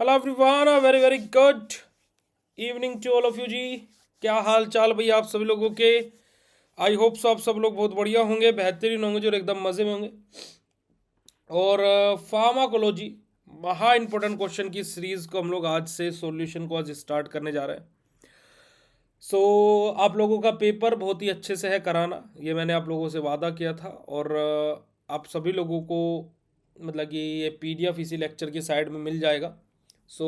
Hello everyone, very very good evening to all of you जी। क्या हाल चाल भैया आप सभी लोगों के। आई होप सो आप सब लोग बहुत बढ़िया होंगे, बेहतरीन होंगे, जो एकदम मज़े में होंगे। और फार्माकोलॉजी महा इंपॉर्टेंट क्वेश्चन की सीरीज को हम लोग आज से सॉल्यूशन को आज स्टार्ट करने जा रहे हैं। सो आप लोगों का पेपर बहुत ही अच्छे से है कराना, ये मैंने आप लोगों से वादा किया था। और आप सभी लोगों को मतलब कि ये पीडीएफ इसी लेक्चर की साइड में मिल जाएगा। सो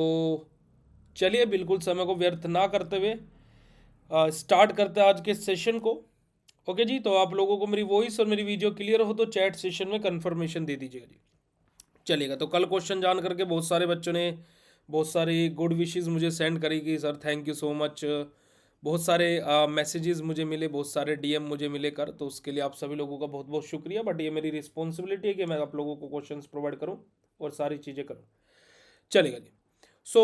चलिए बिल्कुल समय को व्यर्थ ना करते हुए स्टार्ट करते हैं आज के सेशन को। ओके जी, तो आप लोगों को मेरी वॉइस और मेरी वीडियो क्लियर हो तो चैट सेशन में कंफर्मेशन दे दीजिएगा जी। चलेगा, तो कल क्वेश्चन जान करके बहुत सारे बच्चों ने बहुत सारी गुड विशेस मुझे सेंड करी कि sir thank you so much. बहुत सारे मैसेजेस मुझे मिले, बहुत सारे डीएम मुझे मिले कर, तो उसके लिए आप सभी लोगों का बहुत बहुत शुक्रिया। बट ये मेरी रिस्पॉन्सिबिलिटी है कि मैं आप लोगों को क्वेश्चंस प्रोवाइड करूं और सारी चीज़ें करूं। चलेगा जी। सो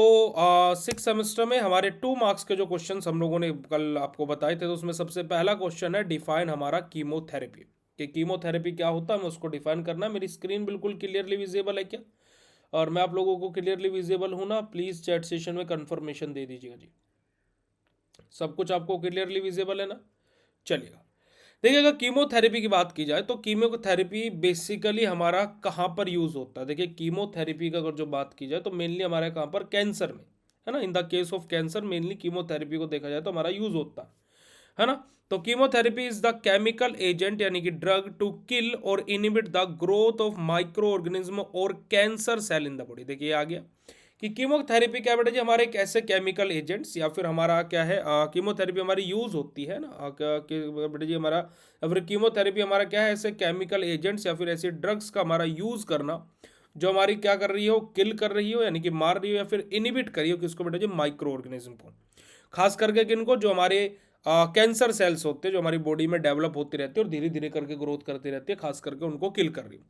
6 सेमेस्टर में हमारे 2 मार्क्स के जो क्वेश्चंस हम लोगों ने कल आपको बताए थे, तो उसमें सबसे पहला क्वेश्चन है डिफाइन हमारा कीमोथेरेपी। कि कीमोथेरेपी क्या होता है, हमें उसको डिफाइन करना है। मेरी स्क्रीन बिल्कुल क्लियरली विजिबल है क्या? और मैं आप लोगों को क्लियरली विजिबल हूँ ना? प्लीज़ चैट सेशन में कंफर्मेशन दे दीजिएगा जी। सब कुछ आपको क्लियरली विजिबल है ना? चलिएगा। देखिए, अगर कीमोथेरेपी की बात की जाए तो कीमोथेरेपी बेसिकली हमारा कहाँ पर यूज़ होता है। देखिए, कीमोथेरेपी का अगर जो बात की जाए तो मेनली हमारे कहाँ पर कैंसर में, है ना। In the case of cancer mainly chemotherapy को देखा जाए तो हमारा यूज़ होता है ना। तो chemotherapy is the chemical agent यानी कि ड्रग टू किल और inhibit the growth of micro organism और cancer cell in the body. देखिए आ गया कि कीमोथेरेपी क्या बेटा जी, हमारे एक ऐसे केमिकल एजेंट्स या फिर हमारा क्या है, कीमोथेरेपी हमारी यूज़ होती है ना, बेटा जी हमारा, या फिर कीमोथेरेपी हमारा क्या है, ऐसे केमिकल एजेंट्स या फिर ऐसे ड्रग्स का हमारा यूज़ करना जो हमारी क्या कर रही हो, किल कर रही हो यानी कि मार रही हो, या फिर इनिबिट कर रही हो किसको बेटा जी, माइक्रो ऑर्गेनिज्म को। खास करके किनको, जो हमारे कैंसर सेल्स होते हैं जो हमारी बॉडी में डेवलप होती रहती है और धीरे धीरे करके ग्रोथ करती रहती है, खास करके उनको किल कर रही है।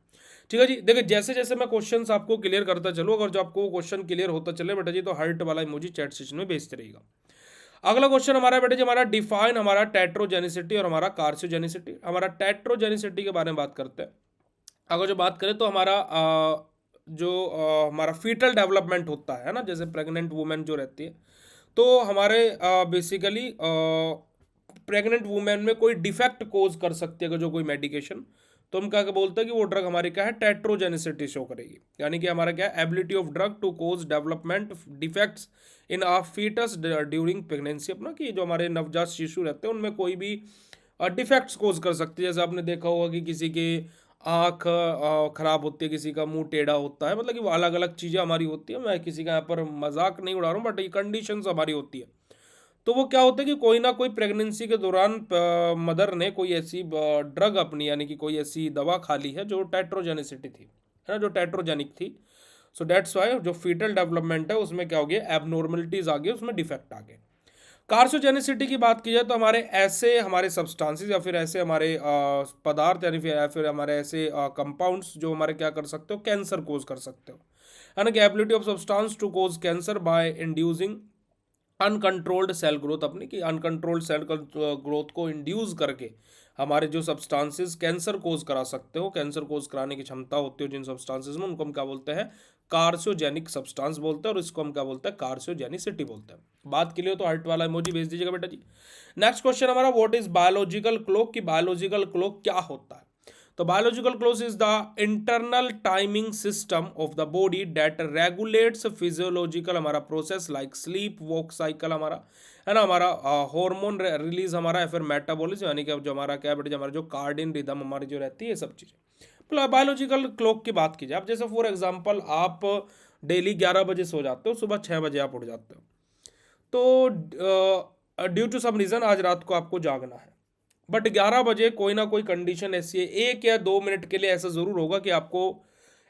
ठीक है जी। देखिए, जैसे जैसे मैं क्वेश्चंस आपको क्लियर करता चलूँ, अगर जो आपको क्वेश्चन क्लियर होता चले बेटा जी, तो हार्ट वाला इमोजी चैट सेशन में भेजते रहिएगा। अगला क्वेश्चन हमारा बेटा जी, हमारा डिफाइन हमारा टेट्रोजेनिसिटी और हमारा कार्सियोजेनिसिटी। हमारा टेट्रोजेनिसिटी के बारे में बात करते हैं। अगर जो बात करें तो हमारा हमारा फीटल डेवलपमेंट होता है ना, जैसे प्रेग्नेंट वुमेन जो रहती है, तो हमारे बेसिकली प्रेग्नेंट वुमेन में कोई डिफेक्ट कोज कर सकती है अगर जो कोई मेडिकेशन, तो हम क्या बोलते हैं कि वो ड्रग हमारी क्या है, टेट्रोजेनिसिटी शो करेगी। यानी कि हमारा क्या है, ability of drug to cause development defects in a fetus during pregnancy. अपना कि जो हमारे नवजात शिशु रहते हैं उनमें कोई भी डिफेक्ट्स कोज कर सकती है। जैसे आपने देखा होगा कि किसी के आँख खराब होती है, किसी का मुंह टेढ़ा होता है, मतलब कि वो अलग अलग चीज़ें हमारी होती है। मैं किसी का यहाँ पर मजाक नहीं उड़ा रहा हूँ, बट ये कंडीशंस हमारी होती है। तो वो क्या होता है कि कोई ना कोई प्रेगनेंसी के दौरान मदर ने कोई ऐसी ड्रग अपनी यानी कि कोई ऐसी दवा खा ली है जो टेट्रोजेनिसिटी थी, है ना, जो टेट्रोजेनिक थी। सो दैट्स वाई जो फीटल डेवलपमेंट है उसमें क्या हो गया, एबनॉर्मलिटीज आ गई, उसमें डिफेक्ट आ गए। कार्सियोजेनिसिटी की बात की जाए तो हमारे ऐसे हमारे सब्सटेंसेस या फिर ऐसे हमारे पदार्थ यानी फिर या फिर हमारे ऐसे कंपाउंड्स जो हमारे क्या कर सकते हो, कैंसर कोज कर सकते हो, है ना। कि ability of substance to cause cancer by inducing uncontrolled cell growth. अपनी कि अनकंट्रोल्ड सेल ग्रोथ को इंड्यूस करके हमारे जो सब्सटेंसेस कैंसर कोज करा सकते हो, कैंसर कोज कराने की क्षमता होती है जिन सब्सटेंसेस में, उनको हम क्या बोलते हैं, कार्सियोजेनिक सब्सटेंस बोलते हैं, और इसको हम क्या बोलते हैं, कार्सियोजेनिसिटी बोलते हैं। बात के लिए तो हार्ट वाला इमोजी भेज दीजिएगा बेटा जी। नेक्स्ट क्वेश्चन हमारा, व्हाट इज बायोलॉजिकल क्लॉक। की बायोलॉजिकल क्लॉक क्या होता है। तो biological clock is the internal timing system of the body that regulates physiological हमारा process like sleep wake cycle हमारा, है ना, हमारा हार्मोन रिलीज हमारा, या फिर मेटाबॉलिज्म यानी कि जो हमारा क्या बेटा, हमारा जो कार्डियन रिदम हमारी जो रहती है, ये सब चीज़ें। बायोलॉजिकल क्लॉक की बात की जाए, अब जैसे फॉर एग्जांपल आप डेली 11 बजे सो जाते हो, सुबह 6 बजे आप उठ जाते हो, तो ड्यू टू सम रीज़न आज रात को आपको जागना है, बट 11 बजे कोई ना कोई कंडीशन ऐसी है, 1 या 2 मिनट के लिए ऐसा ज़रूर होगा कि आपको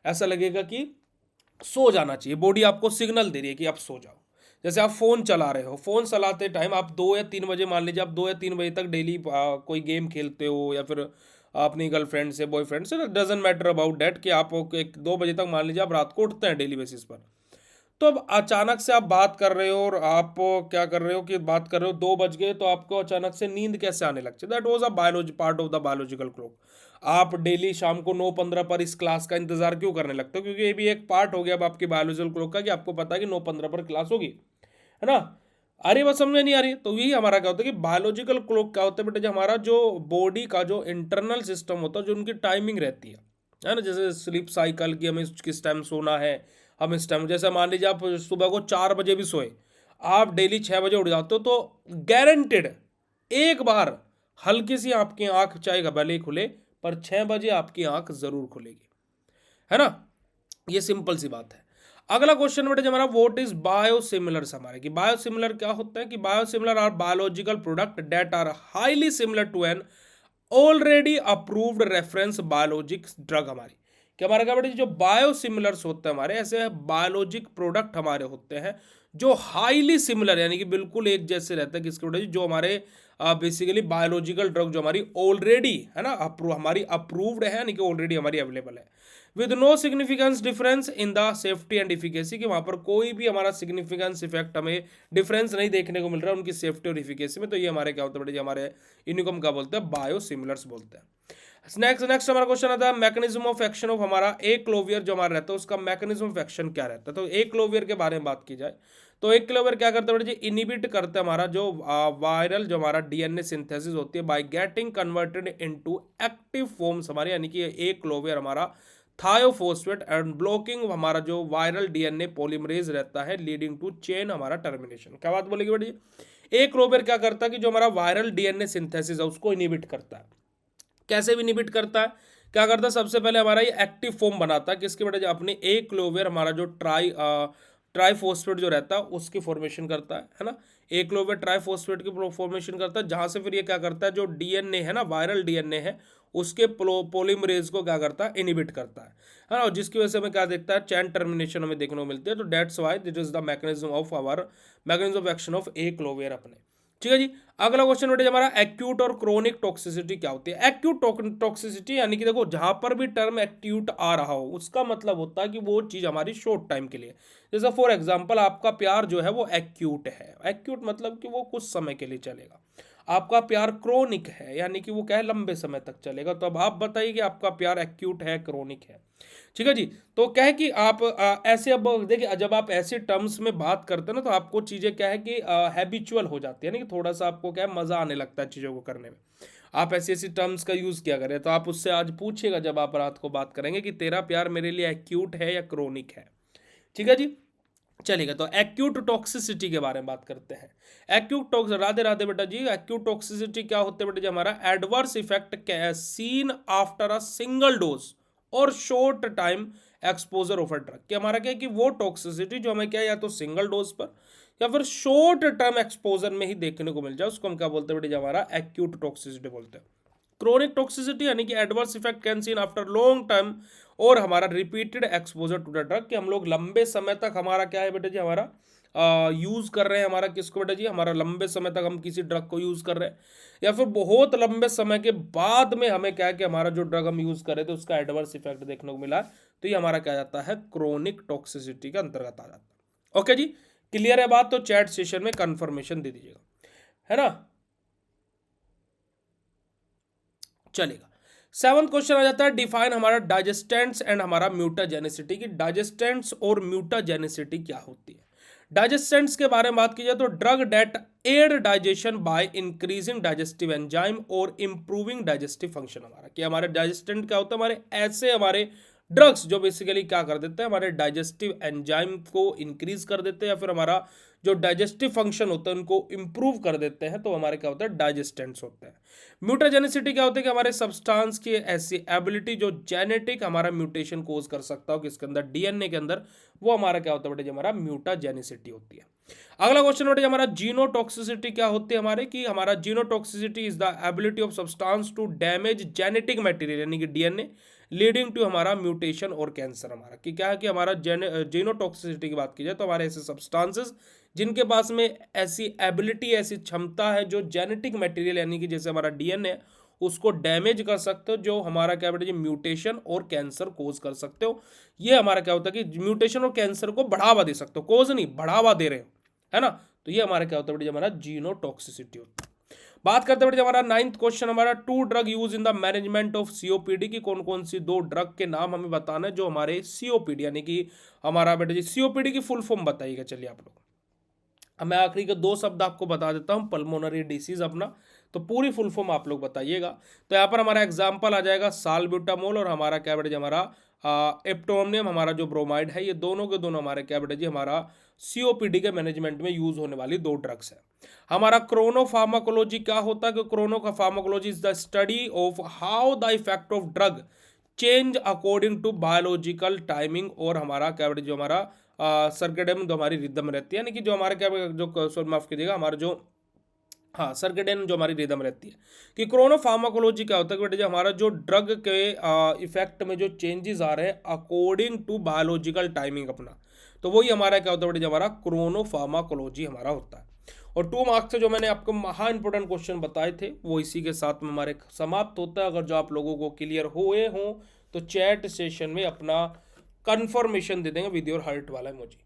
ऐसा लगेगा कि सो जाना चाहिए, बॉडी आपको सिग्नल दे रही है कि आप सो जाओ। जैसे आप फ़ोन चला रहे हो, फ़ोन चलाते टाइम आप 2 या 3 बजे, मान लीजिए आप 2 या 3 बजे तक डेली कोई गेम खेलते हो, या फिर अपनी गर्लफ्रेंड से, बॉयफ्रेंड से, डजेंट मैटर अबाउट डैट, कि आप 1-2 बजे तक मान लीजिए आप रात को उठते हैं डेली बेसिस पर, तो अब अचानक से आप बात कर रहे हो और आप क्या कर रहे हो कि बात कर रहे हो 2 बज गए, तो आपको अचानक से नींद कैसे आने लगती है? That was a biology part of the biological clock. आप डेली शाम को 9:15 पर इस क्लास का इंतजार क्यों करने लगते हो? क्योंकि ये भी एक पार्ट हो गया अब आपकी बायोलॉजिकल क्लॉक का कि आपको पता है कि 9:15 पर क्लास होगी, है ना? आ रही बात समझ में? नहीं आ रही? तो यही हमारा क्या होता है कि बायोलॉजिकल क्लॉक क्या होता है बेटा, जो हमारा जो बॉडी का जो इंटरनल सिस्टम होता है, जो उनकी टाइमिंग रहती है ना? जैसे स्लीप साइकिल की, हमें किस टाइम सोना है, हम इस टाइम, जैसे मान लीजिए आप सुबह को 4 बजे भी सोए, आप डेली 6 बजे उठ जाते हो, तो गारंटेड एक बार हल्की सी आपकी आंख चाहे भले ही खुले, पर 6 बजे आपकी आंख जरूर खुलेगी, है ना? ये सिंपल सी बात है। अगला क्वेश्चन बेटा जो हमारा, व्हाट इज बायोसिमिलर्स, हमारे की बायोसिमिलर क्या होता है? कि biosimilar are biological product that are highly similar to an already approved reference biologics drug. हमारी क्या, हमारा क्या बेटा, जो बायोसिमिलर्स होते हैं हमारे, ऐसे बायोलॉजिक प्रोडक्ट हमारे होते हैं जो हाईली सिमिलर यानी कि बिल्कुल एक जैसे रहते हैं, किसके बेटा जी, जो हमारे बेसिकली बायोलॉजिकल ड्रग जो हमारी ऑलरेडी है ना हमारी अप्रूव्ड है, यानी कि ऑलरेडी हमारी अवेलेबल है, with no significance difference in the safety and efficacy, कि वहां पर कोई भी हमारा सिग्निफिकेंस इफेक्ट हमें डिफरेंस नहीं देखने को मिल रहा है उनकी सेफ्टी और इफिकेसी में। तो ये हमारे क्या होता है बेटा, हमारे इन्हीं को हम क्या बोलते हैं, बायोसिमिलर्स बोलते हैं। नेक्स्ट हमारा क्वेश्चन आता है मैकेनिज्म ऑफ एक्शन ऑफ हमारा एक्लोवियर जो हमारा रहता है, उसका मैकेनिज्म ऑफ एक्शन क्या रहता है? तो एक्लोवियर के बारे में बात की जाए तो एक्लोवियर क्या करता है बेटा जी, इनिबिट करता है हमारा जो वायरल जो हमारा डीएनए सिंथेसिस होती है by getting converted into active forms हमारे, यानी कि एक्लोवियर हमारा थायोफॉस्फेट एंड ब्लॉकिंग हमारा जो वायरल डीएनए पॉलीमरेज रहता है, लीडिंग टू चेन हमारा टर्मिनेशन। क्या बात बोलेगी बेटा जी? एक्लोवियर क्या करता है कि जो हमारा वायरल डीएनए सिंथेसिस है उसको इनिबिट करता है। कैसे भी इनिबिट करता है? क्या करता है, सबसे पहले हमारा ये एक्टिव फॉर्म बनाता है किसके बेटा, अपने एक्लोवियर हमारा जो ट्राइफॉस्फेट जो रहता है उसकी फॉर्मेशन करता है ना? एक्लोवियर ट्राइफॉस्फेट की फॉर्मेशन करता है, जहां से फिर ये क्या करता है, जो डीएनए है ना, वायरल डीएनए है, उसके पॉलीमरेज को क्या करता है, इनिबिट करता है ना? और जिसकी वजह से हमें क्या देखता है, चैन टर्मिनेशन हमें देखने को मिलती है। तो that's why this is the mechanism of action of acyclovir अपने। ठीक है जी। अगला क्वेश्चन बेटा हमारा, एक्यूट और क्रोनिक टॉक्सिसिटी क्या होती है? एक्यूट टॉक्सिसिटी यानी कि देखो, जहां पर भी टर्म एक्यूट आ रहा हो उसका मतलब होता है कि वो चीज हमारी शॉर्ट टाइम के लिए, जैसे फॉर एग्जांपल आपका प्यार जो है वो एक्यूट है, एक्यूट मतलब कि वो कुछ समय के लिए चलेगा। आपका प्यार क्रोनिक है यानी कि वो क्या है, लंबे समय तक चलेगा। तो अब आप बताइए कि आपका प्यार एक्यूट है, क्रोनिक है? ठीक है जी। तो क्या है कि आप ऐसे, अब देखिए जब आप ऐसे टर्म्स में बात करते हैं ना, तो आपको चीज़ें क्या है कि हैबिचुअल हो जाती है ना, कि थोड़ा सा आपको क्या है, मज़ा आने लगता है चीज़ों को करने में। आप ऐसी ऐसी टर्म्स का यूज़ किया करें, तो आप उससे आज पूछिएगा जब आप रात को बात करेंगे कि तेरा प्यार मेरे लिए एक्यूट है या क्रोनिक है। ठीक है जी। चलिएगा, तो एक्यूट टॉक्सिसिटी के बारे में बात करते हैं। एक्यूट टॉक्स, राधे राधे बेटा जी। एक्यूट टॉक्सिसिटी क्या होते हैं बेटा जी, हमारा adverse effect seen after a single dose और short time exposure of a drug. कि हमारा क्या है कि वो टॉक्सिसिटी जो हमें क्या है, या तो सिंगल डोज पर या फिर शॉर्ट टर्म एक्सपोजर में ही देखने को मिल जाए, उसको हम क्या बोलते हैं बेटा जी, हमारा एक्यूट टॉक्सिसिटी बोलते हैं। क्रोनिक टॉक्सिसिटी यानी कि adverse effect can seen after long time और हमारा repeated exposure to the drug, कि हम लोग लंबे समय तक हमारा क्या है बेटा जी, हमारा यूज कर रहे हैं, हमारा किसको बेटा जी, हमारा लंबे समय तक हम किसी ड्रग को यूज कर रहे हैं, या फिर बहुत लंबे समय के बाद में हमें क्या है कि हमारा जो ड्रग हम यूज कर रहे थे उसका एडवर्स इफेक्ट देखने को मिला। तो ये हमारा क्या जाता है, क्रोनिक टॉक्सिसिटी के अंतर्गत आ जाता है। ओके जी, क्लियर है बात? तो चैट सेशन में कंफर्मेशन दे दीजिएगा, है ना? चलेगा। 7th क्वेश्चन आ जाता है, डिफाइन हमारा डाइजेस्टेंट्स एंड हमारा म्यूटाजेनिसिटी। की डाइजेस्टेंट्स और म्यूटाजेनिसिटी क्या होती है? डाइजेस्टेंट्स के बारे में बात की जाए तो drug that aid digestion by increasing digestive enzyme और इंप्रूविंग डाइजेस्टिव फंक्शन। हमारा कि हमारे डाइजेस्टेंट क्या होता है, हमारे ऐसे हमारे ड्रग्स जो बेसिकली क्या कर देते हैं, हमारे डाइजेस्टिव एंजाइम को इंक्रीज कर देते हैं, या फिर हमारा जो डाइजेस्टिव फंक्शन होता है उनको इंप्रूव कर देते हैं, तो हमारे क्या होता है, डाइजेस्टेंट्स होते हैं। म्यूटाजेनिसिटी क्या होती है कि हमारे सब्सटेंस की ऐसी एबिलिटी जो जेनेटिक हमारा म्यूटेशन कोज कर सकता हो किसके अंदर, डीएनए के अंदर, वो हमारा क्या होता है बेटा जी, हमारा म्यूटाजेनिसिटी होती है। अगला क्वेश्चन बेटा हमारा जीनोटॉक्सिसिटी क्या होती है हमारे, कि हमारा genotoxicity is the ability of substance to damage genetic material यानी कि डीएनए, लीडिंग टू हमारा म्यूटेशन और कैंसर। हमारा कि क्या है कि हमारा जीनोटॉक्सिसिटी की बात की जाए तो हमारे ऐसे सब्सटेंसेस जिनके पास में ऐसी एबिलिटी, ऐसी क्षमता है जो जेनेटिक मटेरियल यानी कि जैसे हमारा डीएनए उसको डैमेज कर सकते हो, जो हमारा क्या बेटा जी म्यूटेशन और कैंसर कोज कर सकते हो। ये हमारा क्या होता है कि म्यूटेशन और कैंसर को बढ़ावा दे सकते हो, कोज नहीं बढ़ावा दे रहे हो, है ना। तो ये हमारा क्या होता है बेटा जी हमारा जीनोटॉक्सिसिटी होता है। बात करते हैं बेटा हमारा 9th क्वेश्चन हमारा, 2 drug use in the management of COPD की कौन कौन सी 2 ड्रग के नाम हमें बताना है जो हमारे सीओपीडी यानी कि हमारा बेटा जी सीओपीडी की फुल फॉर्म बताइएगा। चलिए आप लोग, अब मैं आखिरी के 2 शब्द आपको बता देता हूं, पल्मोनरी डिसीज अपना, तो पूरी फुल फॉर्म आप लोग बताइएगा। तो यहाँ पर हमारा एग्जाम्पल आ जाएगा साल्ब्यूटामोल और हमारा क्या बेटा जी हमारा एप्टोमनियम, हमारा जो ब्रोमाइड है, ये दोनों के दोनों हमारे क्या बेटा जी हमारा सीओपीडी के मैनेजमेंट में यूज होने वाली 2 ड्रग्स है। हमारा क्रोनोफार्माकोलॉजी क्या होता है कि chronopharmacology is the study of how the effect of drug change according to biological timing, और हमारा क्या बेटा जो हमारा सर्केडियन जो हमारी रिदम रहती है, यानी कि जो हमारे क्या जो सॉरी माफ कीजिएगा हमारा जो हाँ सर्केडियन जो हमारी रिदम रहती है। कि क्रोनोफार्माकोलॉजी क्या होता है कि बेटा जी हमारा जो ड्रग के इफेक्ट में जो चेंजेस आ रहे हैं अकॉर्डिंग टू बायोलॉजिकल टाइमिंग अपना, तो वही हमारा क्या होता है बेटा जी हमारा क्रोनोफार्माकोलॉजी हमारा होता है। और 2 मार्क्स से जो मैंने आपको महा इंपॉर्टेंट क्वेश्चन बताए थे वो इसी के साथ में हमारे समाप्त होता है। अगर जो आप लोगों को क्लियर हुए हों तो चैट सेशन में अपना कंफर्मेशन दे देंगे विद योर हार्ट वाला इमोजी।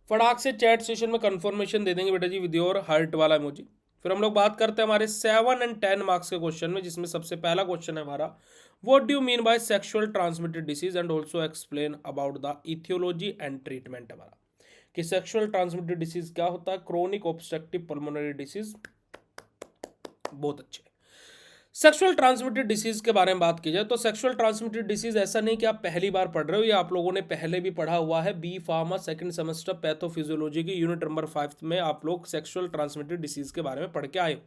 फटाक से चैट सेशन में कंफर्मेशन दे देंगे बेटा जी विद योर हार्ट वाला इमोजी। फिर हम लोग बात करते हैं हमारे 7 और 10 मार्क्स के क्वेश्चन में, जिसमें सबसे पहला क्वेश्चन है हमारा, what do you mean by sexual transmitted disease and also explain about the aetiology and treatment. हमारा कि सेक्सुअल ट्रांसमिटेड डिसीज क्या होता है, क्रोनिक ऑब्स्ट्रक्टिव पल्मोनरी डिसीज, बहुत अच्छे। सेक्सुअल ट्रांसमिटेड डिसीज के बारे में बात की जाए तो सेक्सुअल ट्रांसमिटेड डिसीज ऐसा नहीं कि आप पहली बार पढ़ रहे हो, या आप लोगों ने पहले भी पढ़ा हुआ है। B pharma second semester pathophysiology की यूनिट नंबर 5 में आप लोग सेक्सुअल ट्रांसमिटेड डिसीज के बारे में पढ़ के आए हो।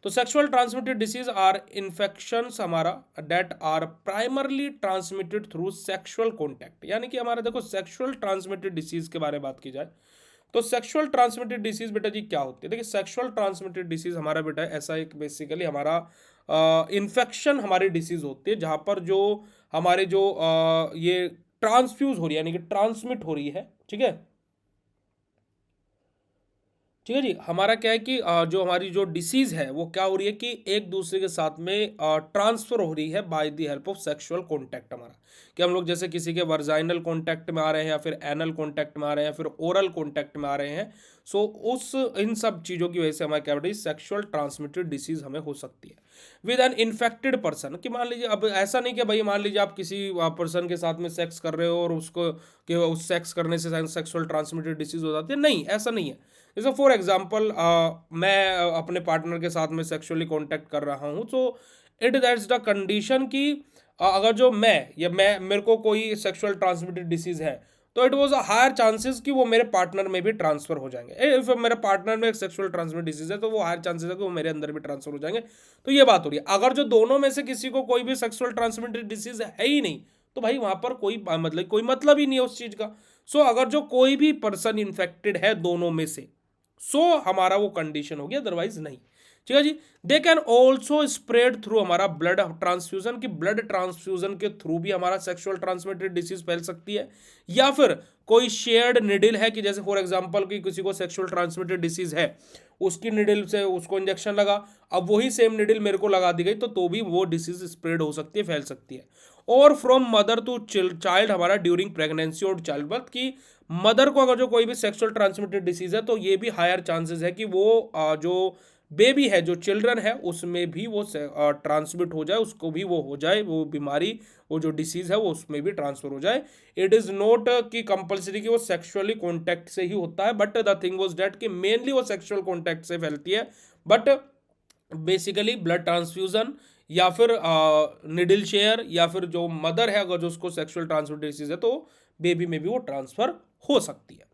तो sexual transmitted disease are infections हमारा that are primarily transmitted through sexual contact, यानी कि हमारा देखो सेक्सुअल ट्रांसमिटेड डिसीज के बारे में बात की जाए तो सेक्सुअल ट्रांसमिटेड डिसीज बेटा जी क्या होती है। देखिए सेक्सुअल ट्रांसमिटेड डिसीज हमारा बेटा ऐसा एक बेसिकली हमारा इन्फेक्शन हमारी डिसीज होती है जहां पर जो हमारे जो ये ट्रांसफ्यूज हो रही है यानी कि ट्रांसमिट हो रही है, ठीक है ठीक है जी। हमारा क्या है कि जो हमारी जो डिसीज है वो क्या हो रही है कि एक दूसरे के साथ में ट्रांसफर हो रही है by the help of sexual contact. हमारा कि हम लोग जैसे किसी के वर्जाइनल कॉन्टैक्ट में आ रहे हैं या फिर एनल कॉन्टैक्ट में आ रहे हैं या फिर ओरल कॉन्टैक्ट में आ रहे हैं, सो उस इन सब चीज़ों की वजह से हमारे क्या बेटा सेक्सुअल ट्रांसमिटेड डिसीज हमें हो सकती है विद एन इन्फेक्टेड पर्सन। कि मान लीजिए अब ऐसा नहीं कि भाई मान लीजिए आप किसी पर्सन के साथ में सेक्स कर रहे हो और उसको कि उस सेक्स करने से सेक्सुअल ट्रांसमिटेड डिसीज हो जाती है, नहीं ऐसा नहीं है। जैसे फॉर एग्जाम्पल मैं अपने पार्टनर के साथ में सेक्सुअली कॉन्टैक्ट कर रहा हूँ, तो इट दैट्स द कंडीशन कि अगर जो मैं मेरे को कोई सेक्सुअल ट्रांसमिटेड डिसीज है तो it was a higher chances कि वो मेरे पार्टनर में भी ट्रांसफर हो जाएंगे। इफ मेरे पार्टनर में एक सेक्सुअल ट्रांसमिटेड डिसीज है तो वो हायर चांसेस है कि वो मेरे अंदर भी ट्रांसफर हो जाएंगे। तो ये बात हो रही है। अगर जो दोनों में से किसी को कोई भी सेक्सुअल ट्रांसमिटेड डिसीज है ही नहीं तो भाई वहां पर कोई मतलब ही नहीं है उस चीज का। सो अगर जो कोई भी पर्सन इन्फेक्टेड है दोनों में से, सो हमारा वो कंडीशन हो गया, अदरवाइज नहीं, ठीक है जी। They can also spread through हमारा ब्लड ट्रांसफ्यूजन, की ब्लड ट्रांसफ्यूजन के थ्रू भी हमारा सेक्सुअल ट्रांसमिटेड डिसीज फैल सकती है। या फिर कोई शेयर्ड निडिल है कि जैसे फॉर एग्जांपल कि किसी को सेक्सुअल ट्रांसमिटेड डिसीज है, उसकी निडिल से उसको इंजेक्शन लगा, अब वही सेम निडिल मेरे को लगा दी गई तो भी वो डिसीज स्प्रेड हो सकती है, फैल सकती है। और फ्रॉम मदर टू चाइल्ड हमारा ड्यूरिंग प्रेगनेंसी और चाइल्ड बर्थ, की मदर को अगर जो कोई भी सेक्सुअल ट्रांसमिटेड डिसीज है तो ये भी हायर चांसेस है कि वो जो बेबी है जो चिल्ड्रन है उसमें भी वो ट्रांसमिट हो जाए, उसको भी वो हो जाए वो बीमारी, वो जो डिसीज है वो उसमें भी ट्रांसफर हो जाए। इट इज नॉट कि कंपलसरी कि वो सेक्सुअली कॉन्टैक्ट से ही होता है, but the thing was that कि मेनली वो सेक्सुअल कॉन्टैक्ट से फैलती है, बट बेसिकली ब्लड ट्रांसफ्यूजन या फिर निडल शेयर या फिर जो मदर है अगर जो उसको सेक्सुअल ट्रांसमिटेड डिसीज है तो बेबी में भी वो ट्रांसफर हो सकती है,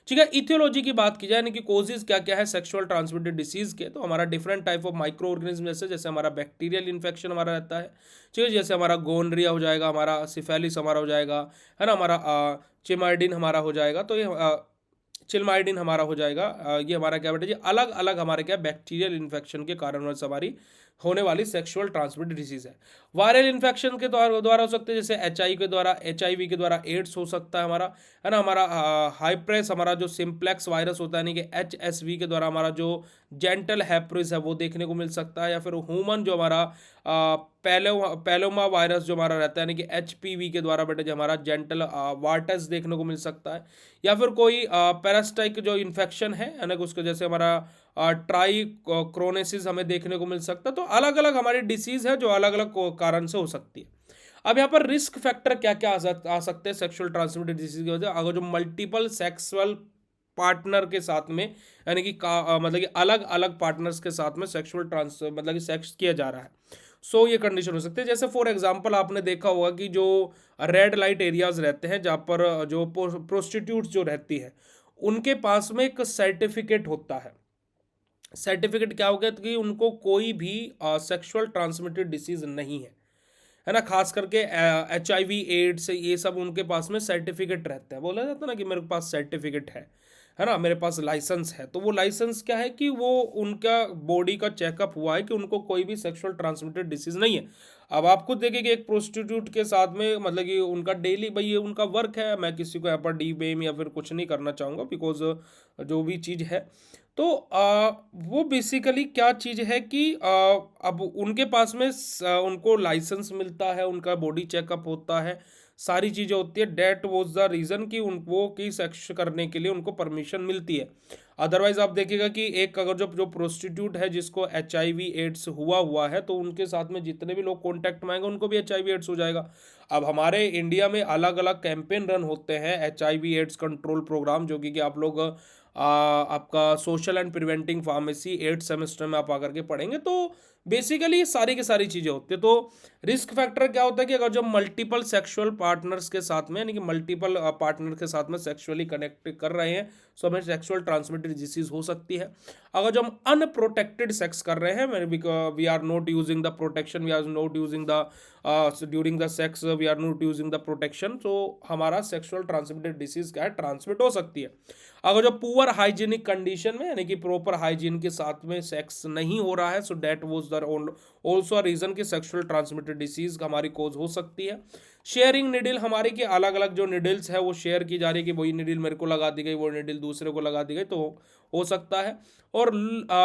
ठीक है। इथियोलॉजी की बात की जाए यानी कि कोजेज क्या क्या है सेक्सुअल ट्रांसमिटेड डिसीज के, तो हमारा different type of micro organism जैसे हमारा बैक्टीरियल इन्फेक्शन हमारा रहता है, ठीक है, जैसे हमारा गोनरिया हो जाएगा, हमारा सिफेलिस हमारा हो जाएगा, है ना, हमारा चिमाइडिन हमारा हो जाएगा, तो ये चिलमाइडिन हमारा हो जाएगा। ये हमारा क्या बेटा जी अलग अलग हमारे क्या बैक्टीरियल इन्फेक्शन के कारण हमारी होने वाली सेक्सुअल ट्रांसमिटेड डिसीज है। वायरल इन्फेक्शन के द्वारा हो सकते हैं, जैसे HIV के द्वारा एड्स हो सकता है हमारा, है ना। हमारा हाइप्रेस, हमारा जो सिंप्लेक्स वायरस होता है, यानी कि HSV के द्वारा हमारा जो जेंटल हैप्रिस है वो देखने को मिल सकता है। या फिर ह्यूमन जो हमारा पैलोमा वायरस जो हमारा रहता है, यानी कि HPV के द्वारा बेटा जो हमारा जेंटल वार्टस देखने को मिल सकता है। या फिर कोई पैरास्टाइक जो इन्फेक्शन है, यानी कि उसके जैसे हमारा ट्राई क्रोनेसिस हमें देखने को मिल सकता है। तो अलग अलग हमारी डिसीज है जो अलग अलग कारण से हो सकती है। अब यहाँ पर रिस्क फैक्टर क्या क्या आ सकते हैं सेक्सुअल ट्रांसमिटेड डिसीज की वजह, अगर जो मल्टीपल सेक्सुअल पार्टनर के साथ में, यानी कि मतलब कि अलग अलग पार्टनर्स के साथ में सेक्सुअल ट्रांस मतलब कि सेक्स किया जा रहा है, सो ये कंडीशन हो सकती है। जैसे फॉर एग्जांपल आपने देखा होगा कि जो रेड लाइट एरियाज रहते हैं, जहाँ पर जो प्रोस्टिट्यूट्स जो रहती है, उनके पास में एक सर्टिफिकेट होता है। सर्टिफिकेट क्या हो गया कि उनको कोई भी सेक्सुअल ट्रांसमिटेड डिसीज नहीं है ना। खास करके HIV एड्स ये सब उनके पास में सर्टिफिकेट रहते हैं। बोला जाता है ना कि मेरे पास सर्टिफिकेट है ना, मेरे पास लाइसेंस है। तो वो लाइसेंस क्या है कि वो उनका बॉडी का चेकअप हुआ है कि उनको कोई भी सेक्सुअल ट्रांसमिटेड डिसीज नहीं है। अब आप खुद देखिए कि एक प्रोस्टिट्यूट के साथ में मतलब कि उनका डेली भाई ये उनका वर्क है, मैं किसी को यहाँ पर डीबेम या फिर कुछ नहीं करना चाहूँगा, बिकॉज जो भी चीज़ है तो वो बेसिकली क्या चीज़ है कि अब उनके पास में उनको लाइसेंस मिलता है, उनका बॉडी चेकअप होता है, सारी चीज़ें होती है। डेट वॉज द रीज़न कि उनको की सेक्स करने के लिए उनको परमिशन मिलती है। अदरवाइज आप देखिएगा कि एक अगर जो जो प्रोस्टिट्यूट है जिसको HIV एड्स हुआ है, तो उनके साथ में जितने भी लोग कॉन्टैक्ट में आएंगे उनको भी HIV एड्स हो जाएगा। अब हमारे इंडिया में अलग अलग कैंपेन रन होते हैं HIV एड्स कंट्रोल प्रोग्राम, जो कि आप लोग आपका social and preventing pharmacy 8th semester में आप आकर के पढ़ेंगे। तो बेसिकली सारी की सारी चीज़ें होती है। तो रिस्क फैक्टर क्या होता है कि अगर जो मल्टीपल सेक्सुअल पार्टनर्स के साथ में, यानी कि मल्टीपल पार्टनर के साथ में सेक्सुअली कनेक्ट कर रहे हैं, तो हमें सेक्सुअल ट्रांसमिटेड डिसीज हो सकती है। अगर जो हम अनप्रोटेक्टेड सेक्स कर रहे हैं, we are not using the protection, we are not using the during the sex, we are not using the protection, तो हमारा सेक्सुअल ट्रांसमिटेड डिसीज क्या है, ट्रांसमिट हो सकती है। अगर जो पुअर हाइजीनिक कंडीशन में, यानी कि प्रॉपर हाइजीन के साथ में सेक्स नहीं हो रहा है, so that was the also a reason कि सेक्सुअल ट्रांसमिटेड डिसीज हमारी कोज हो सकती है। शेयरिंग निडिल, हमारी की अलग अलग जो निडिल्स है वो शेयर की जा रही है कि वही निडिल मेरे को लगा दी गई, वो निडिल दूसरे को लगा दी गई, तो हो सकता है। और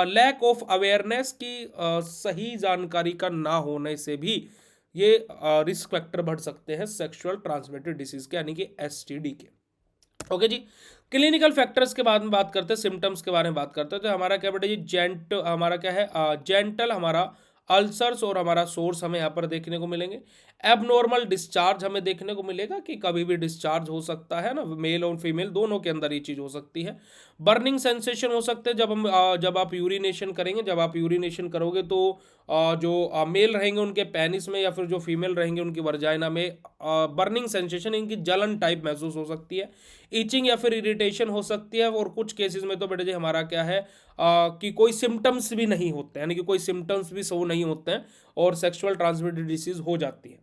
लैक ऑफ अवेयरनेस की सही जानकारी का ना होने से भी ये रिस्क फैक्टर बढ़ सकते हैं सेक्सुअल ट्रांसमिटेड डिसीज के, यानी कि STD के। ओके जी। क्लिनिकल फैक्टर्स के बाद में बात करते हैं, सिम्टम्स के बारे में बात करते हैं। तो हमारा क्या बेटा ये हमारा क्या है, जेंटल हमारा अल्सर्स और हमारा सोर्स हमें यहाँ पर देखने को मिलेंगे। एबनॉर्मल डिस्चार्ज हमें देखने को मिलेगा कि कभी भी डिस्चार्ज हो सकता है ना, मेल और फीमेल दोनों के अंदर ये चीज़ हो सकती है। बर्निंग सेंसेशन हो सकते हैं जब आप यूरिनेशन करेंगे। जब आप यूरिनेशन करोगे तो जो मेल रहेंगे उनके पेनिस में, या फिर जो फीमेल रहेंगे उनकी वर्जाइना में बर्निंग सेंसेशन, इनकी जलन टाइप महसूस हो सकती है। ईचिंग या फिर इरिटेशन हो सकती है। और कुछ केसेस में तो बेटे जी हमारा क्या है कि कोई सिम्टम्स भी नहीं होते हैं, यानी कि कोई सिम्टम्स भी शो नहीं होते हैं और सेक्सुअल ट्रांसमिटेड डिसीज हो जाती है।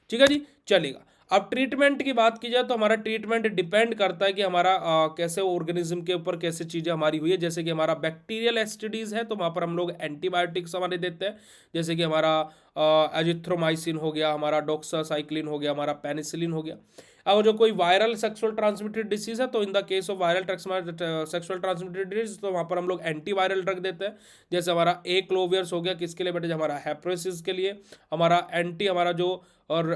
ठीक है जी, चलेगा। अब ट्रीटमेंट की बात की जाए तो हमारा ट्रीटमेंट डिपेंड करता है कि हमारा कैसे ऑर्गेनिज्म के ऊपर कैसे चीज़ें हमारी हुई है। जैसे कि हमारा बैक्टीरियल STDs है तो वहाँ पर हम लोग एंटीबायोटिक्स हमारे देते हैं, जैसे कि हमारा एजिथ्रोमाइसिन हो गया, हमारा डॉक्सासाइक्लिन हो गया, हमारा पेनिसिलिन हो गया। अगर जो कोई वायरल सेक्सुअल ट्रांसमिटेड डिसीज है तो in the case of viral sexual transmitted disease तो वहाँ पर हम लोग एंटीवायरल ड्रग देते हैं। जैसे हमारा एक्लोवियर्स हो गया, किसके लिए बेटे, हमारा हेप्रोसिस के लिए। हमारा हमारा जो और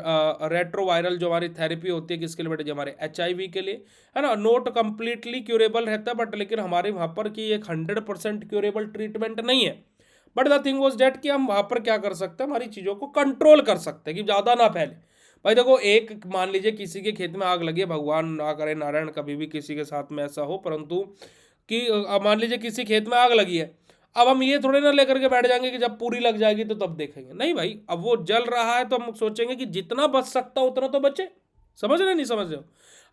रेट्रोवायरल जो हमारी थेरेपी होती है किसके लिए बेटे, हमारे HIV के लिए, है ना। नॉट कंप्लीटली क्यूरेबल रहता है बट, लेकिन हमारे वहाँ पर की एक 100% क्यूरेबल ट्रीटमेंट नहीं है। But the thing was that कि हम वहाँ पर क्या कर सकते हैं, हमारी चीज़ों को कंट्रोल कर सकते हैं कि ज़्यादा ना फैले। भाई देखो, एक मान लीजिए किसी के खेत में आग लगी है, भगवान ना करे नारायण कभी भी किसी के साथ में ऐसा हो, परंतु कि मान लीजिए किसी खेत में आग लगी है, अब हम ये थोड़े ना लेकर के बैठ जाएंगे कि जब पूरी लग जाएगी तो तब देखेंगे। नहीं भाई, अब वो जल रहा है तो हम सोचेंगे कि जितना बच सकता उतना तो बचे। समझ रहे नहीं समझ रहे हो।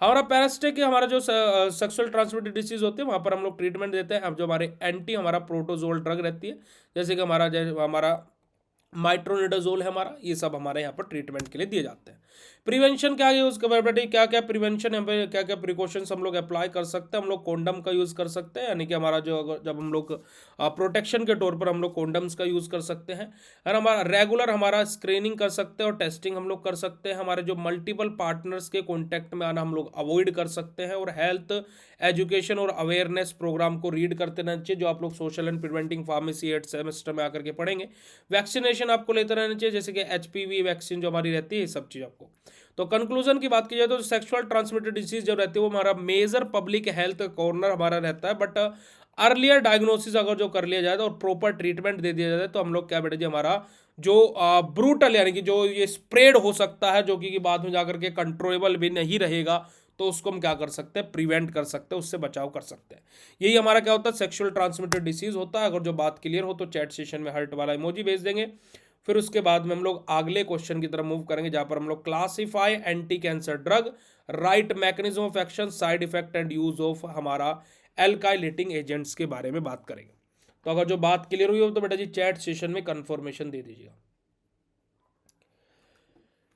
हमारा पैरास्टिक हमारा जो सेक्सुअल ट्रांसमिटेड डिसीज होती है वहाँ पर हम लोग ट्रीटमेंट देते हैं। अब जो हमारे हमारा प्रोटोजोल ड्रग रहती है, जैसे कि हमारा माइट्रोनिडाजोल है हमारा, ये सब हमारे यहाँ पर ट्रीटमेंट के लिए दिए जाते हैं। प्रिवेंशन क्या यूज कर बेटे, क्या क्या प्रिवेंशन है, क्या क्या प्रिकॉशंस हम लोग अप्लाई कर सकते हैं। हम लोग कॉन्डम का यूज कर सकते हैं, यानी कि हमारा जो जब हम लोग प्रोटेक्शन के तौर पर हम लोग कॉन्डम्स का यूज कर सकते हैं। और हमारा रेगुलर हमारा स्क्रीनिंग कर सकते हैं और टेस्टिंग हम लोग कर सकते हैं। हमारे जो मल्टीपल पार्टनर्स के कॉन्टैक्ट में आना हम लोग अवॉइड कर सकते हैं। और हेल्थ एजुकेशन और अवेयरनेस प्रोग्राम को रीड करते रहना चाहिए, जो आप लोग social and preventing pharmacy 8 semester में आकर के पढ़ेंगे। वैक्सीनेशन आपको लेते रहना चाहिए, जैसे कि HPV वैक्सीन जो हमारी रहती है, ये सब चीज़ आपको। तो कंक्लूजन की बात की जाए तो सेक्सुअल ट्रांसमिटेड डिसीज जो रहती है वो हमारा मेजर पब्लिक हेल्थ कॉर्नर हमारा रहता है। बट अर्लियर डायग्नोसिस अगर जो कर लिया जाए और प्रॉपर ट्रीटमेंट दे दिया जाए तो हम लोग क्या बेटे जी, हमारा जो ब्रूटल यानी कि जो ये स्प्रेड हो सकता है, जो कि बाद में जाकर के कंट्रोलेबल भी नहीं रहेगा, तो उसको हम क्या कर सकते हैं, प्रिवेंट कर सकते हैं, उससे बचाव कर सकते हैं। यही हमारा क्या होता है, सेक्सुअल ट्रांसमिटेड डिसीज होता है। अगर जो बात क्लियर हो तो चैट सेशन में हार्ट वाला इमोजी भेज देंगे। फिर उसके बाद में हम लोग अगले क्वेश्चन की तरफ मूव करेंगे, जहां पर हम लोग classify anti cancer drug, right mechanism of action, side effect and use of हमारा एल्काइलेटिंग एजेंट्स के बारे में बात करेंगे। तो अगर जो बात क्लियर हुई हो तो बेटा जी चैट सेशन में कंफर्मेशन दे दीजिएगा,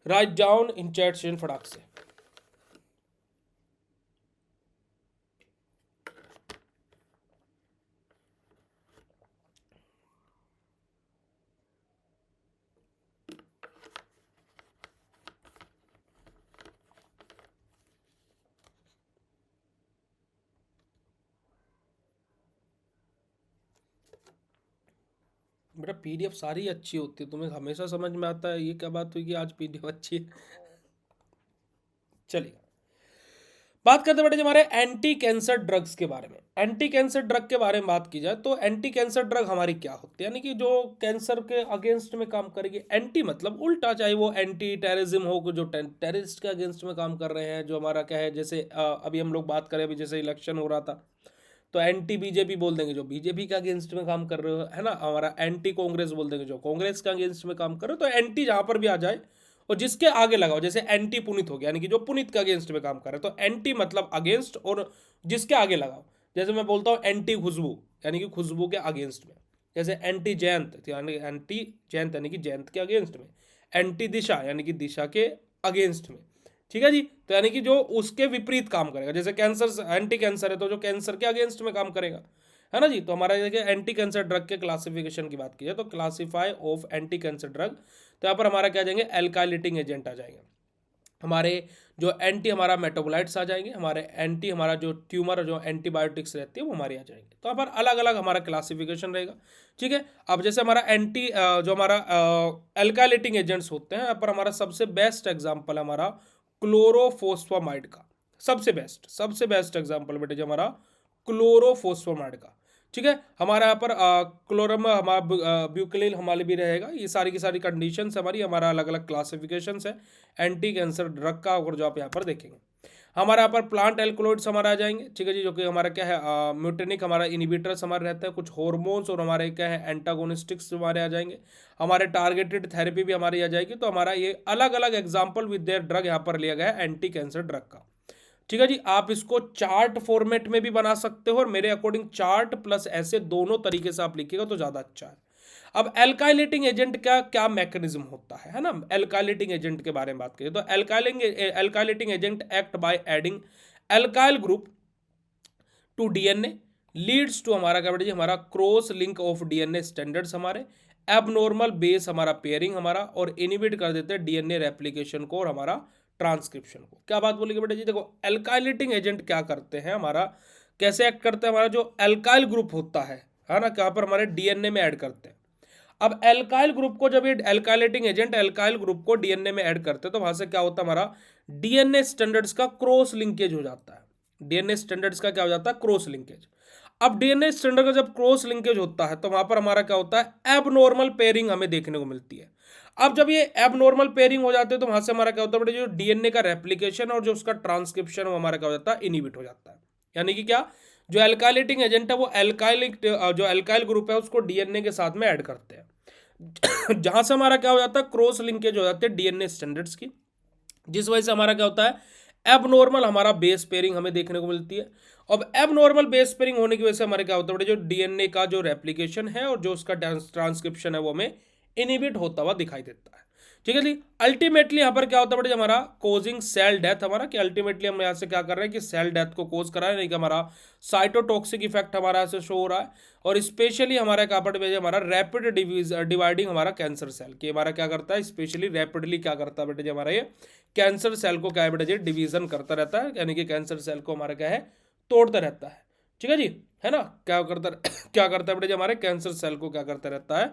write down in chat session फटाक से। बेटा PDF सारी अच्छी होती है, तुम्हें हमेशा समझ में आता है, ये क्या बात हुई कि आज PDF अच्छी है। चलिए बात करते बेटे हमारे एंटी कैंसर ड्रग्स के बारे में। एंटी कैंसर ड्रग के बारे में बात की जाए तो एंटी कैंसर ड्रग हमारी क्या होती है, यानी कि जो कैंसर के अगेंस्ट में काम करेगी। एंटी मतलब उल्टा, चाहे वो एंटी टेररिज्म हो, जो टेररिस्ट के अगेंस्ट में काम कर रहे हैं, जो हमारा क्या है, जैसे अभी हम लोग बात करें, अभी जैसे इलेक्शन हो रहा था तो एंटी BJP बोल देंगे, जो BJP के अगेंस्ट में काम कर रहे हो, है ना। हमारा एंटी कांग्रेस बोल देंगे, जो कांग्रेस के अगेंस्ट में काम कर रहे हो। तो एंटी जहां पर भी आ जाए और जिसके आगे लगाओ, जैसे एंटी पुनित हो गया, यानी कि जो पुनित के अगेंस्ट में काम कर रहे हैं, तो एंटी मतलब अगेंस्ट, और जिसके आगे लगाओ, जैसे मैं बोलता हूँ एंटी खुशबू, यानी कि खुशबू के अगेंस्ट में। जैसे एंटी जयंत, यानी एंटी जयंत यानी कि जयंत के अगेंस्ट में। एंटी दिशा यानी कि दिशा के अगेंस्ट में, ठीक है जी। तो यानी कि जो उसके विपरीत काम करेगा, जैसे कैंसर एंटी कैंसर है तो जो कैंसर के अगेंस्ट में काम करेगा, है ना जी। तो हमारा देखिए एंटी कैंसर ड्रग के क्लासिफिकेशन की बात की जाए तो classify of anti cancer drug, तो यहाँ पर हमारा क्या जाएंगे, एल्काइलेटिंग एजेंट आ जाएंगे, हमारे जो एंटी हमारा मेटाबोलाइट्स आ जाएंगे, हमारे एंटी हमारा जो ट्यूमर जो एंटीबायोटिक्स रहती है वो हमारी आ जाएंगे। तो यहाँ पर अलग अलग हमारा क्लासिफिकेशन रहेगा, ठीक है। अब जैसे हमारा एंटी जो हमारा एल्काइलेटिंग एजेंट्स होते हैं, यहाँ पर हमारा सबसे बेस्ट एग्जाम्पल हमारा क्लोरोफोस्फामाइड का, सबसे बेस्ट एग्जाम्पल बेटे जो हमारा क्लोरोफोस्फामाइड का, ठीक है। हमारा यहाँ पर क्लोरम हमारा ब्यूक्लिल हमारे भी रहेगा। ये सारी की सारी कंडीशंस हमारी, हमारा अलग अलग क्लासिफिकेशंस है एंटी कैंसर ड्रग का, और जो आप यहाँ पर देखेंगे हमारे यहाँ पर प्लांट एल्कोलॉइड्स हमारे आ जाएंगे, ठीक है जी, जो कि हमारा क्या है म्यूटेनिक हमारा इनिबिटर्स हमारे रहते हैं, कुछ हॉर्मोन्स और हमारे क्या है एंटागोनिस्टिक्स हमारे आ जाएंगे, हमारे टारगेटेड थेरेपी भी हमारी आ जाएगी। तो हमारा ये अलग अलग एग्जाम्पल विद देयर ड्रग यहाँ पर लिया गया है एंटी कैंसर ड्रग का, ठीक है जी। आप इसको चार्ट फॉर्मेट में भी बना सकते हो, और मेरे अकॉर्डिंग चार्ट प्लस ऐसे दोनों तरीके से आप लिखिएगा तो ज़्यादा अच्छा है। अब एल्काइलेटिंग एजेंट का क्या मैकेनिज्म होता है ना। एल्काइलेटिंग एजेंट के बारे में बात करें तो alkylating agent act by adding alkyl group to DNA, leads to हमारा क्या बेटा जी, हमारा cross link of DNA standards, हमारे एबनॉर्मल बेस हमारा पेयरिंग हमारा, और इनिबिट कर देते हैं DNA रेप्लिकेशन को और हमारा ट्रांसक्रिप्शन को। क्या बात बोलेगी बेटा जी, देखो एल्काइलेटिंग एजेंट क्या करते हैं, हमारा कैसे एक्ट करते हैं, हमारा जो एल्काइल ग्रुप होता है ना, कहाँ पर हमारे DNA में ऐड करते हैं। अब एल्काइल ग्रुप को जब ये एल्काइलेटिंग एजेंट एल्काइल ग्रुप को DNA में ऐड करते हैं तो वहां से क्या होता है, हमारा DNA स्टैंडर्ड्स का क्रॉस लिंकेज हो जाता है। DNA स्टैंडर्ड्स का क्या हो जाता है, क्रॉस लिंकेज। अब DNA स्टैंडर्ड का जब क्रॉस लिंकेज होता है तो वहां पर हमारा क्या होता है, एबनॉर्मल पेयरिंग हमें देखने को मिलती है। अब जब ये एबनॉर्मल पेयरिंग हो जाते हैं तो वहां से हमारा क्या होता है, जो DNA का रेप्लिकेशन और जो उसका ट्रांसक्रिप्शन वो हमारा क्या हो जाता है, इनिबिट हो जाता है। यानी कि क्या, जो एल्काइलेटिंग एजेंट है वो जो एल्काइल ग्रुप है उसको DNA के साथ में ऐड करते हैं, जहां से हमारा क्या हो जाता है, क्रॉस लिंकेज हो जाते हैं DNA स्टैंडर्ड्स की, जिस वजह से हमारा क्या होता है, एबनॉर्मल हमारा बेस पेयरिंग हमें देखने को मिलती है। अब एबनॉर्मल बेस पेयरिंग होने की वजह से हमारे क्या होता है, जो DNA का जो रेप्लिकेशन है और जो उसका ट्रांसक्रिप्शन है वो हमें इनहिबिट होता हुआ दिखाई देता है। ठीक है जी। अल्टीमेटली यहाँ पर क्या होता है बेटा, हमारा कोजिंग सेल डेथ हमारा, कि अल्टीमेटली हम यहाँ से क्या कर रहे हैं कि सेल डेथ को कोज करा रहे हैं, नहीं कि हमारा साइटोटॉक्सिक इफेक्ट हमारा ऐसे शो हो रहा है। और स्पेशली हमारा क्या पर हमारा रैपिड डिवाइडिंग हमारा कैंसर सेल, कि हमारा क्या करता है स्पेशली रैपिडली क्या करता है बेटा जी, हमारा ये कैंसर सेल को क्या है बेटा जी डिवीजन करता रहता है, यानी कि कैंसर सेल को हमारा क्या है तोड़ता रहता है। ठीक है जी, है ना, क्या करता क्या करता है बेटा जी, हमारे कैंसर सेल को क्या करता रहता है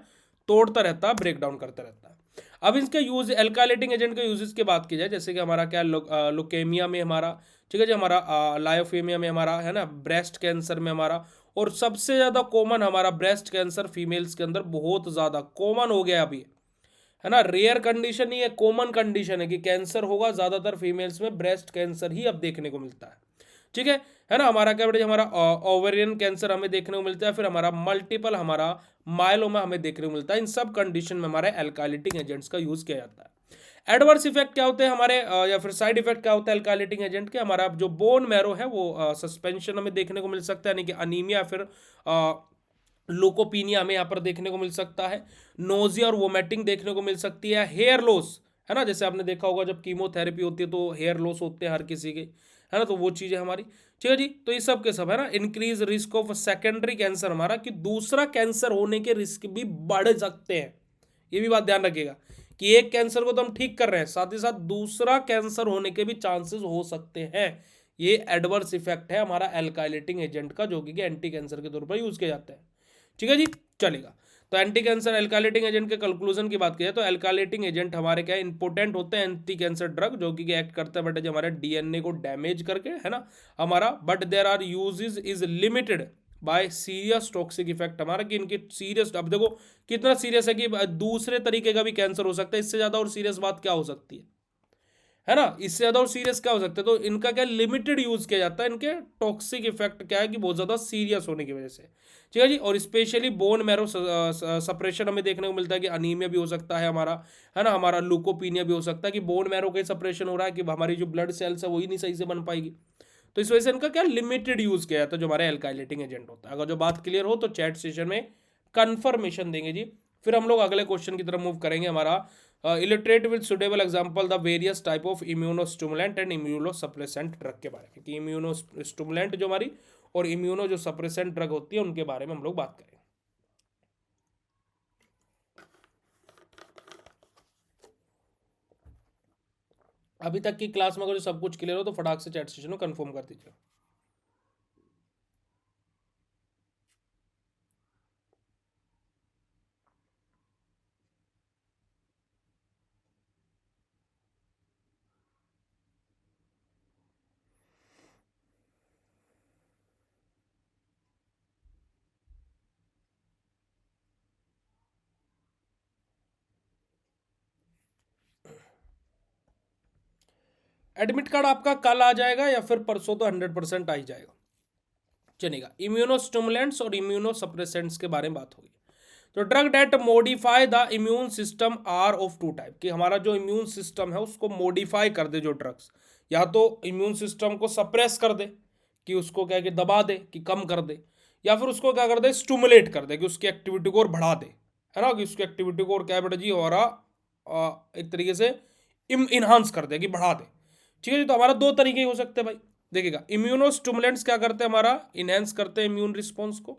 तोड़ता रहता है, ब्रेक डाउन करता रहता है। अब इसके यूज एल्काइलेटिंग एजेंट के यूजेस की बात की जाए, जैसे कि हमारा क्या लुकेमिया में हमारा, ठीक है जी, हमारा लायोफेमिया में हमारा, है ना, ब्रेस्ट कैंसर में हमारा, और सबसे ज़्यादा कॉमन हमारा ब्रेस्ट कैंसर फीमेल्स के अंदर बहुत ज़्यादा कॉमन हो गया अभी, है ना, रेयर कंडीशन नहीं है, कॉमन कंडीशन है कि कैंसर होगा ज़्यादातर फीमेल्स में, ब्रेस्ट कैंसर ही अब देखने को मिलता है। ठीक है ना, हमारा क्या बेटा हमारा ओवेरियन कैंसर हमें देखने को मिलता है, फिर हमारा मल्टीपल हमारा मायलोमा हमें देखने को मिलता है। इन सब कंडीशन में हमारे एल्काइलेटिंग एजेंट्स का यूज किया जाता है। एडवर्स इफेक्ट क्या होते हैं हमारे या फिर साइड इफेक्ट क्या होता है एल्काइलेटिंग एजेंट के, हमारा जो बोन मैरो है वो सस्पेंशन हमें देखने को मिल सकता है, यानी कि अनीमिया, फिर लुकोपीनिया हमें यहाँ पर देखने को मिल सकता है, नोजिया और वोमेटिंग देखने को मिल सकती है, हेयर लॉस, है ना, जैसे आपने देखा होगा जब कीमोथेरेपी होती है तो हेयर लॉस होते हैं हर किसी के, है ना, तो वो चीज़ें हमारी। ठीक है जी, तो ये सब के सब है ना, increase risk of secondary cancer हमारा, कि दूसरा कैंसर होने के रिस्क भी बढ़ सकते हैं। ये भी बात ध्यान रखिएगा कि एक कैंसर को तो हम ठीक कर रहे हैं, साथ ही साथ दूसरा कैंसर होने के भी चांसेस हो सकते हैं। ये एडवर्स इफेक्ट है हमारा एल्काइलेटिंग एजेंट का, जो कि एंटी कैंसर के तौर पर यूज किया जाता है। ठीक है जी, चलेगा। तो एंटी कैंसर एल्काइलेटिंग एजेंट के कंक्लूजन की बात की जाए तो एल्काइलेटिंग एजेंट हमारे क्या इंपोर्टेंट होते हैं एंटी कैंसर ड्रग, जो कि एक्ट करता है बेटा जो हमारे डीएनए को डैमेज करके, है ना, हमारा, but there are uses is limited by serious toxic effect हमारा, कि इनकी सीरियस, अब देखो कितना सीरियस है कि दूसरे तरीके का भी कैंसर हो सकता है, इससे ज्यादा और सीरियस बात क्या हो सकती है ना, इससे ज्यादा और सीरियस क्या हो सकता है, तो इनका क्या लिमिटेड यूज किया जाता है, इनके टॉक्सिक इफेक्ट क्या है कि बहुत ज्यादा सीरियस होने की वजह से। ठीक है जी, और स्पेशली बोन मैरो सप्रेशन हमें देखने को मिलता है कि अनीमिया भी हो सकता है हमारा, है ना, हमारा लुकोपीनिया भी हो सकता है कि बोन मैरो का सप्रेशन हो रहा है, कि हमारी जो ब्लड सेल्स है वही नहीं सही से बन पाएगी, तो इस वजह से इनका क्या लिमिटेड यूज किया जाता है जो हमारा एल्काइलेटिंग एजेंट होता है। अगर जो बात क्लियर हो तो चैट सेशन में कंफर्मेशन देंगे जी। फिर हम लोग अगले क्वेश्चन की तरफ मूव करेंगे, हमारा illustrate with suitable example the various type of immunostimulant and immunosuppressant drug के बारे में, कि इम्यूनोस्टिमुलेंट जो हमारी और इम्यूनो जो सप्रेसेंट ड्रग होती है उनके बारे में हम लोग बात करेंगे। अभी तक की क्लास में अगर सब कुछ क्लियर हो तो फटाक से चैट सेशन में कंफर्म कर दीजिए। एडमिट कार्ड आपका कल आ जाएगा या फिर परसों, तो 100% आ ही जाएगा, चलेगा। इम्यूनोस्टिमुलेंट्स और इम्यूनोसप्रेसेंट्स के बारे में बात होगी। तो drug that modify the immune system are of two type, कि हमारा जो इम्यून सिस्टम है उसको मॉडिफाई कर दे जो ड्रग्स, या तो इम्यून सिस्टम को सप्रेस कर दे, कि उसको क्या कि दबा दे, कि कम कर दे, या फिर उसको क्या कर दे स्टूमुलेट कर दे, कि उसकी एक्टिविटी को और बढ़ा दे, है ना, कि उसकी एक्टिविटी को और क्या बेटा जी और एक तरीके से इनहांस कर दे, कि बढ़ा दे। ठीक है जी, तो हमारा दो तरीके हो सकते हैं भाई, देखिएगा। इम्यूनोस्टिमुलेंट्स क्या करते हैं हमारा इनहेंस करते हैं इम्यून रिस्पॉन्स को,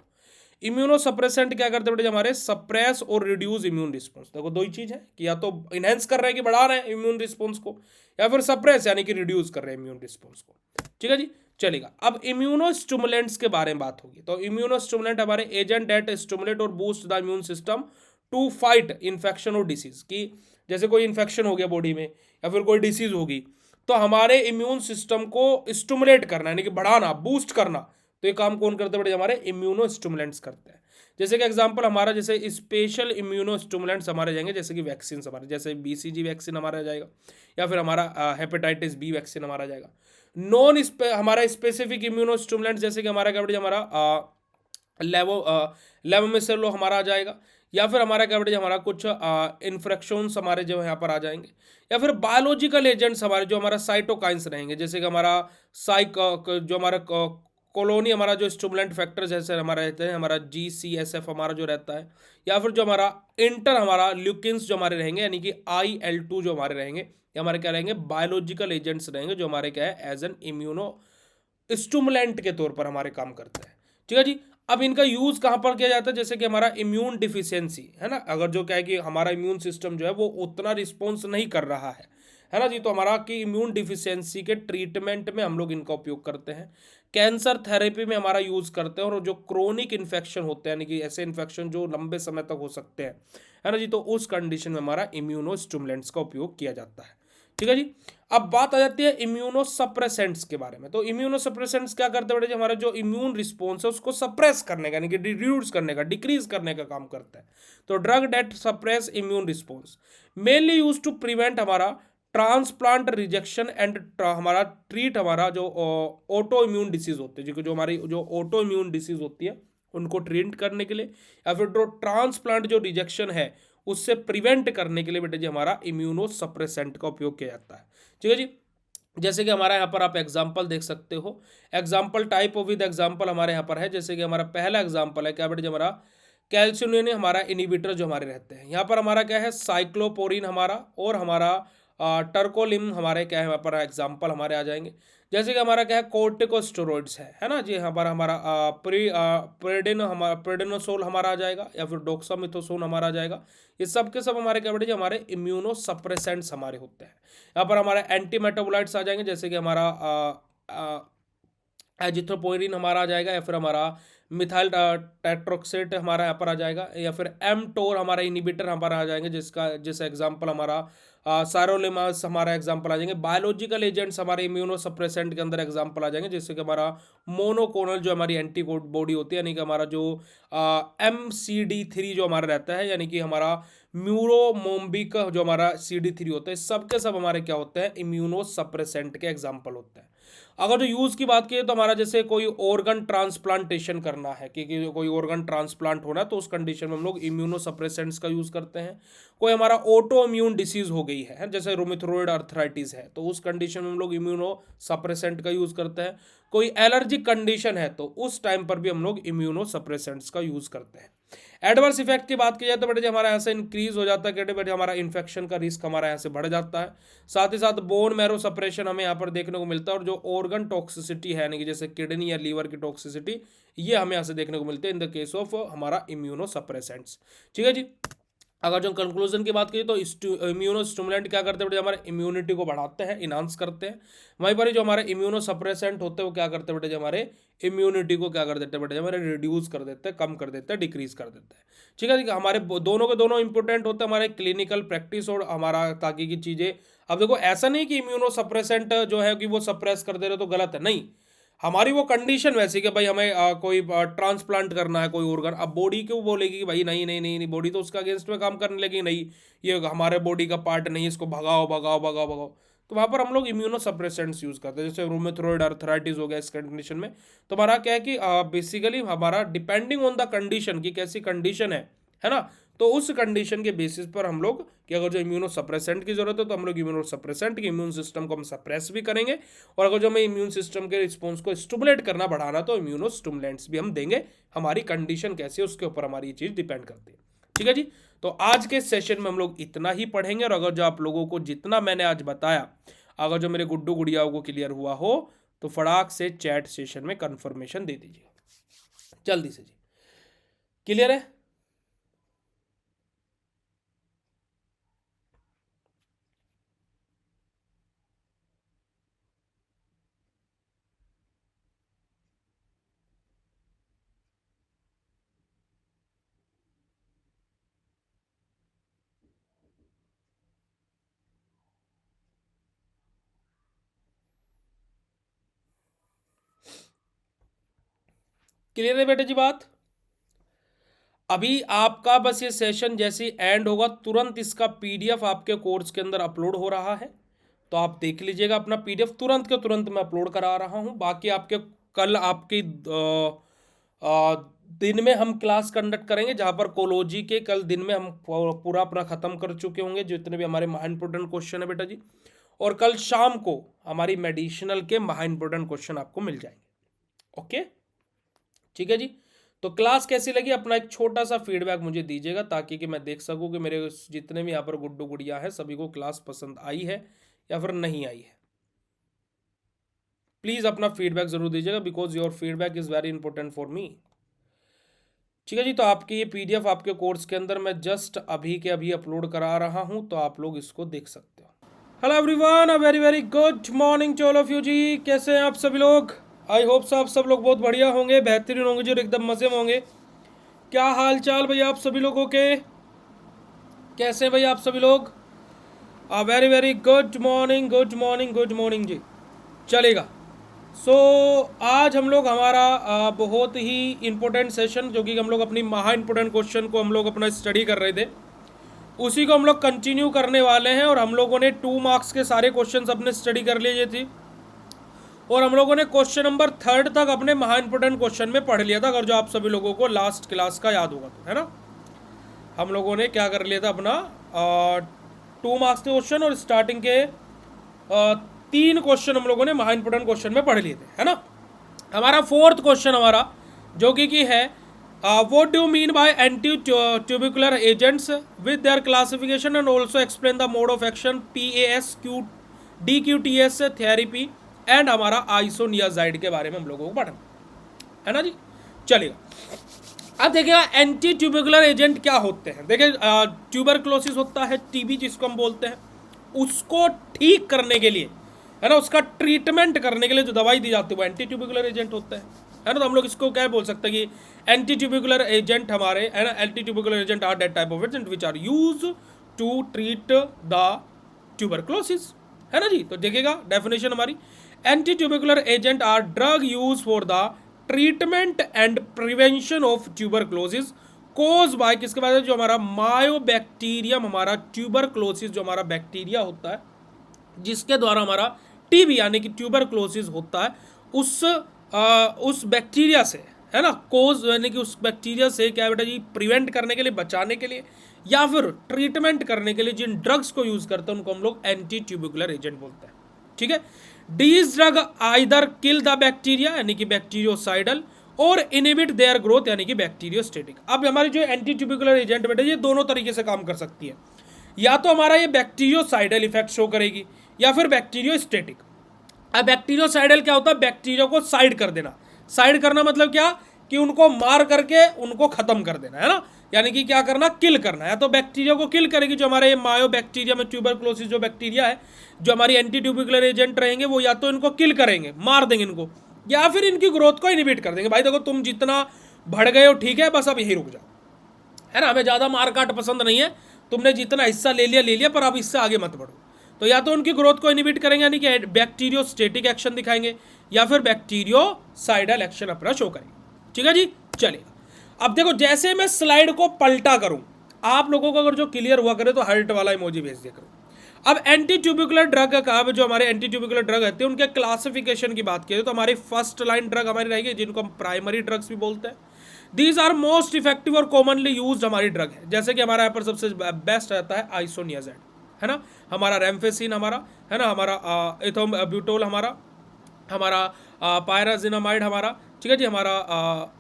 इम्यूनोसप्रेसेंट क्या करते हैं बेटे हमारे सप्रेस और रिड्यूस इम्यून रिस्पॉन्स। देखो दो ही चीज है, कि या तो इनहेंस कर रहे हैं कि बढ़ा रहे हैं इम्यून रिस्पॉन्स को, या फिर सप्रेस यानी कि रिड्यूस कर रहे हैं इम्यून रिस्पॉन्स को। ठीक है जी, चलेगा। अब इम्यूनोस्टिमुलेंट्स के बारे में बात होगी। तो इम्यूनोस्टिमुलेंट हमारे एजेंट डेट स्टिमुलेट और boost the immune system to fight infection और डिसीज, की जैसे कोई इन्फेक्शन हो गया बॉडी में या फिर कोई डिसीज होगी, तो हमारे इम्यून सिस्टम को स्टिमुलेट करना यानी कि बढ़ाना, बूस्ट करना, तो ये काम कौन करते हैं बेटे हमारे इम्यूनो स्टिमुलेंट्स करते हैं। जैसे कि एग्जांपल हमारा जैसे स्पेशल इम्यूनो स्टिमुलेंट्स हमारे जाएंगे, जैसे कि वैक्सीन हमारे, जैसे बीसीजी वैक्सीन हमारा जाएगा, या फिर हमारा हेपेटाइटिस बी वैक्सीन हमारा जाएगा। हमारा स्पेसिफिक इम्यूनो स्टिमुलेंट जैसे कि हमारा क्या बेटे हमारा लेवोमिसेलो हमारा आ जाएगा, या फिर हमारा क्या बेटे हमारा कुछ इन्फेक्शंस हमारे जो यहाँ पर आ जाएंगे, या फिर बायोलॉजिकल एजेंट्स हमारे जो हमारा साइटोकाइंस रहेंगे, जैसे कि हमारा जो हमारा कॉलोनी हमारा जो स्टिमुलेंट फैक्टर जैसे हमारा रहते हैं, हमारा GCSF हमारा जो रहता है, या फिर जो हमारा इंटर हमारा ल्यूकिन्स जो हमारे रहेंगे, यानी कि IL-2 जो हमारे रहेंगे, ये हमारे क्या रहेंगे, बायोलॉजिकल एजेंट्स रहेंगे जो हमारे क्या है एज एन इम्यूनो स्टिमुलेंट के तौर पर हमारे काम करते हैं। ठीक है जी। अब इनका यूज कहाँ पर किया जाता है, जैसे कि हमारा इम्यून डिफिशियंसी है ना, अगर जो क्या है कि हमारा इम्यून सिस्टम जो है वो उतना रिस्पॉन्स नहीं कर रहा है ना जी, तो हमारा की इम्यून डिफिशियंसी के ट्रीटमेंट में हम लोग इनका उपयोग करते हैं। कैंसर थेरेपी में हमारा यूज करते हैं, और जो क्रोनिक इन्फेक्शन होते हैं, यानी कि ऐसे इन्फेक्शन जो लंबे समय तक हो सकते हैं, है ना जी, तो उस कंडीशन में हमारा इम्यूनो स्टिमुलेंट्स का उपयोग किया जाता है। ठीक है जी। अब बात आ जाती है इम्यूनो सप्रेसेंट्स के बारे में। तो इम्यूनो सप्रेसेंट्स क्या करते हैं बेटे, हमारा जो इम्यून रिस्पॉन्स है उसको सप्रेस करने का, यानी कि रिड्यूस करने का, डिक्रीज करने का काम करता है। तो drug that suppress immune response mainly use to prevent हमारा ट्रांसप्लांट रिजेक्शन एंड हमारा ट्रीट हमारा जो ऑटो इम्यून डिसीज होते हैं, जो हमारी जो ऑटो इम्यून डिसीज होती है उनको ट्रीट करने के लिए, या फिर जो ट्रांसप्लांट जो रिजेक्शन है उससे प्रिवेंट करने के लिए बेटे जी हमारा इम्यूनो सप्रेसेंट का उपयोग किया जाता है। ठीक है जी। जैसे कि हमारा यहाँ पर आप एग्जाम्पल देख सकते हो, example type of with example हमारे यहाँ पर है। जैसे कि हमारा पहला एग्जाम्पल है क्या बेटे जी, हमारा कैल्शियम हमारा इनिबिटर जो हमारे रहते हैं, यहाँ पर हमारा क्या है साइक्लोपोरिन हमारा, और हमारा टर्कोलिम हमारे क्या है यहाँ पर एग्जाम्पल हमारे आ जाएंगे। जैसे कि हमारा क्या है कोर्टिकोस्टेरॉइड्स है ना जी, हमारा हमारा प्रेडिनोसोल हमारा आ जाएगा, या फिर डोक्सामिथोसोन हमारा आ जाएगा। ये सब के सब हमारे क्या बेटे जी हमारे इम्यूनो सप्रेसेंट्स हमारे होते हैं। यहाँ पर हमारे एंटी मेटाबोलाइट्स आ जाएंगे, जैसे कि हमारा एजिथ्रोपोइरिन हमारा आ जाएगा, या फिर हमारा मिथाइल टेट्रोक्सेट हमारा यहाँ पर आ जाएगा, या फिर एमटोर हमारा इनिबिटर हमारा आ जाएंगे, जिसका जैसे एग्जांपल हमारा सारोलेमास हमारा एग्जांपल आ जाएंगे। बायोलॉजिकल एजेंट्स हमारे इम्यूनो सप्रेसेंट के अंदर एग्जांपल आ जाएंगे, जैसे कि हमारा मोनोकोनल जो हमारी एंटीबॉडी होती है, यानी कि हमारा जो MCD3 जो हमारा रहता है, यानी कि हमारा म्यूरोमोम्बिक जो हमारा CD3 होता है, सब के सब हमारे क्या होते हैं इम्यूनो सप्रेसेंट के एग्जाम्पल होते हैं। अगर जो यूज़ की बात की तो हमारा जैसे कोई ऑर्गन ट्रांसप्लांटेशन करना है, कि कोई ऑर्गन ट्रांसप्लांट होना है, तो उस कंडीशन में हम लोग इम्यूनो सप्रेसेंट्स का यूज़ करते हैं। कोई हमारा ऑटो इम्यून डिसीज हो गई है जैसे रोमेथोइड अर्थराइटिस है, तो उस कंडीशन में हम लोग इम्यूनो सप्रेसेंट का यूज़ करते हैं। कोई एलर्जिक कंडीशन है तो उस टाइम पर भी हम लोग इम्यूनो सप्रेसेंट्स का यूज़ करते हैं। एडवर्स इफेक्ट की बात की जाए तो बेटे हमारा यहाँ से इंक्रीज हो जाता है, बेटे हमारा इन्फेक्शन का रिस्क हमारा यहाँ से बढ़ जाता है। साथ ही साथ बोन मैरो सप्रेशन हमें यहाँ पर देखने को मिलता है, और जो ऑर्गन टॉक्सिसिटी है यानी कि जैसे किडनी या लीवर की टॉक्सिसिटी, ये हमें यहाँ से देखने को मिलती है इन द केस ऑफ हमारा इम्यूनो सप्रेसेंट्स। ठीक है जी। अगर जो कंक्लूजन की बात करें तो इम्यूनो स्टिमुलेंट क्या करते हैं हमारे इम्यूनिटी को बढ़ाते हैं, इनहांस करते हैं। वहीं पर जो हमारे इम्यूनो सप्रेसेंट होते हैं वो क्या करते हैं बेटे हमारे इम्यूनिटी को क्या कर देते हैं बेटे हमारे रिड्यूस कर देते हैं, कम कर देते हैं, डिक्रीज कर देते हैं। ठीक है, हमारे दोनों के दोनों इंपॉर्टेंट होते हैं, हमारे क्लिनिकल प्रैक्टिस और हमारा ताकि की चीज़ें। अब देखो ऐसा नहीं कि इम्यूनो सप्रेसेंट जो है कि वो सप्रेस कर दे रहे तो गलत है, नहीं, हमारी वो कंडीशन वैसी कि भाई हमें कोई ट्रांसप्लांट करना है कोई ऑर्गन, अब बॉडी क्यों बोलेगी कि भाई नहीं नहीं नहीं नहीं, बॉडी तो उसका अगेंस्ट में काम करने लगी, नहीं ये हमारे बॉडी का पार्ट नहीं, इसको भगाओ भगाओ भगाओ भगाओ। तो वहाँ पर हम लोग इम्यूनो सप्रेसेंट्स यूज़ करते हैं, जैसे रूमेथोइड अर्थराइटिस हो गया इस कंडीशन में। तो हमारा क्या है कि बेसिकली हमारा डिपेंडिंग ऑन द कंडीशन की कैसी कंडीशन है ना, तो उस कंडीशन के बेसिस पर हम लोग कि अगर जो इम्यूनो सप्रेसेंट की जरूरत है तो हम लोग इम्यूनो सप्रेसेंट के इम्यून सिस्टम को हम सप्रेस भी करेंगे, और अगर जो हमें इम्यून सिस्टम के रिस्पॉन्स को स्टिमुलेट करना बढ़ाना तो इम्यूनो स्टिमुलेंट्स भी हम देंगे। हमारी कंडीशन कैसी है उसके ऊपर हमारी ये चीज़ डिपेंड करती है। ठीक है जी। तो आज के सेशन में हम लोग इतना ही पढ़ेंगे, और अगर जो आप लोगों को जितना मैंने आज बताया अगर जो मेरे गुड्डू गुड़ियाओं को क्लियर हुआ हो तो फटाक से चैट सेशन में कंफर्मेशन दे दीजिए जल्दी से जी। क्लियर है? क्लियर है बेटे जी बात? अभी आपका बस ये सेशन जैसे ही एंड होगा तुरंत इसका पीडीएफ आपके कोर्स के अंदर अपलोड हो रहा है, तो आप देख लीजिएगा अपना पीडीएफ तुरंत के तुरंत मैं अपलोड करा रहा हूँ। बाकी आपके कल आपकी दिन में हम क्लास कंडक्ट करेंगे, जहाँ पर कोलॉजी के कल दिन में हम पूरा अपना ख़त्म कर चुके होंगे जितने भी हमारे महा इंपोर्टेंट क्वेश्चन है बेटा जी, और कल शाम को हमारी मेडिसिनल के महा इंपोर्टेंट क्वेश्चन आपको मिल जाएंगे। ओके, ठीक है जी। तो क्लास कैसी लगी, अपना एक छोटा सा फीडबैक मुझे दीजिएगा ताकि कि मैं देख सकूं कि मेरे जितने भी यहाँ पर गुड्डू गुड़िया हैं सभी को क्लास पसंद आई है या फिर नहीं आई है। प्लीज़ अपना फीडबैक ज़रूर दीजिएगा because your feedback is very important for me. ठीक है जी, तो आपके ये पीडीएफ आपके कोर्स के अंदर मैं जस्ट अभी के अभी अपलोड करा रहा हूँ, तो आप लोग इसको देख सकते हो। Hello everyone, a very very good morning to all of you जी। कैसे हैं आप सभी लोग? आई होप आप सब लोग बहुत बढ़िया होंगे, बेहतरीन होंगे जी और एकदम मज़े में होंगे। क्या हाल चाल भैया आप सभी लोगों के? कैसे हैं भैया आप सभी लोग? A very very good morning, good morning, good morning जी। चलेगा। सो आज हम लोग हमारा बहुत ही इम्पोर्टेंट सेशन, जो कि हम लोग अपनी महा इम्पोर्टेंट क्वेश्चन को हम लोग अपना स्टडी कर रहे थे, उसी को हम लोग कंटिन्यू करने वाले हैं। और हम लोगों ने 2 मार्क्स के सारे क्वेश्चन अपने स्टडी कर लिए थे और हम लोगों ने क्वेश्चन नंबर 3 तक अपने महा इम्पोर्टेंट क्वेश्चन में पढ़ लिया था, अगर जो आप सभी लोगों को लास्ट क्लास का याद होगा तो, है ना। हम लोगों ने क्या कर लिया था, अपना 2 मार्क्स के क्वेश्चन और स्टार्टिंग के 3 क्वेश्चन हम लोगों ने महा इंपोर्टेंट क्वेश्चन में पढ़ लिए थे, है ना। हमारा 4th क्वेश्चन हमारा जो कि है what do mean by anti tubercular agents with their classification and also explain the mode of action PAS DQTS therapy and हमारा आइसोनियाजाइड के बारे में हम लोगों को पढ़ना है ना जी। चलेगा, अब देखिएगा एंटी ट्यूबिकुलर एजेंट क्या होते हैं। देखिए ट्यूबरक्लोसिस होता है, टीबी जिसको हम बोलते हैं, उसको ठीक करने के लिए, है ना, उसका ट्रीटमेंट करने के लिए जो दवाई दी जाती है वो एंटी ट्यूबिकुलर एजेंट होता है ना। तो हम लोग इसको क्या बोल सकते हैं कि एंटी ट्यूबिकुलर एजेंट हमारे, है ना, anti tubercular agent are that type of agent which are use to treat the tuberculosis, है ना जी। तो देखिएगा डेफिनेशन हमारी, anti tubercular agent are drug use for the treatment and prevention of tuberculosis cause by, किसके बाद, जो हमारा मायोबैक्टीरियम, हमारा ट्यूबरक्लोसिस जो हमारा बैक्टीरिया होता है जिसके द्वारा हमारा टीबी यानी कि ट्यूबरक्लोसिस होता है, उस बैक्टीरिया से, है ना, कोज यानी कि उस बैक्टीरिया से क्या बेटा जी, प्रिवेंट करने के लिए, बचाने के लिए या फिर ट्रीटमेंट करने के लिए जिन ड्रग्स को यूज करते हैं उनको हम लोग एंटी ट्यूबिकुलर एजेंट बोलते हैं। ठीक है, these drug either kill the bacteria यानी कि बैक्टीरियोसाइडल और इनहिबिट देयर ग्रोथ यानी कि बैक्टीरियोस्टेटिक। अब हमारी जो एंटी ट्यूबिकुलर एजेंट बेटा ये दोनों तरीके से काम कर सकती है, या तो हमारा ये बैक्टीरियोसाइडल इफेक्ट शो करेगी या फिर बैक्टीरियोस्टेटिक। अब बैक्टीरियोसाइडल क्या होता है, बैक्टीरिया को साइड कर देना। साइड करना मतलब क्या, कि उनको मार करके उनको खत्म कर देना, है ना, यानी कि क्या करना, किल करना। या तो बैक्टीरिया को किल करेगी, जो हमारे मायो बैक्टीरिया में ट्यूबरक्लोसिस जो बैक्टीरिया है, जो हमारी एंटी ट्यूबिकुलर एजेंट रहेंगे वो या तो इनको किल करेंगे, मार देंगे इनको, या फिर इनकी ग्रोथ को इनहिबिट कर देंगे। भाई देखो तुम जितना बढ़ गए हो ठीक है, बस अब यही रुक जाओ, है ना, हमें ज़्यादा मारकाट पसंद नहीं है, तुमने जितना हिस्सा ले लिया पर अब इससे आगे मत बढ़ो। तो या तो उनकी ग्रोथ को इनहिबिट करेंगे यानी कि बैक्टीरियोस्टेटिक एक्शन दिखाएंगे, या फिर बैक्टीरियोसाइडल एक्शन अपना शो करेंगे। ठीक है जी, चलिए अब देखो, जैसे मैं स्लाइड को पलटा करूं, आप लोगों को अगर जो क्लियर हुआ करे तो हार्ट वाला इमोजी भेज दिया करो। अब एंटी ट्यूबिकुलर ड्रग का, जो हमारे एंटी ट्यूबिकुलर ड्रग रहते हैं उनके क्लासिफिकेशन की बात करें तो हमारी फर्स्ट लाइन ड्रग हमारी रहेगी, जिनको हम प्राइमरी ड्रग्स भी बोलते हैं। दीज आर मोस्ट इफेक्टिव और कॉमनली यूज्ड हमारी ड्रग है, जैसे कि हमारा यहाँ पर सबसे बेस्ट रहता है आइसोनियाजाइड, है ना, हमारा रेम्फेसिन हमारा, है ना, हमारा इथोब्यूटोल हमारा पायराजिनामाइड हमारा, ठीक है जी, हमारा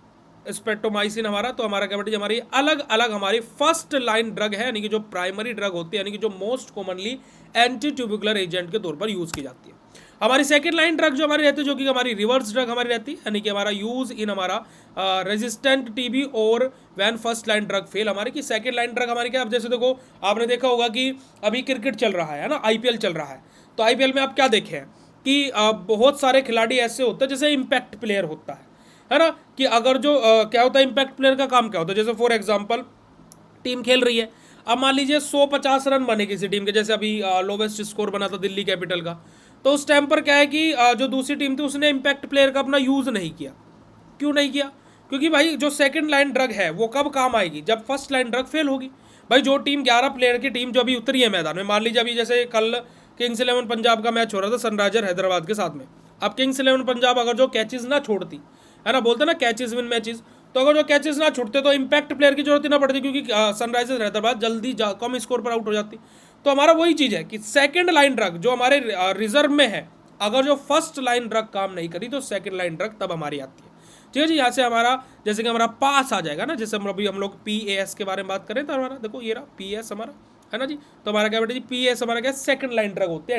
स्पेक्ट्रोमाइसिन हमारा। तो हमारा क्या बेटा, हमारी अलग अलग हमारी फर्स्ट लाइन ड्रग है, यानी कि जो प्राइमरी ड्रग होती है, यानी कि जो most commonly anti tubercular agent के तौर पर यूज की जाती है। हमारी सेकेंड लाइन ड्रग जो हमारी रहती है, जो कि हमारी रिवर्स ड्रग हमारी रहती है, यानी कि हमारा यूज इन हमारा रेजिस्टेंट टीबी और when first line drug fail, हमारी की सेकेंड लाइन ड्रग हमारी क्या। अब जैसे देखो, आपने देखा होगा कि अभी क्रिकेट चल रहा है ना, IPL चल रहा है, तो IPL में आप क्या देखे हैं कि बहुत सारे खिलाड़ी ऐसे होते हैं जैसे इम्पैक्ट प्लेयर होता है ना, कि अगर जो क्या होता है, इम्पैक्ट प्लेयर का काम क्या होता है, जैसे फॉर एग्जांपल टीम खेल रही है, अब मान लीजिए 150 रन बने किसी टीम के, जैसे अभी लोवेस्ट स्कोर बना था दिल्ली कैपिटल का, तो उस टाइम पर क्या है कि जो दूसरी टीम थी उसने इम्पैक्ट प्लेयर का अपना यूज़ नहीं किया। क्यों नहीं किया, क्योंकि भाई जो सेकंड लाइन ड्रग है वो कब काम आएगी, जब फर्स्ट लाइन ड्रग फेल होगी। भाई जो टीम 11 प्लेयर की टीम जो अभी उतरी है मैदान में, मान लीजिए अभी जैसे कल किंग्स 11 पंजाब का मैच हो रहा था सनराइजर हैदराबाद के साथ में, अब किंग्स 11 पंजाब अगर जो कैचेज ना छोड़ती, है ना, बोलते ना कैचेज विन मैचेस, तो अगर जो कैचेस ना छूटते तो इम्पैक्ट प्लेयर की जरूरत ही ना पड़ती, क्योंकि सनराइजर्स हैदराबाद जल्दी कम स्कोर पर आउट हो जाती। तो हमारा वही चीज़ है कि सेकंड लाइन ड्रग जो हमारे रिजर्व में है, अगर जो फर्स्ट लाइन ड्रग काम नहीं करी तो सेकंड लाइन ड्रग तब हमारी आती है। ठीक है जी। यहाँ से हमारा जैसे कि हमारा पास आ जाएगा ना, जैसे हम लोग PAS के बारे में बात करें तो हमारा देखो ये रहा PAS हमारा, है ना जी। तो हमारा क्या बेटा जी, PAS हमारा क्या सेकंड लाइन ड्रग होती है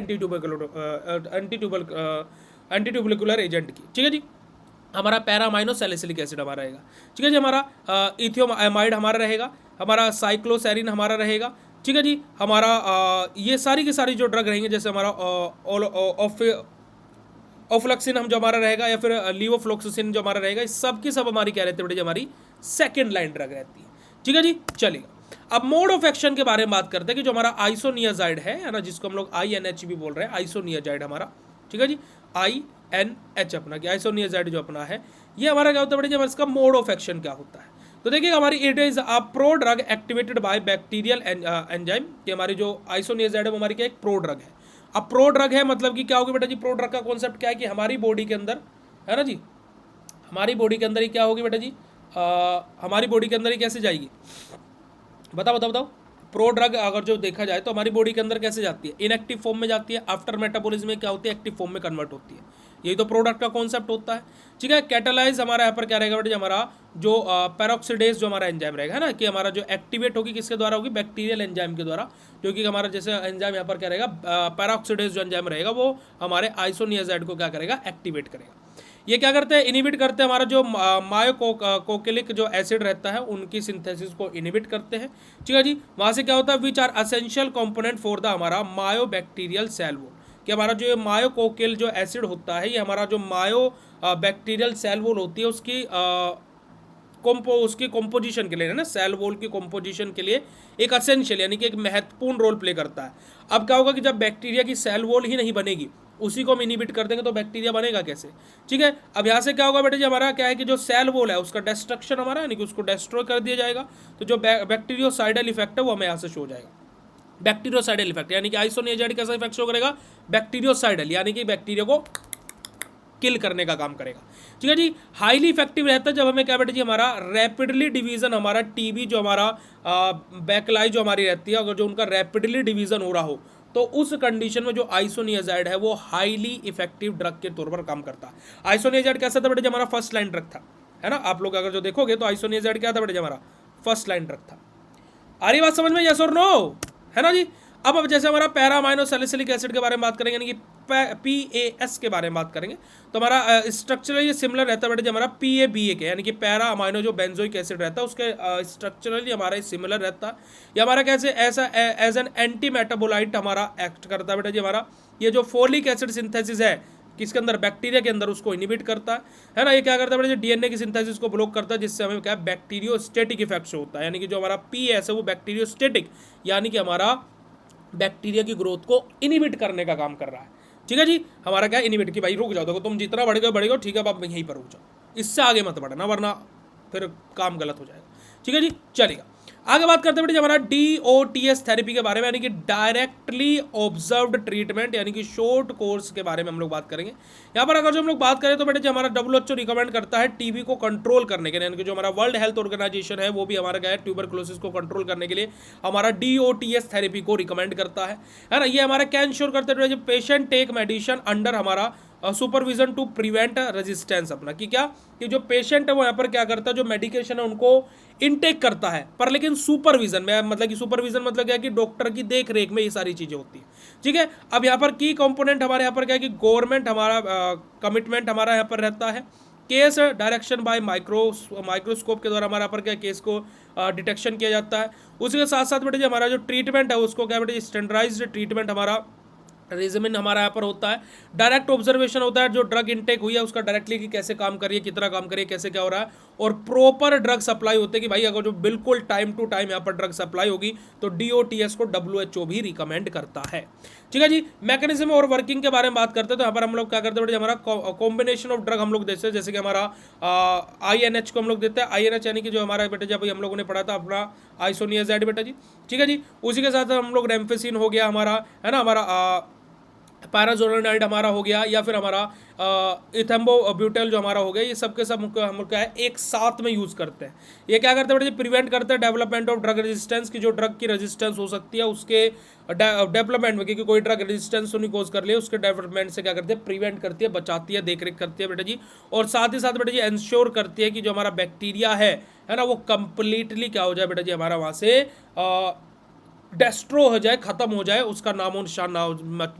एंटी ट्यूबरकुलर एजेंट की। ठीक है जी। हमारा पैरामाइनो सैलिसिलिक एसिड हमारा रहेगा। ठीक है जी। हमारा इथियोमाइड हमारा रहेगा, हमारा साइक्लोसेरिन हमारा रहेगा। ठीक है जी। हमारा ये सारी की सारी जो ड्रग रहेंगे, जैसे हमारा ओफ्लक्सिन हम जो हमारा रहेगा, या फिर लीवोफ्लोक्सिन जो हमारा रहेगा, इस सब की सब हमारी क्या रहती है बेटे जी, हमारी सेकेंड लाइन ड्रग रहती है। ठीक है जी। चलिएगा, अब मोड ऑफ एक्शन के बारे में बात करते हैं कि जो हमारा आइसोनियाजाइड है ना, जिसको हम लोग INH भी बोल रहे हैं, आइसोनियाजाइड हमारा। ठीक है जी। INH अपना क्या, आइसोनियाजाइड जो अपना है, ये हमारा क्या होता है बेटे जी, इसका मोड ऑफ एक्शन क्या होता है। तो देखिए हमारी it is a pro drug activated by bacterial enzyme, कि हमारी जो आइसोनियाजाइड है वो हमारी क्या एक प्रो ड्रग है। अब प्रो ड्रग है मतलब कि क्या होगी बेटा जी, प्रो ड्रग का कॉन्सेप्ट क्या है कि हमारी बॉडी के अंदर, है ना जी, हमारी बॉडी के अंदर ही क्या होगी बेटा जी, हमारी बॉडी के अंदर ही कैसे जाएगी, बताओ बताओ बताओ। प्रो ड्रग अगर जो देखा जाए तो हमारी बॉडी के अंदर कैसे जाती है, इनएक्टिव फॉर्म में जाती है, आफ्टर मेटाबॉलिज्म में क्या होती है, एक्टिव फॉर्म में कन्वर्ट होती है। यही तो प्रोडक्ट का कॉन्सेप्ट होता है। ठीक है। कैटालाइज हमारा यहाँ पर क्या रहेगा बेटा जी, हमारा जो पेरोक्सीडेज जो हमारा एंजाइम रहेगा, है ना, कि हमारा जो एक्टिवेट होगी किसके द्वारा होगी, बैक्टीरियल एंजाइम के द्वारा, जो कि हमारा जैसे एंजाइम यहाँ पर क्या रहेगा, पेरोक्सीडेज जो एंजाइम रहेगा वो हमारे आइसोनियाजाइड को क्या करेगा, एक्टिवेट करेगा। ये क्या करते हैं, इनिबिट करते हैं हमारा जो मायोकोकेलिक जो एसिड रहता है उनकी सिंथेसिस को इनिबिट करते हैं। ठीक है जी। वहाँ से क्या होता है, which are essential component for the हमारा मायोबैक्टीरियल सेल वॉल, कि हमारा जो मायोकोकेल जो एसिड होता है, ये हमारा जो मायो बैक्टीरियल सेल वॉल होती है उसकी उसकी कॉम्पोजिशन के लिए, है ना, सेल वॉल की कॉम्पोजिशन के लिए एक असेंशियल यानी कि एक महत्वपूर्ण रोल प्ले करता है। अब क्या होगा कि जब बैक्टीरिया की सेल वॉल ही नहीं बनेगी, उसी को हम इनिबिट कर देंगे तो बैक्टीरिया बनेगा कैसे। ठीक है। अब यहाँ से क्या होगा बेटे जी, हमारा क्या है कि जो सेल वॉल है उसका डिस्ट्रक्शन हमारा, यानी कि उसको डिस्ट्रॉय कर दिया जाएगा, तो जो बैक्टीरियोसाइडल इफेक्ट है वो हमें यहाँ से शो हो जाएगा। बैक्टीरियोसाइडल इफेक्ट यानी कि आइसोनियाजाइड कैसा इफेक्ट शो करेगा, बैक्टीरियोसाइडल, यानी कि बैक्टीरिया को किल करने का काम करेगा। ठीक है जी। हाईली इफेक्टिव रहता है जब हमें क्या बेटा जी, हमारा रैपिडली डिवीजन, हमारा TB जो हमारा बैकलाई जो हमारी रहती है, अगर जो उनका रैपिडली डिवीजन हो रहा हो, तो उस कंडीशन में जो आइसोनियाजाइड है वो हाईली इफेक्टिव ड्रग के तौर पर काम करता है। आइसोनियाजाइड कैसा था बेटा जी, हमारा फर्स्ट लाइन ड्रग था, है ना। आप लोग अगर जो देखोगे तो आइसोनियाजाइड क्या था बेटा जी, हमारा फर्स्ट लाइन ड्रग था। आ रही बात समझ में, यस और नो, है ना जी। अब जैसे हमारा पैरामाइनो सैलिसिलिक एसिड के बारे में बात करेंगे, यानी कि PAS के बारे में बात करेंगे, तो हमारा स्ट्रक्चरली सिमिलर रहता है बेटा जी, हमारा PABA के, यानी कि पैरा अमाइनो जो बेंजोइक एसिड रहता है उसके स्ट्रक्चरली हमारा सिमिलर रहता है। ये हमारा कैसे ऐसा एज एन एंटी मेटाबोलाइट हमारा एक्ट करता है बेटा जी। हमारा ये जो फोलिक एसिड सिंथेसिस है किसके अंदर, बैक्टीरिया के अंदर, उसको इनिबिट करता है ना। ये क्या करता है बेटा, DNA की सिंथेसिस को ब्लॉक करता है, जिससे हमें क्या बैक्टीरियोस्टेटिक इफेक्ट होता है, यानी कि जो हमारा PAS है वो बैक्टीरियोस्टेटिक, यानी कि हमारा बैक्टीरिया की ग्रोथ को इनिबिट करने का काम कर रहा है। ठीक है जी। हमारा क्या इनिबिट की भाई रुक जाओ, देखो तुम जितना बढ़ेगा ठीक है, अब आप यहीं पर रुक जाओ, इससे आगे मत बढ़ना वरना फिर काम गलत हो जाएगा। ठीक है जी। चलेगा, आगे बात करते हैं बेटे हमारा DOTS थेरेपी के बारे में, यानी कि डायरेक्टली ऑब्जर्व्ड ट्रीटमेंट, यानी कि शॉर्ट कोर्स के बारे में हम लोग बात करेंगे। यहाँ पर अगर जो हम लोग बात करें तो बेटे जो हमारा WHO रिकमेंड करता है TB को कंट्रोल करने के लिए, यानी कि जो हमारा वर्ल्ड हेल्थ ऑर्गेनाइजेशन है वो भी हमारा क्या है, ट्यूबरकुलोसिस को कंट्रोल करने के लिए हमारा DOTS थेरेपी को रिकमेंड करता है ना। ये हमारा क्या इंश्योर करते हैं, पेशेंट टेक मेडिसिन अंडर हमारा सुपरविजन टू प्रिवेंट रेजिस्टेंस अपना, कि क्या कि जो पेशेंट है वो यहाँ पर क्या करता है, जो मेडिकेशन है उनको इनटेक करता है, पर लेकिन सुपरविजन में, मतलब कि सुपरविजन मतलब क्या है कि डॉक्टर की देख रेख में ये सारी चीज़ें होती है। ठीक है। अब यहाँ पर की कंपोनेंट हमारे यहाँ पर क्या है कि गवर्नमेंट हमारा कमिटमेंट हमारा यहाँ पर रहता है, केस डायरेक्शन बाय माइक्रोस्कोप के द्वारा हमारा यहाँ पर क्या केस को डिटेक्शन किया जाता है। उसके साथ साथ बेटे हमारा जो ट्रीटमेंट है उसको क्या बेटे स्टैंडर्डाइज्ड ट्रीटमेंट हमारा रेजिमेंट हमारा यहाँ पर होता है। डायरेक्ट ऑब्जर्वेशन होता है, जो ड्रग इनटेक हुई है उसका डायरेक्टली कि कैसे काम कर रही है, कितना काम कर रही है, कैसे क्या हो रहा है, और प्रॉपर ड्रग सप्लाई होते हैं कि भाई अगर जो बिल्कुल टाइम टू टाइम यहाँ पर ड्रग सप्लाई होगी तो DOTS को WHO भी रिकमेंड करता है। ठीक है जी। मैकेनिज्म और वर्किंग के बारे में बात करते हैं तो यहाँ पर हम लोग क्या करते हैं, हमारा कॉम्बिनेशन ऑफ ड्रग हम लोग देते हैं, जैसे कि हमारा INH को हम लोग देते हैं, INH यानी कि जो हमारा बेटा जब हम लोगों ने पढ़ा था अपना आइसोनियाजाइड बेटा जी। ठीक है जी। उसी के साथ हम लोग रेम्फेसिन हो गया हमारा, है ना, हमारा पैराजोलोनाइड हमारा हो गया, या फिर हमारा इथेम्बोब्यूटेल जो हमारा हो गया, ये सब के सब हम क्या है एक साथ में यूज़ करते हैं। ये क्या करते हैं बेटा जी, प्रिवेंट करते हैं डेवलपमेंट ऑफ ड्रग रेजिस्टेंस की, जो ड्रग की रेजिस्टेंस हो सकती है उसके डेवलपमेंट में, क्योंकि कोई ड्रग रेजिस्टेंस तो नहीं कोज कर लिया, उसके डेवलपमेंट से क्या करती है, प्रिवेंट करती है, बचाती है, देख रेख करती है बेटा जी। और साथ ही साथ बेटा जी इंश्योर करती है कि जो हमारा बैक्टीरिया है ना, वो कंप्लीटली क्या हो जाए बेटा जी, हमारा वहाँ से डेस्ट्रो हो जाए, खत्म हो जाए, उसका नामो निशान ना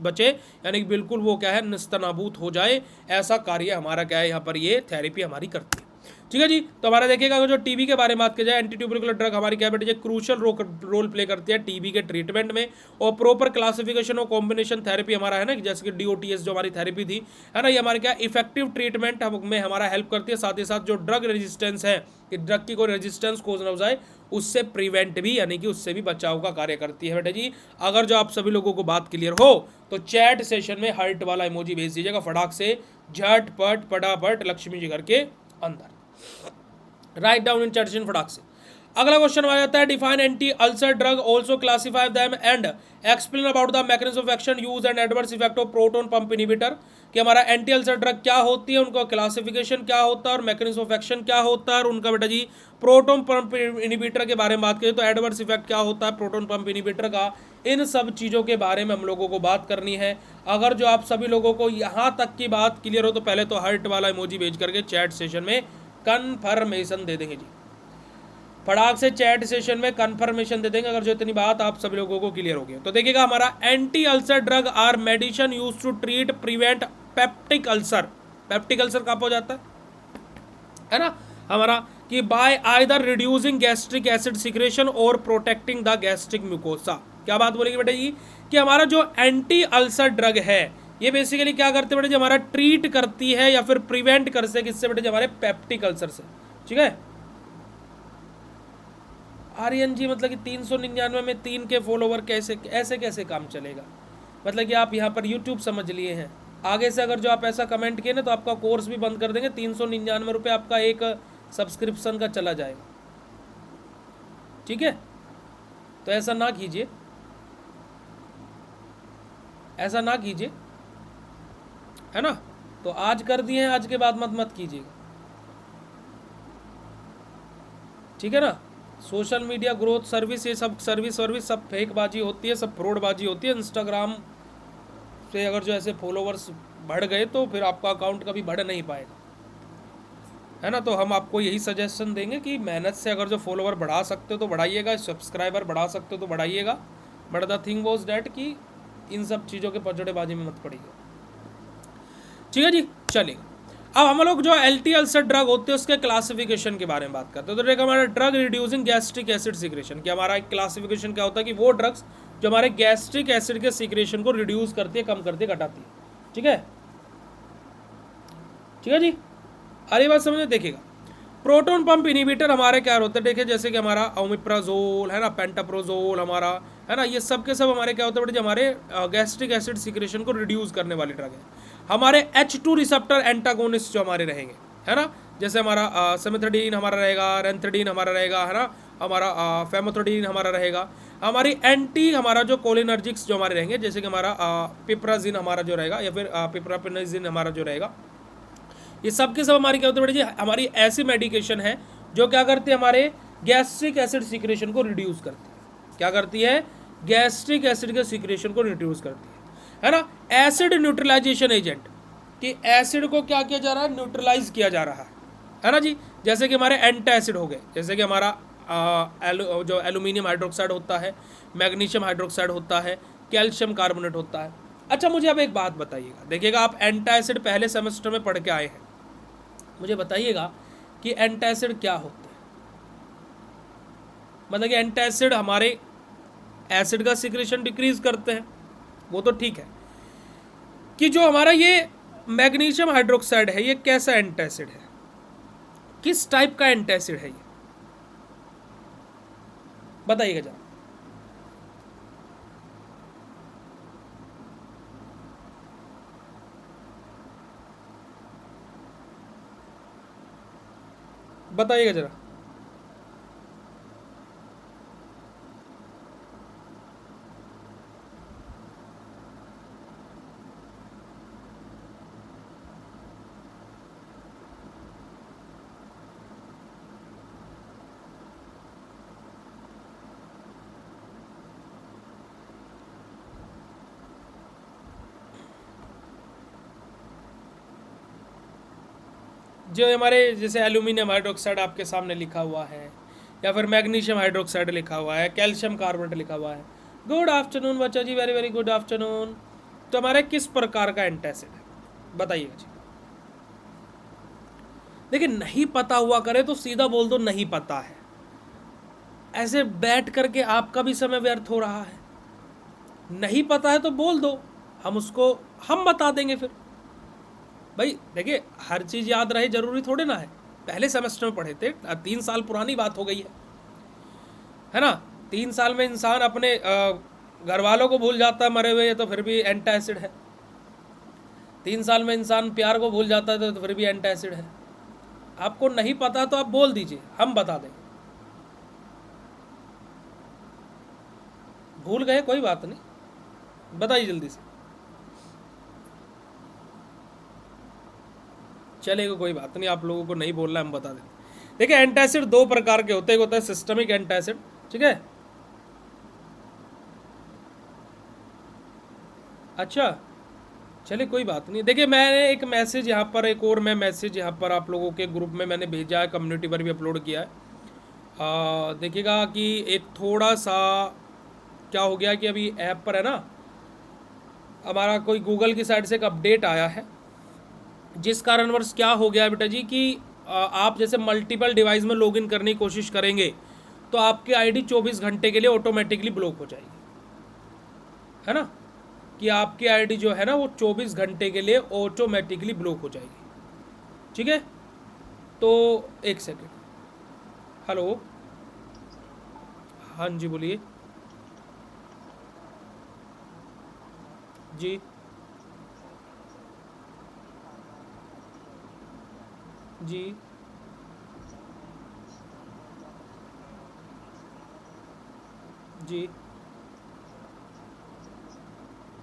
बचे, यानी कि बिल्कुल वो क्या है निस्तनाबूत हो जाए। ऐसा कार्य हमारा क्या है यहाँ पर ये थेरेपी हमारी करती है। ठीक है जी। तो हमारा देखिएगा अगर जो टीबी के बारे में बात की जाए, एंटी ट्यूबरकुलर ड्रग हमारी क्या बेटे क्रूशल रोल प्ले करती है टीबी के ट्रीटमेंट में। और प्रॉपर क्लासिफिकेशन और कॉम्बिनेशन थेरेपी हमारा है ना, जैसे कि डीओटीएस जो हमारी थेरेपी थी है ना, ये हमारे क्या इफेक्टिव ट्रीटमेंट में हमारा हेल्प करती है। साथ ही साथ जो ड्रग रेजिस्टेंस है कि ड्रग की कोई रेजिस्टेंस कोज ना हो जाए, उससे प्रिवेंट भी यानी कि उससे भी बचाव का कार्य करती है बेटा जी। अगर जो आप सभी लोगों को बात क्लियर हो तो चैट सेशन में हार्ट वाला इमोजी भेज दीजिएगा फटाक से, झटपट फटाफट लक्ष्मी जी घर के अंदर, write down in chat session फटाक से। अगला क्वेश्चन आ जाता है, define anti ulcer drug, also classify them and explain about the mechanism of action, use and adverse effect of proton pump inhibitor. कि हमारा एंटी अल्सर ड्रग क्या होती है, उनका क्लासिफिकेशन क्या होता है और मैकेनिज्म ऑफ एक्शन क्या होता है, और उनका बेटा जी प्रोटोन पंप इनहिबिटर के बारे में बात करें तो एडवर्स इफेक्ट क्या होता है प्रोटोन पंप इनहिबिटर का। इन सब चीज़ों के बारे में हम लोगों को बात करनी है। अगर जो आप सभी लोगों को यहाँ तक की बात क्लियर हो तो पहले तो हार्ट वाला इमोजी भेज करके चैट सेशन में कन्फर्मेशन दे देंगे जी, फटाक से चैट सेशन में कंफर्मेशन दे देंगे अगर जो इतनी बात आप सभी लोगों को क्लियर हो गई। तो देखिएगा हमारा anti ulcer drug are medicine use to treat prevent peptic ulcer. Peptic ulcer कहाँ हो जाता है ना हमारा, कि by either reducing gastric acid secretion और प्रोटेक्टिंग द गैस्ट्रिक म्यूकोसा। क्या बात बोलेंगे बेटा जी, कि हमारा जो एंटी अल्सर ड्रग है ये बेसिकली क्या करते हैं बेटा जी, हमारा ट्रीट करती है या फिर प्रिवेंट कर से किससे बेटा जी, हमारे पेप्टिक अल्सर से। ठीक है, आर्यन जी मतलब कि 399 में 3 के फॉलोवर कैसे ऐसे कैसे काम चलेगा, मतलब कि आप यहाँ पर यूट्यूब समझ लिए हैं। आगे से अगर जो आप ऐसा कमेंट किए ना तो आपका कोर्स भी बंद कर देंगे, 399 रुपये आपका एक सब्सक्रिप्शन का चला जाएगा। ठीक है, तो ऐसा ना कीजिए, ऐसा ना कीजिए, है ना। तो आज कर दिए हैं, आज के बाद मत मत कीजिएगा, ठीक है ना। सोशल मीडिया ग्रोथ सर्विस, ये सब सर्विस सब फेक बाजी होती है, सब फ्रॉड बाजी होती है। इंस्टाग्राम से अगर जो ऐसे फॉलोवर्स बढ़ गए तो फिर आपका अकाउंट कभी बढ़ नहीं पाएगा, है ना। तो हम आपको यही सजेशन देंगे कि मेहनत से अगर जो फॉलोवर बढ़ा सकते हो तो बढ़ाइएगा, सब्सक्राइबर बढ़ा सकते हो तो बढ़ाइएगा, but the thing was that कि इन सब चीज़ों के पचड़ेबाजी में मत पड़िएगा। ठीक है जी, चलिए अब हम लोग जो एल्टी अल्सर ड्रग होते हैं उसके क्लासिफिकेशन के बारे में बात करते हैं। तो देखो हमारा drug reducing gastric acid secretion, कि हमारा क्लासिफिकेशन क्या होता है कि वो ड्रग्स जो हमारे गैस्ट्रिक एसिड के सिक्रेशन को रिड्यूस करती है, कम करती है, घटाती है। ठीक है, ठीक है जी, अरे बात समझे। देखिएगा प्रोटोन पंप इनहिबिटर हमारे क्या होते हैं, देखिए जैसे कि हमारा ओमिप्राजोल है ना, पेंटाप्रोजोल हमारा है ना, ये सब के सब हमारे क्या होते हैं बेटे, हमारे गैस्ट्रिक एसिड सिक्रेशन को रिड्यूस करने वाली ड्रग है। हमारे H2 रिसेप्टर एंटागोनिस्ट जो हमारे रहेंगे, है ना, जैसे हमारा सेमेथ्रेडीन हमारा रहेगा, रेंथ्रेडीन हमारा रहेगा, है ना, हमारा फेमोथ्रेडीन हमारा रहेगा। हमारी एंटी हमारा जो कोलिनर्जिक्स जो हमारे रहेंगे, जैसे कि हमारा पिप्राजिन हमारा जो रहेगा, या फिर पिप्रापिनाजिन हमारा जो रहेगा, ये सब के सब हमारी क्या होती है बेटा जी, हमारी ऐसी मेडिकेशन है जो क्या करती है, हमारे गैस्ट्रिक एसिड सिक्रेशन को रिड्यूस करती है। क्या करती है, गैस्ट्रिक एसिड के सिक्रेशन को रिड्यूस करती है ना। एसिड न्यूट्रलाइजेशन एजेंट, कि एसिड को क्या किया जा रहा है, न्यूट्रलाइज किया जा रहा है ना जी। जैसे कि हमारे एंटासिड हो गए, जैसे कि हमारा जो एल्यूमिनियम हाइड्रोक्साइड होता है, मैग्नीशियम हाइड्रोक्साइड होता है, कैल्शियम कार्बोनेट होता है। अच्छा मुझे अब एक बात बताइएगा, देखिएगा आप एंटासिड पहले सेमेस्टर में पढ़ के आए हैं, मुझे बताइएगा कि एंटासिड क्या होते हैं। मतलब कि एंटासिड हमारे एसिड का सिक्रेशन डिक्रीज करते हैं, वो तो ठीक है, कि जो हमारा ये मैग्नीशियम हाइड्रोक्साइड है ये कैसा एंटासिड है, किस टाइप का एंटासिड है ये, बताइएगा जरा। बताइएगा जरा। जो हमारे जैसे एल्यूमिनियम हाइड्रोक्साइड आपके सामने लिखा हुआ है, या फिर मैग्नीशियम हाइड्रोक्साइड लिखा हुआ है, कैल्शियम कार्बोनेट लिखा हुआ है। गुड आफ्टरनून बच्चा जी, वेरी वेरी गुड आफ्टरनून। तो हमारा किस प्रकार का एंटासिड है बताइएगा जी। देखिए नहीं पता हुआ करे तो सीधा बोल दो नहीं पता है, ऐसे बैठ करके आपका भी समय व्यर्थ हो रहा है। नहीं पता है तो बोल दो, हम बता देंगे फिर। भाई देखिए हर चीज़ याद रहे जरूरी थोड़े ना है, पहले सेमेस्टर में पढ़े थे, 3 साल पुरानी बात हो गई है ना। 3 साल में इंसान अपने घर वालों को भूल जाता है मरे हुए, तो फिर भी एंटासिड है। 3 साल में इंसान प्यार को भूल जाता है तो फिर भी एंटासिड है। आपको नहीं पता तो आप बोल दीजिए, हम बता देंगे। भूल गए कोई बात नहीं, बताइए जल्दी से। चलेगा कोई बात नहीं, आप लोगों को नहीं बोलना, हम बता देंगे। देखिए एंटासिड 2 प्रकार के होते हैं, एक होता है सिस्टमिक एंटासिड, ठीक है। अच्छा चलिए कोई बात नहीं। देखिए मैंने एक मैसेज यहाँ पर, एक और मैं मैसेज यहाँ पर आप लोगों के ग्रुप में मैंने भेजा है, कम्युनिटी पर भी अपलोड किया है। देखिएगा कि एक थोड़ा सा क्या हो गया कि अभी ऐप पर है ना, हमारा कोई गूगल की साइड से एक अपडेट आया है, जिस कारणवश क्या हो गया बेटा जी कि आप जैसे मल्टीपल डिवाइस में लॉगिन करने की कोशिश करेंगे तो आपकी आईडी 24 घंटे के लिए ऑटोमेटिकली ब्लॉक हो जाएगी, है ना। कि आपकी आईडी जो है ना वो 24 घंटे के लिए ऑटोमेटिकली ब्लॉक हो जाएगी, ठीक है। तो एक सेकेंड, हेलो, हाँ जी बोलिए जी। जी जी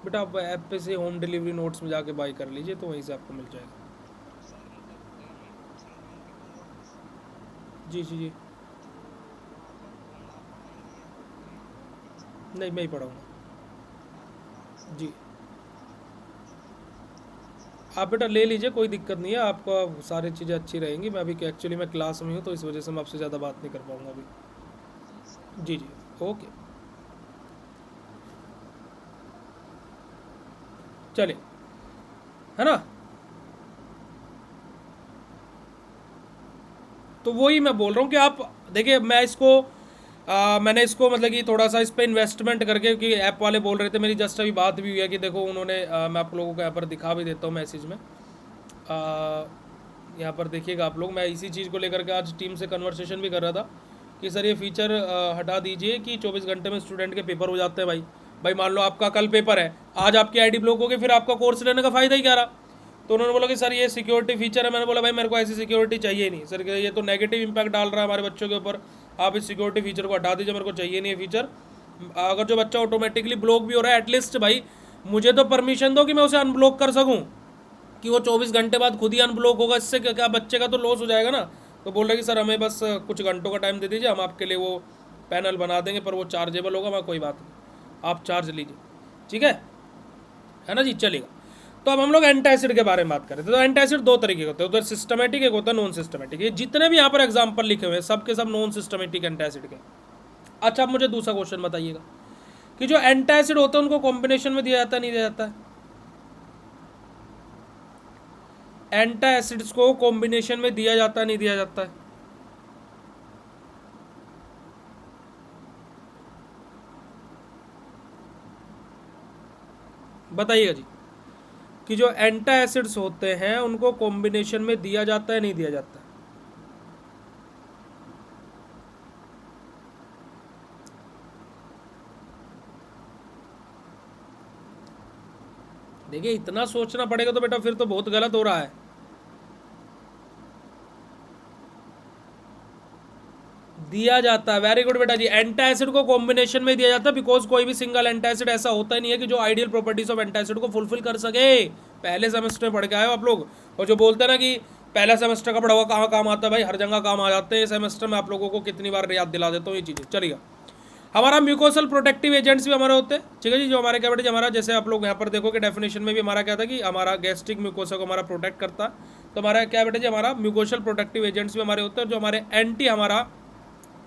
बेटा, आप ऐप पे से होम डिलीवरी नोट्स में जाके बाई कर लीजिए तो वहीं से आपको मिल जाएगा। जी जी जी, नहीं मैं ही पढ़ाऊँगा जी। आप बेटा ले लीजिए, कोई दिक्कत नहीं है, आपको सारी चीज़ें अच्छी रहेंगी। मैं अभी एक्चुअली मैं क्लास में हूँ तो इस वजह से मैं आपसे ज़्यादा बात नहीं कर पाऊँगा अभी। जी जी ओके, चलिए, है ना। तो वही मैं बोल रहा हूँ कि आप देखिए, मैंने इसको मतलब कि थोड़ा सा इस पर इन्वेस्टमेंट करके, क्योंकि ऐप वाले बोल रहे थे, मेरी जस्ट अभी बात भी हुई है कि देखो उन्होंने मैं आप लोगों को यहाँ पर दिखा भी देता हूँ मैसेज में। यहाँ पर देखिएगा आप लोग, मैं इसी चीज़ को लेकर के आज टीम से कन्वर्सेशन भी कर रहा था कि सर ये फीचर हटा दीजिए कि 24 घंटे में स्टूडेंट के पेपर हो जाते हैं। भाई मान लो आपका कल पेपर है, आज आपकी आईडी ब्लॉक होगी, फिर आपका कोर्स लेने का फ़ायदा ही क्या रहा। तो उन्होंने बोला कि सर ये सिक्योरिटी फीचर है। मैंने बोला भाई मेरे को ऐसी सिक्योरिटी चाहिए नहीं सर, ये तो नेगेटिव इम्पैक्ट डाल रहा है हमारे बच्चों के ऊपर, आप इस सिक्योरिटी फीचर को हटा दीजिए, मेरे को चाहिए नहीं है फीचर। अगर जो बच्चा ऑटोमेटिकली ब्लॉक भी हो रहा है, एटलीस्ट भाई मुझे तो परमिशन दो कि मैं उसे अनब्लॉक कर सकूँ, कि वो 24 घंटे बाद खुद ही अनब्लॉक होगा। इससे क्या बच्चे का तो लॉस हो जाएगा ना। तो बोल रहे कि सर हमें बस कुछ घंटों का टाइम दे दीजिए, हम आपके लिए वो पैनल बना देंगे, पर वो चार्जेबल होगा। मैं कोई बात नहीं, आप चार्ज लीजिए, ठीक है ना जी, चलेगा। तो अब हम लोग एंटासिड के बारे में बात करें। तो एंटासिड 2 तरीके के होते हैं, उधर सिस्टमेटिक, एक होता है नॉन सिस्टमेटिक। ये जितने भी यहाँ पर एग्जाम्पल लिखे हुए हैं सब के सब नॉन सिस्टमेटिक एंटासिड के। अच्छा अब मुझे दूसरा क्वेश्चन बताइएगा कि जो एंटासिड होते हैं उनको कॉम्बिनेशन में दिया जाता है नहीं दिया जाता है? एंटासिड्स को कॉम्बिनेशन में दिया जाता है नहीं दिया जाता है? बताइएगा जी, कि जो एंटासिड्स होते हैं उनको कॉम्बिनेशन में दिया जाता है नहीं दिया जाता है? देखिए इतना सोचना पड़ेगा तो बेटा फिर तो बहुत गलत हो रहा है। दिया जाता है, वेरी गुड बेटा जी। एंटासिड को कॉम्बिनेशन में दिया जाता है, बिकॉज कोई भी सिंगल एंटासिड ऐसा होता ही नहीं है कि जो आइडियल प्रॉपर्टीज ऑफ एंटासिड को फुलफिल कर सके। पहले सेमेस्टर में पढ़ के आए हो आप लोग, और जो बोलते हैं ना कि पहला सेमेस्टर का पढ़ा हुआ कहाँ काम आता है, भाई हर जगह काम आ जाते हैं। सेमेस्टर में आप लोगों को कितनी बार याद दिला देता हूँ ये चीज़ें। चलिएगा, हमारा म्यूकोसल प्रोटेक्टिव एजेंट्स भी हमारे होते हैं, ठीक है जी। जो हमारे क्या बेटे, हमारा जैसे आप लोग यहाँ पर देखो कि डेफिनेशन में भी हमारा क्या था कि हमारा गैस्ट्रिक म्यूकोसा को हमारा प्रोटेक्ट करता है। तो हमारा क्या बेटा जी, हमारा म्यूकोशल प्रोटेक्टिव एजेंट्स भी हमारे होते हैं, जो हमारे एंटी हमारा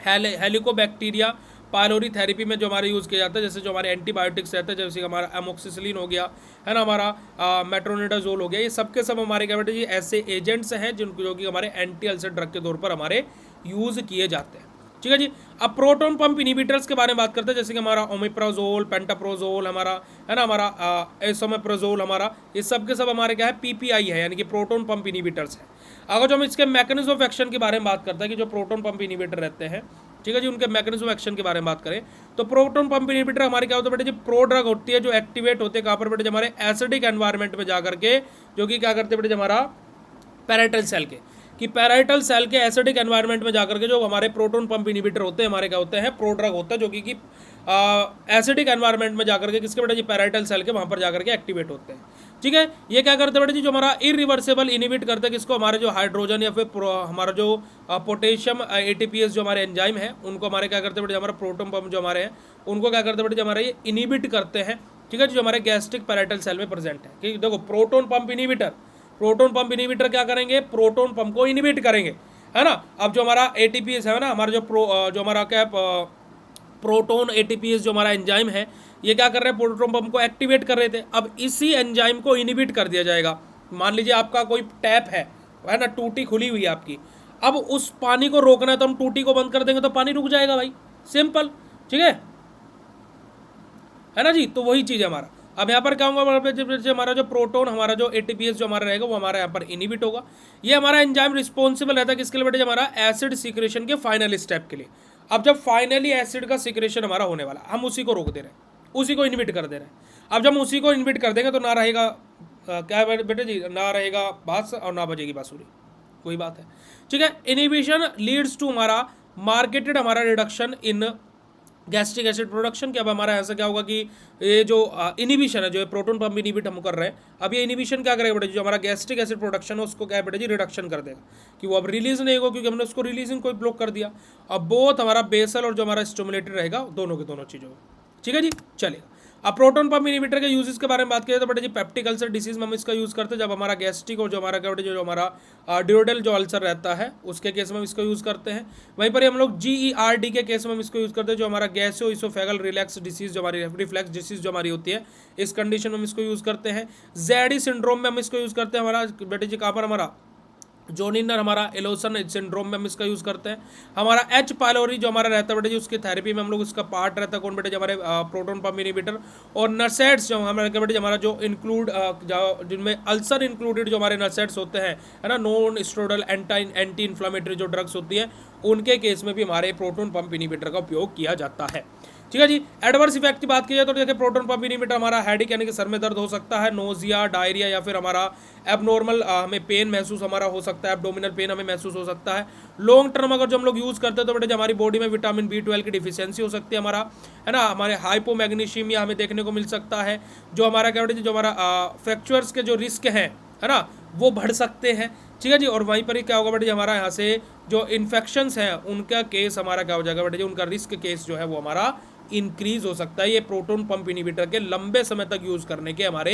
हेलिकोबैक्टीरिया पायलोरी थेरेपी में जो हमारे यूज़ किया जाता है, जैसे जो हमारे एंटीबायोटिक्स रहते हैं, जैसे हमारा एमोक्सिसिलिन हो गया है ना, हमारा मेट्रोनिडाजोल हो गया, ये सब के सब हमारे क्या बेटे जी ऐसे एजेंट्स हैं जिनको जो कि हमारे एंटी अल्सर ड्रग के तौर पर हमारे यूज़ किए जाते हैं। ठीक है जी। अब प्रोटोन पंप इनिबिटर्स के बारे में बात करते हैं, जैसे कि हमारा ओमेप्राजोल, पेंटाप्रोजोल हमारा है ना, हमारा एसोमेप्राजोल हमारा, ये सब के सब हमारे क्या है पीपीआई है, यानी कि प्रोटोन पंप इनिबिटर्स है। अगर जो हम इसके मैकेनिज्म ऑफ एक्शन के बारे में बात करते हैं कि जो प्रोटोन पंप इनिबिटर रहते हैं, ठीक है जी, उनके मैकेनिज्म ऑफ एक्शन के बारे में बात करें तो प्रोटोन पंप इनिबिटर हमारे क्या होता है बेटे जी, प्रो ड्रग होती है जो एक्टिवेट होते हैं कहाँ पर बेटे, हमारे एसिडिक एनवायरनमेंट में जाकर के, जो कि क्या करते हैं बेटे हमारा पैराइटल सेल के, कि पैराइटल सेल के एसिडिक एनवायरनमेंट में जाकर के जो हमारे प्रोटोन पंप इनिबिटर होते हैं हमारे क्या होते हैं, प्रो ड्रग होता है, जो कि एसिडिक एनवायरनमेंट में जाकर के किसके बेटा जी, पैराइटल सेल के वहाँ पर जाकर के एक्टिवेट होते हैं। ठीक है, ये क्या करते हैं बेटा जी, जो हमारा इरिवर्सिबल इनिबिट करते हैं किसको, हमारे जो हाइड्रोजन या फिर हमारा जो पोटेशियम एटीपीएस जो हमारे एंजाइम है, उनको हमारे क्या करते हैं बेटा, हमारा प्रोटोन पंप जो हमारे हैं उनको क्या करते हैं बेटा, हमारे ये इनिबिट करते हैं। ठीक है, जो हमारे गैस्ट्रिक पैराइटल सेल में प्रेजेंट है। कि देखो प्रोटोन पंप इनिबिटर क्या करेंगे, प्रोटोन पंप को इनिबिट करेंगे, है ना। अब जो हमारा एटीपीएस है ना, हमारा जो हमारा क्या प्रोटोन एटीपीएस जो हमारा एंजाइम है, ये क्या कर रहे हैं, प्रोटोन पंप को एक्टिवेट कर रहे थे। अब इसी एंजाइम को इनिबिट कर दिया जाएगा। मान लीजिए आपका कोई टैप है ना, टूटी खुली हुई है आपकी, अब उस पानी को रोकना है तो हम टूटी को बंद कर देंगे तो पानी रुक जाएगा भाई, सिंपल। ठीक है ना जी, तो वही चीज़ है हमारा। अब यहाँ पर क्या होगा, हमारा जो प्रोटोन हमारा जो एटीपीएस जो हमारा रहेगा वो हमारा यहाँ पर इनिबिट होगा। ये हमारा एंजाइम रिस्पॉन्सिबल रहता है किसके लिए बेटे, हमारा एसिड सिक्रेशन के फाइनल स्टेप के लिए। अब जब फाइनली एसिड का सिक्रेशन हमारा होने वाला, हम उसी को रोक दे रहे हैं, उसी को इनविट कर दे रहे हैं। अब जब हम उसी को इनविट कर देंगे तो ना रहेगा क्या बेटे जी, ना रहेगा बांस और ना बजेगी बांसुरी, कोई बात है। ठीक है, इनिबिशन लीड्स टू हमारा मार्केटेड हमारा reduction in gastric acid production. क्या अब हमारा ऐसा क्या होगा कि ये जो इनिबिशन है, जो प्रोटोन पंप इनिबिट हम कर रहे हैं, अब ये इनिबिशन क्या करेगा बेटा, जो हमारा गैस्ट्रिक एसिड प्रोडक्शन है उसको क्या है बेटा जी, रिडक्शन कर देगा, कि वो अब रिलीज नहीं होगा क्योंकि हमने उसको रिलीजिंग को ब्लॉक कर दिया। अब बोथ हमारा बेसल और जो हमारा स्टिमुलेटेड रहेगा दोनों के दोनों चीज़ों में। ठीक है जी, चलेगा। अब प्रोटोन पंप इनिबिटर के यूजेस के बारे में बात करें तो बेटा जी पेप्टिक अल्सर डिसीज में हम इसका यूज़ करते हैं, जब हमारा गैस्ट्रिक और जो हमारा क्या बेटा जो हमारा ड्यूरोडल जो अल्सर रहता है उसके केस में हम इसको यूज़ करते हैं। वहीं पर हम लोग GERD के केस में हम इसको यूज़ करते हैं, जो हमारा गैसो इसोफेगल रिलैक्स डिसीज जो हमारी रिफ्लेक्स डिसीज जो हमारी होती है, इस कंडीशन में हम इसको यूज़ करते हैं। ZD सिंड्रोम में हम इसको यूज़ करते हैं, हमारा बेटा जी कहाँ पर, हमारा जोनिनर हमारा एलोसन सिंड्रोम में हम इसका यूज़ करते हैं। हमारा H पायलोरी जो हमारा रहता है बेटे जी, उसकी थेरेपी में हम लोग उसका पार्ट रहता है कौन बेटे, हमारे प्रोटोन पंप इनिबिटर। और नर्सेट्स जो हमारे बेटे हमारा जो इंक्लूड जिनमें अल्सर इंक्लूडेड जो हमारे नर्सेट्स होते हैं, है ना, नॉन स्टेरॉइडल एंटी इन्फ्लामेटरी जो ड्रग्स होती है, उनके केस में भी हमारे प्रोटोन पंप इनिबिटर का उपयोग किया जाता है। ठीक है जी। एडवर्स इफेक्ट की बात की जाए तो देखिए प्रोटोन पंप इनिबिटर हमारा हेडेक यानी कि सर में दर्द हो सकता है, नोजिया, डायरिया या फिर हमारा एबनॉर्मल हमें पेन महसूस हमारा हो सकता है, एब्डोमिनल पेन हमें महसूस हो सकता है। लॉन्ग टर्म अगर जो हम लोग यूज़ करते हैं तो बेटे जो हमारी बॉडी में विटामिन B12 की डिफिशियंसी हो सकती है, हमारा है ना, हमारे हाइपोमैग्नीशियमिया हमें देखने को मिल सकता है, जो हमारा क्या बेटे जो हमारा फ्रैक्चर्स के जो रिस्क हैं, है ना, वो बढ़ सकते हैं। ठीक है जी। और वहीं पर ही क्या होगा बेटे हमारा यहाँ से जो इन्फेक्शंस हैं उनका केस हमारा क्या हो जाएगा बेटे, उनका रिस्क केस जो है वो हमारा इंक्रीज हो सकता है। ये प्रोटोन पंप इनिबिटर के लंबे समय तक यूज़ करने के हमारे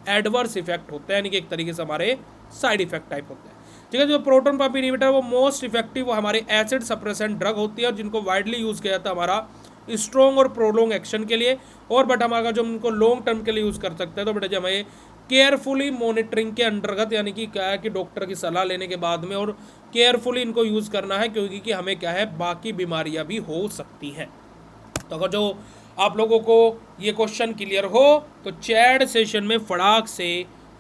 एडवर्स इफेक्ट होते हैं, यानी कि एक तरीके से हमारे साइड इफेक्ट टाइप होते हैं। ठीक है, जो प्रोटोन पंप इनिबिटर वो मोस्ट इफेक्टिव वो हमारे एसिड सप्रेसेंट ड्रग होती है और जिनको वाइडली यूज़ किया जाता है हमारा स्ट्रॉन्ग और प्रोलोंग एक्शन के लिए। और बट हमारा जो उनको लॉन्ग टर्म के लिए यूज़ कर सकते हैं तो बेटा जी हमें केयरफुली मॉनिटरिंग के अंतर्गत, यानी कि क्या है कि डॉक्टर की सलाह लेने के बाद में और केयरफुली इनको यूज़ करना है, क्योंकि कि हमें क्या है बाकी बीमारियां भी हो सकती हैं। तो अगर जो आप लोगों को ये क्वेश्चन क्लियर हो तो चैट सेशन में फटाक से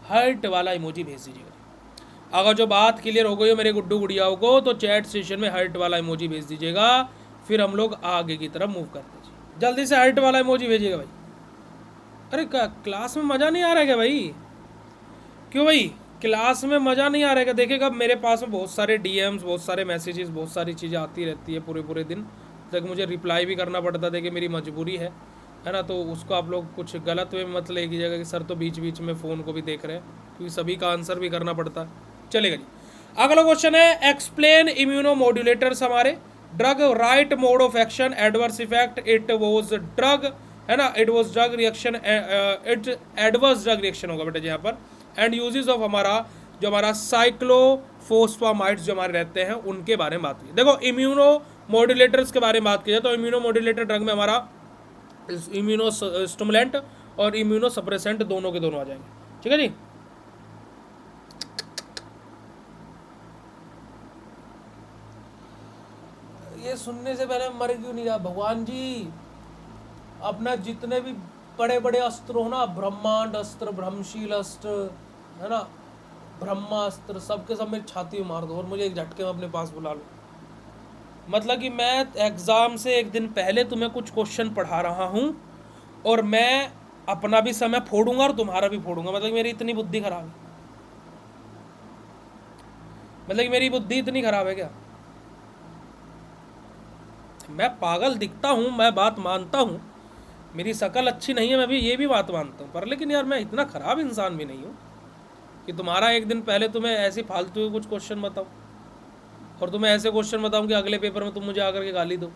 हार्ट वाला इमोजी भेज दीजिएगा। अगर जो बात क्लियर हो गई हो मेरे गुड्डू गुड़ियाओं को तो चैट सेशन में हार्ट वाला इमोजी भेज दीजिएगा, फिर हम लोग आगे की तरफ मूव करते हैं। जल्दी से हार्ट वाला इमोजी भेजिएगा भाई। अरे क्लास में मज़ा नहीं आ रहा है क्या भाई? क्यों भाई क्लास में मज़ा नहीं आ रहा है क्या? देखिएगा मेरे पास में बहुत सारे DMs, बहुत सारे मैसेजेस, बहुत सारी चीज़ें आती रहती है पूरे दिन तक, मुझे रिप्लाई भी करना पड़ता है कि मेरी मजबूरी है ना। तो उसको आप लोग कुछ गलत वे मत ले कीजिएगा कि सर तो बीच बीच में फ़ोन को भी देख रहे हैं, क्योंकि सभी का आंसर भी करना पड़ता है। चलेगा जी। अगला क्वेश्चन है एक्सप्लेन इम्यूनोमोड्यूलेटर्स हमारे drug right mode of action adverse effect it was drug, है ना, it was drug reaction, it adverse drug reaction होगा बेटा जी यहाँ पर, एंड यूजेस ऑफ हमारा जो हमारा साइक्लोफोस्फामाइड्स जो हमारे रहते हैं उनके बारे में बात की। देखो इम्यूनो मॉड्यूलेटर्स के बारे में बात की जाए तो इम्यूनो मॉड्यूलेटर ड्रग में हमारा इम्यूनो स्टिमुलेंट और इम्यूनो सप्रेसेंट दोनों के दोनों आ जाएंगे। ठीक है जी। ये सुनने से पहले मर क्यों नहीं रहा भगवान जी? अपना जितने भी बड़े बड़े अस्त्र हो ना, ब्रह्मांड अस्त्र, ब्रह्मशील अस्त्र, है ना, ब्रह्मास्त्र, सबके सब मेरी छाती में मार दो और मुझे एक झटके में अपने पास बुला लो। मतलब कि मैं एग्ज़ाम से एक दिन पहले तुम्हें कुछ क्वेश्चन पढ़ा रहा हूँ और मैं अपना भी समय फोड़ूंगा और तुम्हारा भी फोड़ूंगा। मतलब कि मेरी इतनी बुद्धि खराब है, मतलब कि मेरी बुद्धि इतनी खराब है क्या? मैं पागल दिखता हूँ, मैं बात मानता हूँ, मेरी शक्ल अच्छी नहीं है, मैं भी ये भी बात मानता हूँ, पर लेकिन यार मैं इतना ख़राब इंसान भी नहीं हूँ कि तुम्हारा एक दिन पहले तुम्हें ऐसे फालतू के कुछ क्वेश्चन बताओ और तुम्हें ऐसे क्वेश्चन बताऊँ कि अगले पेपर में तुम मुझे आकर के गाली दो।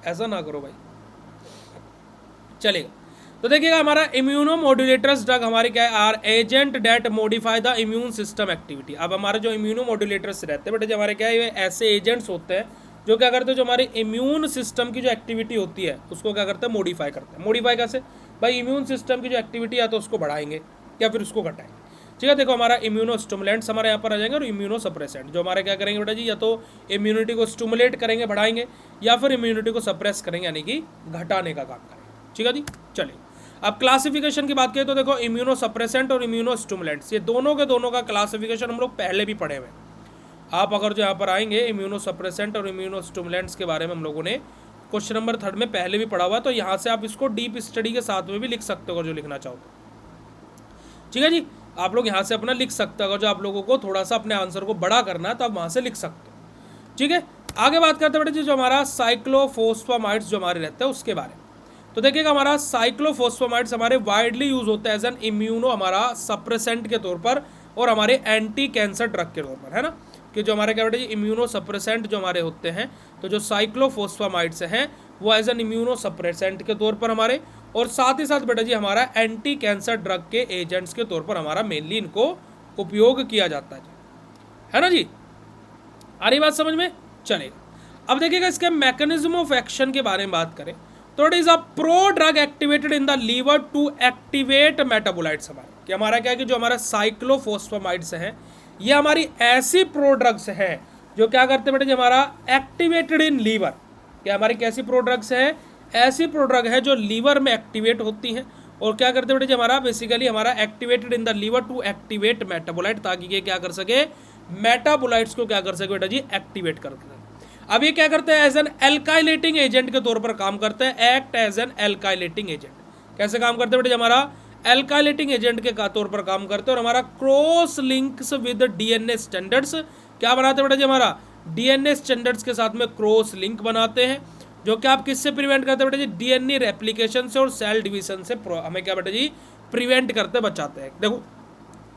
ऐसा ना करो भाई, चलेगा। तो देखिएगा हमारा इम्यूनो मॉड्यूलेटर्स ड्रग हमारे क्या है, are agent that modify the immune system activity. अब हमारे जो इम्यूनो मॉड्यूलेटर्स रहते हैं बेटे, जो हमारे क्या है, ये ऐसे एजेंट्स होते हैं जो क्या करते हैं, जो हमारे इम्यून सिस्टम की जो एक्टिविटी होती है उसको क्या करते हैं, मॉडिफाई करते हैं। मॉडिफाई कैसे भाई? इम्यून सिस्टम की जो एक्टिविटी है तो उसको बढ़ाएंगे या फिर उसको घटाएंगे। ठीक है, देखो हमारा इम्यूनो स्टिमुलेंट्स हमारे यहाँ पर आ जाएंगे और इम्यूनो सप्रेसेंट जो हमारे क्या करेंगे बेटा जी, या तो इम्यूनिटी को स्टिमुलेट करेंगे, बढ़ाएंगे, या फिर इम्यूनिटी को सप्रेस करेंगे, यानी कि घटाने का काम करेंगे। ठीक है जी, चलिए अब क्लासिफिकेशन की बात करें तो देखो इम्यूनो सप्रेसेंट और इम्यूनो स्टिमुलेंट्स ये दोनों के दोनों का क्लासिफिकेशन हम लोग पहले भी पढ़े हुए हैं। आप अगर जो यहाँ पर आएंगे इम्यूनो सप्रेसेंट और इम्यूनो स्टिमुलेंट्स के बारे में हम लोगों ने क्वेश्चन नंबर 3 में पहले भी पढ़ा हुआ है, तो यहाँ से आप इसको डीप स्टडी के साथ में भी लिख सकते हो अगर जो लिखना चाहो तो। ठीक है जी, आप लोग यहाँ से अपना लिख सकते हो, अगर जो आप लोगों को थोड़ा सा अपने आंसर को बड़ा करना है तो आप वहाँ से लिख सकते हो। ठीक है, आगे बात करते हैं बेटे जी जो हमारा साइक्लोफोस्फामाइड्स जो हमारे रहते हैं उसके बारे में। तो देखिएगा हमारा साइक्लोफोस्फामाइड्स हमारे वाइडली यूज होता है एज एन इम्यूनो हमारा सप्रेसेंट के तौर पर और हमारे एंटी कैंसर ड्रग के तौर पर, है ना, कि जो हमारे क्या बेटे इम्यूनो सप्रेसेंट जो हमारे होते हैं, तो जो साइक्लोफोस्फामाइड्स हैं वो एज एन इम्यूनो सप्रेसेंट के तौर पर हमारे, और साथ ही साथ बेटा जी हमारा एंटी कैंसर ड्रग के एजेंट्स के तौर पर हमारा मेनली इनको उपयोग किया जाता है ना जी। आ रही बात समझ में? चलेगा। अब देखिएगा इसके मैकेनिज्म ऑफ एक्शन के बारे में बात करें तो it is a pro drug activated in the liver to activate metabolites. हमारा कि हमारा क्या है कि जो हमारा साइक्लोफोस्फामाइड्स हैं ये हमारी ऐसी प्रो ड्रग्स हैं जो क्या करते हैं बेटे हमारा एक्टिवेटेड इन लीवर। क्या हमारी कैसी प्रो ड्रग्स हैं? ऐसी प्रो ड्रग है जो लीवर में एक्टिवेट होती हैं और क्या करते हैं बेटे हमारा बेसिकली हमारा activated in the liver to activate metabolite, ताकि ये क्या कर सके, मेटाबोलाइट्स को क्या कर सके बेटा जी, एक्टिवेट कर सके। अब ये क्या करते हैं, एज एन एल्काइलेटिंग एजेंट के तौर पर काम करते हैं, act as an alkylating agent. कैसे काम करते हैं बेटे हमारा, एल्काइलेटिंग एजेंट के तौर पर काम करते हैं और हमारा cross links with DNA standards क्या बनाते हैं बेटा जी, हमारा डीएनए स्टैंडर्ड्स के साथ में क्रॉस लिंक बनाते हैं, जो कि आप किससे प्रिवेंट करते हैं बेटा जी, डीएनए रेप्लिकेशन से और सेल डिवीजन से हमें क्या बेटा जी प्रिवेंट करते बचाते हैं। देखो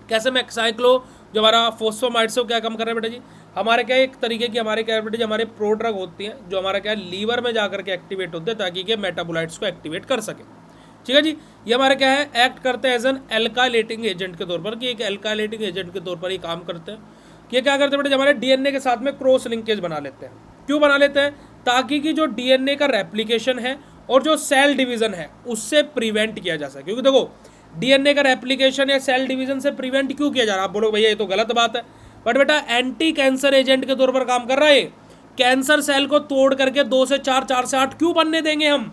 कैसे मैं साइक्लो जो हमारा फोस्फोमाइड्स को क्या कम कर रहे हैं बेटा जी, हमारे क्या एक तरीके की हमारे क्या बेटा जी हमारे प्रो ड्रग होती हैं जो हमारा क्या लीवर में जाकर के एक्टिवेट होते हैं ताकि के मेटाबोलाइट्स को एक्टिवेट कर सके। ठीक है जी, ये हमारे क्या है, एक्ट करते हैं एज एन एल्काइलेटिंग एजेंट के तौर पर, कि एक एल्काइलेटिंग एजेंट के तौर पर ही काम करते हैं। कि क्या करते हैं बेटा हमारे डीएनए के साथ में क्रॉस लिंकेज बना लेते हैं। क्यों बना लेते हैं? ताकि कि जो डीएनए का रेप्लिकेशन है और जो सेल डिवीजन है उससे प्रिवेंट किया जा सके। क्योंकि देखो डीएनए का रेप्लिकेशन या सेल डिवीजन से प्रिवेंट क्यों किया जा रहा है? आप बोलो भैया ये तो गलत बात है, बट बेटा एंटी कैंसर एजेंट के तौर पर काम कर रहा है। कैंसर सेल को तोड़ करके 2 से 4, 4 से 8 क्यों बनने देंगे हम?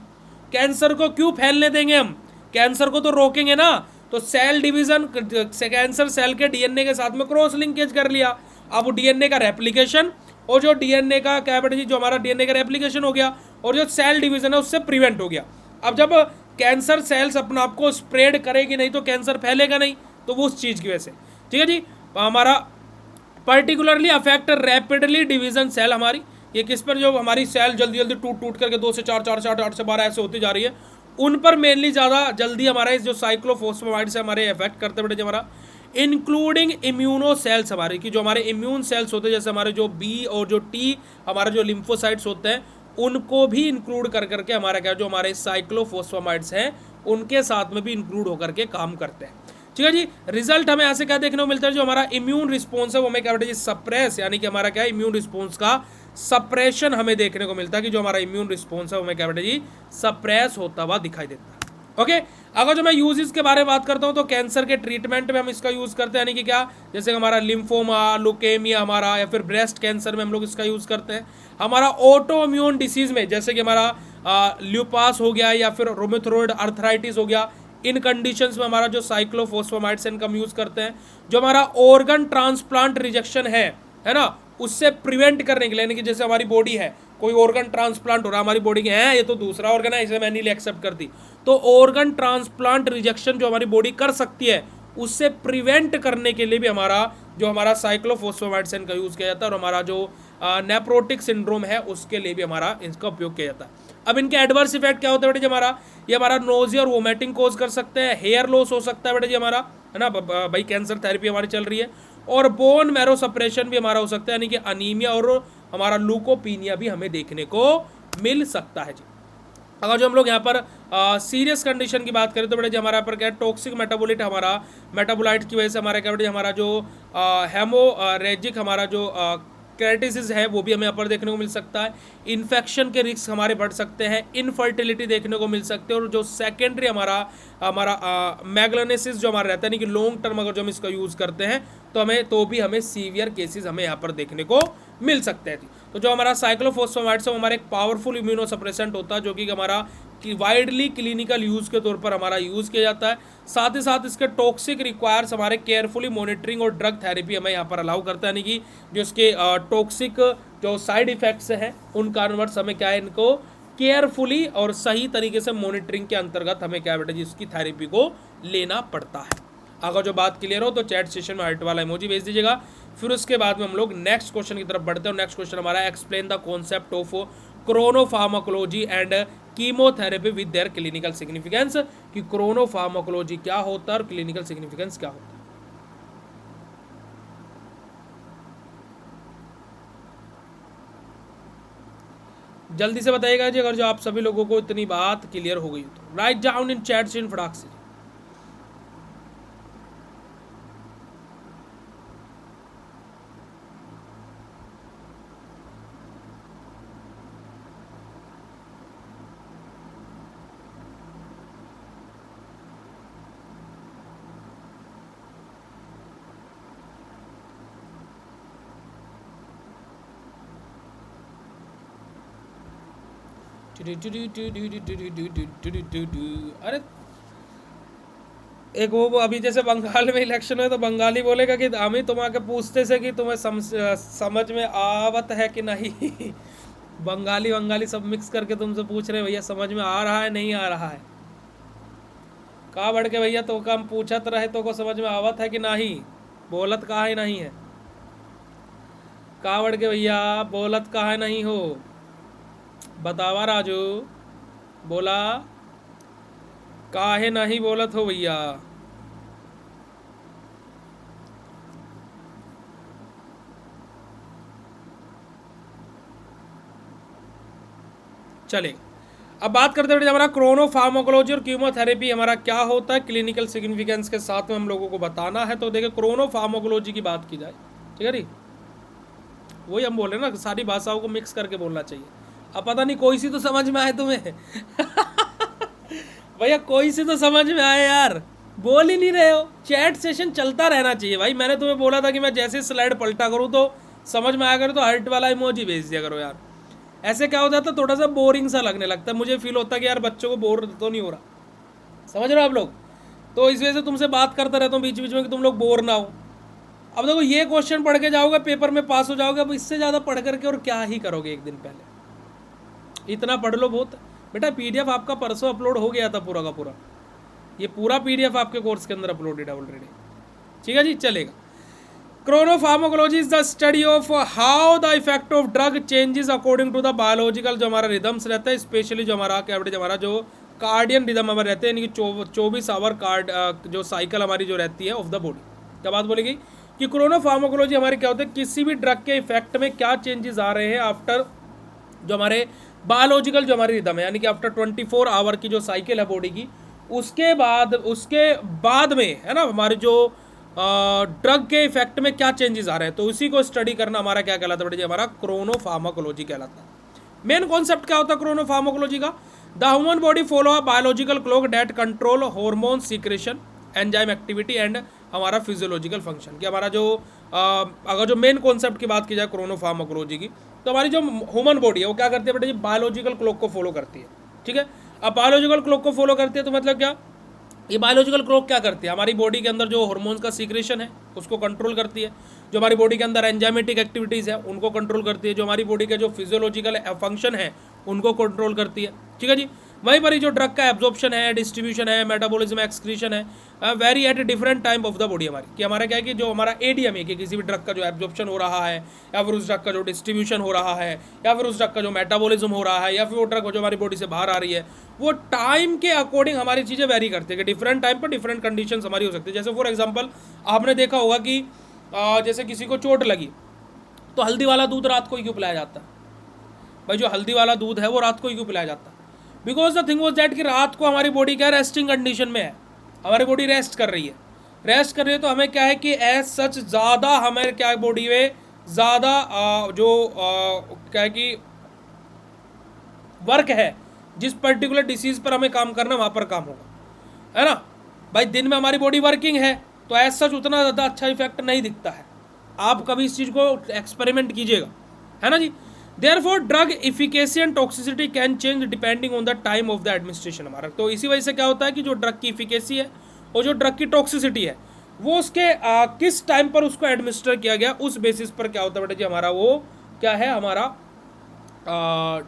कैंसर को क्यों फैलने देंगे हम? कैंसर को तो रोकेंगे ना। तो सेल डिवीजन कैंसर सेल के डीएनए के साथ में क्रॉस लिंकेज कर लिया, अब डीएनए का रेप्लिकेशन और जो डीएनए का क्या बेटा जी जो हमारा डीएनए का रेप्लिकेशन हो गया और जो सेल डिवीजन है उससे प्रिवेंट हो गया। अब जब कैंसर सेल्स अपना आपको स्प्रेड करेगी नहीं तो कैंसर फैलेगा नहीं, तो वो उस चीज़ की वजह से। ठीक है जी, हमारा particularly affect rapidly division cell, हमारी ये किस पर, जो हमारी सेल जल्दी जल्दी टूट टूट करके 2 से 4, 4 से 8, 8 से 12 ऐसे होती जा रही है, उन पर मेनली ज़्यादा जल्दी हमारे जो साइक्लोफोस्फामाइड से हमारे इफेक्ट करते बेटे हमारा, इंक्लूडिंग इम्यूनो सेल्स हमारे की जो हमारे इम्यून सेल्स होते हैं, जैसे हमारे जो बी और जो टी हमारे जो लिम्फोसाइट्स होते हैं उनको भी इंक्लूड कर करके हमारा क्या जो हमारे साइक्लोफोस्फामाइड्स हैं उनके साथ में भी इंक्लूड होकर के काम करते हैं। ठीक है जी। रिजल्ट हमें यहाँ से क्या देखने को मिलता है, जो हमारा इम्यून रिस्पॉन्स है वो हमें क्या बेटा जी सप्रेस, यानी कि हमारा क्या इम्यून रिस्पॉन्स का सप्रेशन हमें देखने को मिलता है कि जो हमारा इम्यून रिस्पॉन्स है वो हमें क्या बेटा जी सप्रेस होता हुआ दिखाई देता है। ओके, अगर जो मैं यूजेस के बारे में बात करता हूँ तो कैंसर के ट्रीटमेंट में हम इसका यूज करते हैं, यानी कि क्या, जैसे हमारा लिम्फोमा, लुकेमिया हमारा, या फिर ब्रेस्ट कैंसर में हम लोग इसका यूज करते हैं। हमारा ऑटो इम्यून डिसीज में जैसे कि हमारा ल्यूपास हो गया या फिर रोमेथोइड अर्थराइटिस हो गया, इन कंडीशंस में हमारा जो साइक्लोफॉस्फेमाइड्स का हम यूज करते हैं। जो हमारा ऑर्गन ट्रांसप्लांट रिजेक्शन है ना, उससे प्रिवेंट करने के लिए, यानी कि जैसे हमारी बॉडी है, कोई ऑर्गन ट्रांसप्लांट हो रहा है हमारी बॉडी के, है ये तो दूसरा ऑर्गन है इसे मैं नहीं एक्सेप्ट करती, तो ऑर्गन ट्रांसप्लांट रिजेक्शन जो हमारी बॉडी कर सकती है उससे प्रिवेंट करने के लिए भी हमारा साइक्लोफॉस्फेमाइड्स का यूज किया जाता है, और हमारा जो नेप्रोटिक सिंड्रोम है उसके लिए भी हमारा इसका उपयोग किया जाता है। अब इनके एडवर्स इफेक्ट क्या होते हैं बेटे जी, ये हमारा नोजिया और वोमिटिंग कोज कर सकते हैं, हेयर लॉस हो सकता है बेटे जी हमारा, है ना भाई, कैंसर थेरेपी हमारी चल रही है, और बोन मैरो सप्रेशन भी हमारा हो सकता है, यानी कि अनीमिया और हमारा लूकोपीनिया भी हमें देखने को मिल सकता है जी। अगर जो हम लोग यहाँ पर सीरियस कंडीशन की बात करें तो बेटा जी हमारे यहाँ पर क्या है, टॉक्सिक मेटाबोलिट हमारा मेटाबोलाइट की वजह से हमारा क्या बेटा जी हमारा जो हेमोरेजिक हमारा जो क्राइटिस है वो भी हमें यहाँ पर देखने को मिल सकता है। इन्फेक्शन के रिस्क हमारे बढ़ सकते हैं, इनफर्टिलिटी देखने को मिल सकते हैं, और जो सेकेंडरी हमारा मैग्लोनेसिस जो हमारा रहता है, यानी कि लॉन्ग टर्म अगर जो हम इसका यूज़ करते हैं तो भी हमें सीवियर केसेस हमें यहाँ पर देखने को मिल सकते हैं। तो जो हमारा साइक्लोफॉस्फेमाइड्स है वो हमारा एक पावरफुल इम्यूनोसप्रेसेंट होता है, जो कि हमारा वाइडली क्लिनिकल यूज़ के तौर पर हमारा यूज़ किया जाता है। साथ ही साथ इसके टॉक्सिक रिक्वायर्स हमारे केयरफुली मॉनिटरिंग और ड्रग थेरेपी हमें यहाँ पर अलाउ करता है, यानी कि जो इसके टॉक्सिक जो साइड इफेक्ट्स हैं उन कारणवश हमें क्या है, इनको केयरफुली और सही तरीके से मॉनिटरिंग के अंतर्गत हमें क्या बेटा जी इसकी थेरेपी को लेना पड़ता है। अगर जो बात क्लियर हो तो चैट सेशन में हार्ट वाला इमोजी भेज दीजिएगा। फिर उसके बाद में हम लोग नेक्स्ट क्वेश्चन की तरफ बढ़ते हैं। नेक्स्ट क्वेश्चन हमारा explain the concept of chronopharmacology and chemotherapy with their clinical significance, कि क्रोनोफार्माकोलॉजी क्या होता है और क्लिनिकल सिग्निफिकेंस क्या होता है। जल्दी से बताइएगा जी अगर जो आप सभी लोगों को इतनी बात क्लियर हो गई तो। Write down in chat session फटाक से। अरे एक वो अभी जैसे बंगाल में इलेक्शन है तो बंगाली बोलेगा कि हमें तुम आके पूछते से कि तुम्हें समझ में आवत है कि नहीं। बंगाली सब मिक्स करके तुमसे पूछ रहे भैया समझ में आ रहा है नहीं आ रहा है। कहाँ बढ़ के भैया तो काम पूछत रहे तो को समझ में आवत है कि नहीं, बोलत कहाँ है नहीं है। कहाँ बढ़ के भैया बोलत कहाँ है नहीं हो, बतावा राजू, बोला काहे नहीं बोलत हो भैया। चले अब बात करते हैं हमारा क्रोनोफार्माकोलॉजी और कीमोथेरेपी हमारा क्या होता है, क्लिनिकल सिग्निफिकेंस के साथ में हम लोगों को बताना है। तो देखिए क्रोनोफार्माकोलॉजी की बात की जाए, ठीक है जी, वही हम बोल रहे हैं ना, सारी भाषाओं को मिक्स करके बोलना चाहिए। अब पता नहीं कोई सी तो समझ में आए तुम्हें। भैया कोई सी तो समझ में आए यार, बोल ही नहीं रहे हो। चैट सेशन चलता रहना चाहिए भाई। मैंने तुम्हें बोला था कि मैं जैसे स्लाइड पलटा करूँ तो समझ में आया करो तो हार्ट वाला इमोजी भेज दिया करो यार। ऐसे क्या हो जाता है, थोड़ा सा बोरिंग सा लगने लगता है, मुझे फील होता है कि यार बच्चों को बोर तो नहीं हो रहा, समझ रहे हो आप लोग। तो इस वजह से तुमसे बात करता रहता हूँ बीच बीच में कि तुम लोग बोर ना हो। अब देखो ये क्वेश्चन पढ़ के जाओगे पेपर में पास हो जाओगे, अब इससे ज़्यादा पढ़ करके और क्या ही करोगे। एक दिन पहले इतना पढ़ लो बहुत। बेटा पीडीएफ आपका परसों अपलोड हो गया था पूरा का पूरा, ये पूरा पीडीएफ आपके कोर्स के अंदर अपलोडेड है ऑलरेडी, ठीक है जी, चलेगा। Chronopharmacology is the study of how the effect of drug changes according to the biological जो हमारा रिदम्स रहता है, स्पेशली जो हमारा क्या बेटे हमारा जो कार्डियन रिदम हमारे रहते हैं, यानी कि 24 आवर कार्ड जो साइकिल हमारी जो रहती है ऑफ द बॉडी। क्या बात बोलेगी कि क्रोनोफार्माकोलॉजी हमारे क्या होता है, किसी भी ड्रग के इफेक्ट में क्या चेंजेस आ रहे हैं आफ्टर जो हमारे बायोलॉजिकल जो हमारी रिदम है, यानी कि आफ्टर 24 आवर की जो साइकिल है बॉडी की, उसके बाद में है ना हमारे जो ड्रग के इफेक्ट में क्या चेंजेस आ रहे हैं, तो उसी को स्टडी करना हमारा क्या कहलाता है बेटा जी, हमारा क्रोनोफार्माकोलॉजी कहलाता है। मेन कॉन्सेप्ट क्या होता है क्रोनोफार्माकोलॉजी का? The human body follow a biological clock that control hormone secretion, enzyme activity and हमारा फिजियोलॉजिकल फंक्शन। कि हमारा जो अगर जो मेन कॉन्सेप्ट की बात की जाए क्रोनोफार्माकोलॉजी की, तो हमारी जो ह्यूमन बॉडी है वो क्या करती है बेटा जी, बायोलॉजिकल क्लॉक को फॉलो करती है। ठीक है, अब बायोलॉजिकल क्लॉक को फॉलो करती है तो मतलब क्या, ये बायोलॉजिकल क्लॉक क्या करती है, हमारी बॉडी के अंदर जो हार्मोन्स का सीक्रेशन है उसको कंट्रोल करती है, जो हमारी बॉडी के अंदर एंजाइमेटिक एक्टिविटीज़ है उनको कंट्रोल करती है, जो हमारी बॉडी के जो फिजियोलॉजिकल फंक्शन है उनको कंट्रोल करती है। ठीक है जी, वहीं पर ही जो ड्रग का एब्जॉर्प्शन है, डिस्ट्रीब्यूशन है, मेटाबॉलिज्म, एक्सक्रीशन है, very at different time of the body हमारी। कि हमारा क्या है कि जो हमारा एडीएम है कि किसी भी ड्रग का जो एब्जॉर्प्शन हो रहा है, या फिर उस ड्रग का जो डिस्ट्रीब्यूशन हो रहा है, या फिर उस ड्रग का जो मेटाबॉलिज्म हो रहा है, या फिर वो ड्रग जो हमारी बॉडी से बाहर आ रही है, वो टाइम के अकॉर्डिंग हमारी चीज़ें वेरी करती है कि डिफरेंट टाइम पर डिफरेंट कंडीशन हमारी हो सकती है। जैसे फॉर एग्जाम्पल आपने देखा होगा कि जैसे किसी को चोट लगी तो हल्दी वाला दूध रात को ही क्यों पिलाया जाता है भाई? जो हल्दी वाला दूध है वो रात को ही क्यों पिलाया जाता है? Because the thing was that कि रात को हमारी बॉडी क्या रेस्टिंग कंडीशन में है, हमारी बॉडी रेस्ट कर रही है। रेस्ट कर रही है तो हमें क्या है कि एज सच ज़्यादा हमें क्या है बॉडी में ज़्यादा क्या है कि वर्क है, जिस पर्टिकुलर डिसीज़ पर हमें काम करना वहाँ पर काम होगा, है ना भाई। दिन में हमारी बॉडी वर्किंग है तो एज सच उतना ज़्यादा अच्छा इफेक्ट नहीं दिखता है। आप कभी इस चीज़ को एक्सपेरिमेंट कीजिएगा, है ना जी। Therefore drug efficacy and toxicity can change depending on the time of the administration हमारा। तो इसी वजह से क्या होता है कि जो ड्रग की इफिकेसी है और जो ड्रग की टॉक्सिसिटी है वो उसके किस टाइम पर उसको एडमिनिस्टर किया गया उस बेसिस पर क्या होता है बेटा जी, हमारा वो क्या है, हमारा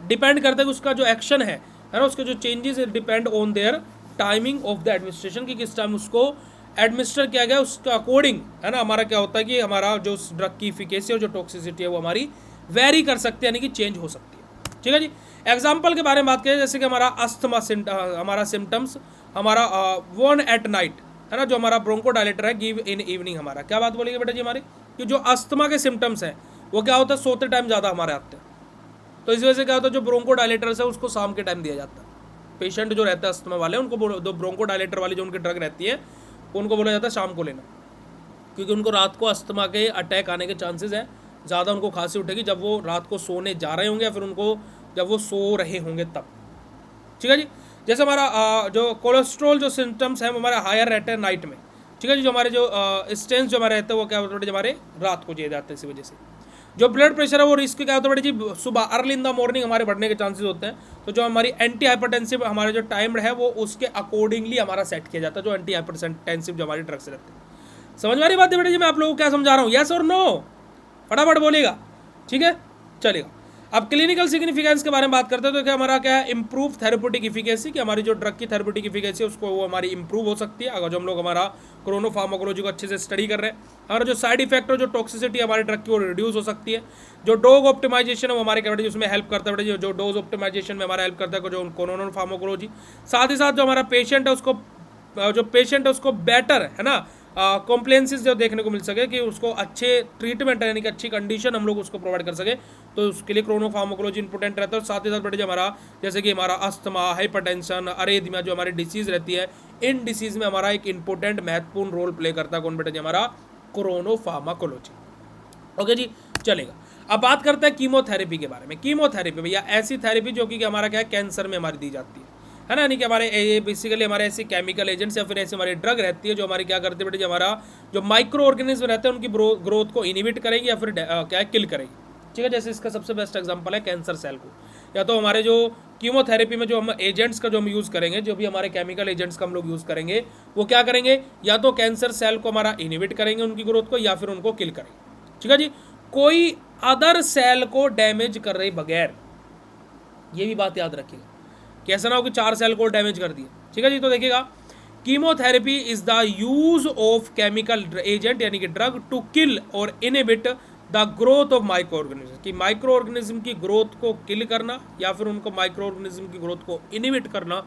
डिपेंड करता है कि उसका जो एक्शन है ना, उसके जो changes depend on their timing of the administration, कि किस टाइम उसको एडमिनिस्टर किया गया उसका अकॉर्डिंग, है ना। हमारा क्या होता है कि हमारा जो ड्रग की इफिकेसी और जो टॉक्सिसिटी है वो हमारी वेरी कर सकती है, यानी कि चेंज हो सकती है। ठीक है जी, एग्जाम्पल के बारे में बात करें जैसे कि हमारा अस्थमा हमारा सिम्टम्स हमारा वन एट नाइट, है ना, जो हमारा ब्रोंकोडायलेटर है गिव इन इवनिंग। हमारा क्या बात बोलेंगे बेटा जी हमारी, कि जो अस्थमा के सिम्टम्स हैं वो क्या होता है, सोते टाइम ज़्यादा हमारे आते हैं। तो इस वजह से क्या होता है, जो ब्रोंकोडायलेटर्स है उसको शाम के टाइम दिया जाता है। पेशेंट जो रहता है अस्थमा वाले उनको दो ब्रोंकोडायलेटर वाली जो उनकी ड्रग रहती है उनको बोला जाता है शाम को लेना, क्योंकि उनको रात को अस्थमा के अटैक आने के चांसेस है ज़्यादा, उनको खांसी उठेगी जब वो रात को सोने जा रहे होंगे या फिर उनको जब वो सो रहे होंगे तब। ठीक है जी, जैसे हमारा जो कोलेस्ट्रॉल जो सिम्टम्स हैं वो हमारे हायर रहते हैं नाइट में। ठीक है जी, जो हमारे जो स्टेंस जो हमारे रहते हैं वो क्या होते हैं हमारे रात को दिए जाते हैं। इसी वजह से जो ब्लड प्रेशर है वो रिस्क क्या होता है बेटा जी, सुबह अर्ली इन द मॉर्निंग हमारे बढ़ने के चांसेस होते हैं। तो जो हमारी एंटी हाइपरटेंसिव हमारा जो टाइम है वो उसके अकॉर्डिंगली हमारा सेट किया जाता है, जो एंटी हाइपरटेंसिव जो हमारी ड्रग्स रहते हैं। समझ में आ रही बात है बेटा जी, मैं आप लोगों को क्या समझा रहा हूँ, यस और नो, फटाफट बोलिएगा। ठीक है, चलेगा। अब क्लिनिकल सिग्निफिकेंस के बारे में बात करते हैं तो क्या हमारा क्या है, इंप्रूव थेरेप्यूटिक इफिकेसी, कि हमारी जो ड्रग की थेरेप्यूटिक इफिकेसी है उसको वो हमारी इंप्रूव हो सकती है अगर जो हम लोग हमारा क्रोनोफार्माकोलॉजी को अच्छे से स्टडी कर रहे हैं। हमारा जो साइड इफेक्ट और जो टॉक्सिसिटी हमारी ड्रग की वो रिड्यूस हो सकती है। जो डोज ऑप्टिमाइजेशन है वो हमारे क्या उसमें हेल्प करता है, जो डोज ऑप्टिमाइजेशन में हमारा हेल्प करता है जो क्रोनोफार्माकोलॉजी। साथ ही साथ जो हमारा पेशेंट है उसको बेटर, है ना, कॉम्प्लेंसेस जो देखने को मिल सके, कि उसको अच्छे ट्रीटमेंट यानी कि अच्छी कंडीशन हम लोग उसको प्रोवाइड कर सके, तो उसके लिए क्रोनोफार्माकोलॉजी इंपॉर्टेंट रहता है। साथ ही साथ बेटे जो हमारा जैसे कि हमारा अस्थमा, हाइपरटेंशन, अरेथमिया जो हमारी डिसीज़ रहती है, इन डिसीज़ में हमारा एक इंपॉर्टेंट महत्वपूर्ण रोल प्ले करता है कौन बेटे जी, हमारा क्रोनोफार्माकोलॉजी। ओके जी, चलेगा। अब बात करते हैं कीमोथेरेपी के बारे में। कीमोथेरेपी भैया ऐसी थेरेपी जो कि हमारा क्या है, कैंसर में हमारी दी जाती है ना, यानी कि हमारे ये बेसिकली हमारे ऐसे केमिकल एजेंट्स या फिर ऐसी हमारी ड्रग रहती है जो हमारी क्या करती है बेटे, जो हमारा जो माइक्रो ऑर्गेनिज्म रहते हैं उनकी ग्रोथ को इनिबिट करेगी या फिर क्या है, किल करेगी। ठीक है, जैसे इसका सबसे बेस्ट एग्जांपल है कैंसर सेल को, या तो हमारे जो कीमोथेरेपी में जो हम एजेंट्स का जो हम यूज़ करेंगे, जो भी हमारे केमिकल एजेंट्स का हम लोग यूज़ करेंगे, वो क्या करेंगे, या तो कैंसर सेल को हमारा इनिबिट करेंगे उनकी ग्रोथ को, या फिर उनको किल करेंगे। ठीक है जी, कोई अदर सेल को डैमेज कर रहे बगैर, ये भी बात याद रखिएगा, कैसा ना हो कि 4 सेल को डैमेज कर दिए। ठीक है जी, तो देखिएगा chemotherapy is the use of chemical agent यानी कि ड्रग टू किल और inhibit the growth of micro organism, कि माइक्रो ऑर्गेनिज्म की ग्रोथ को किल करना या फिर उनको माइक्रो ऑर्गेनिज्म की ग्रोथ को इनहिबिट करना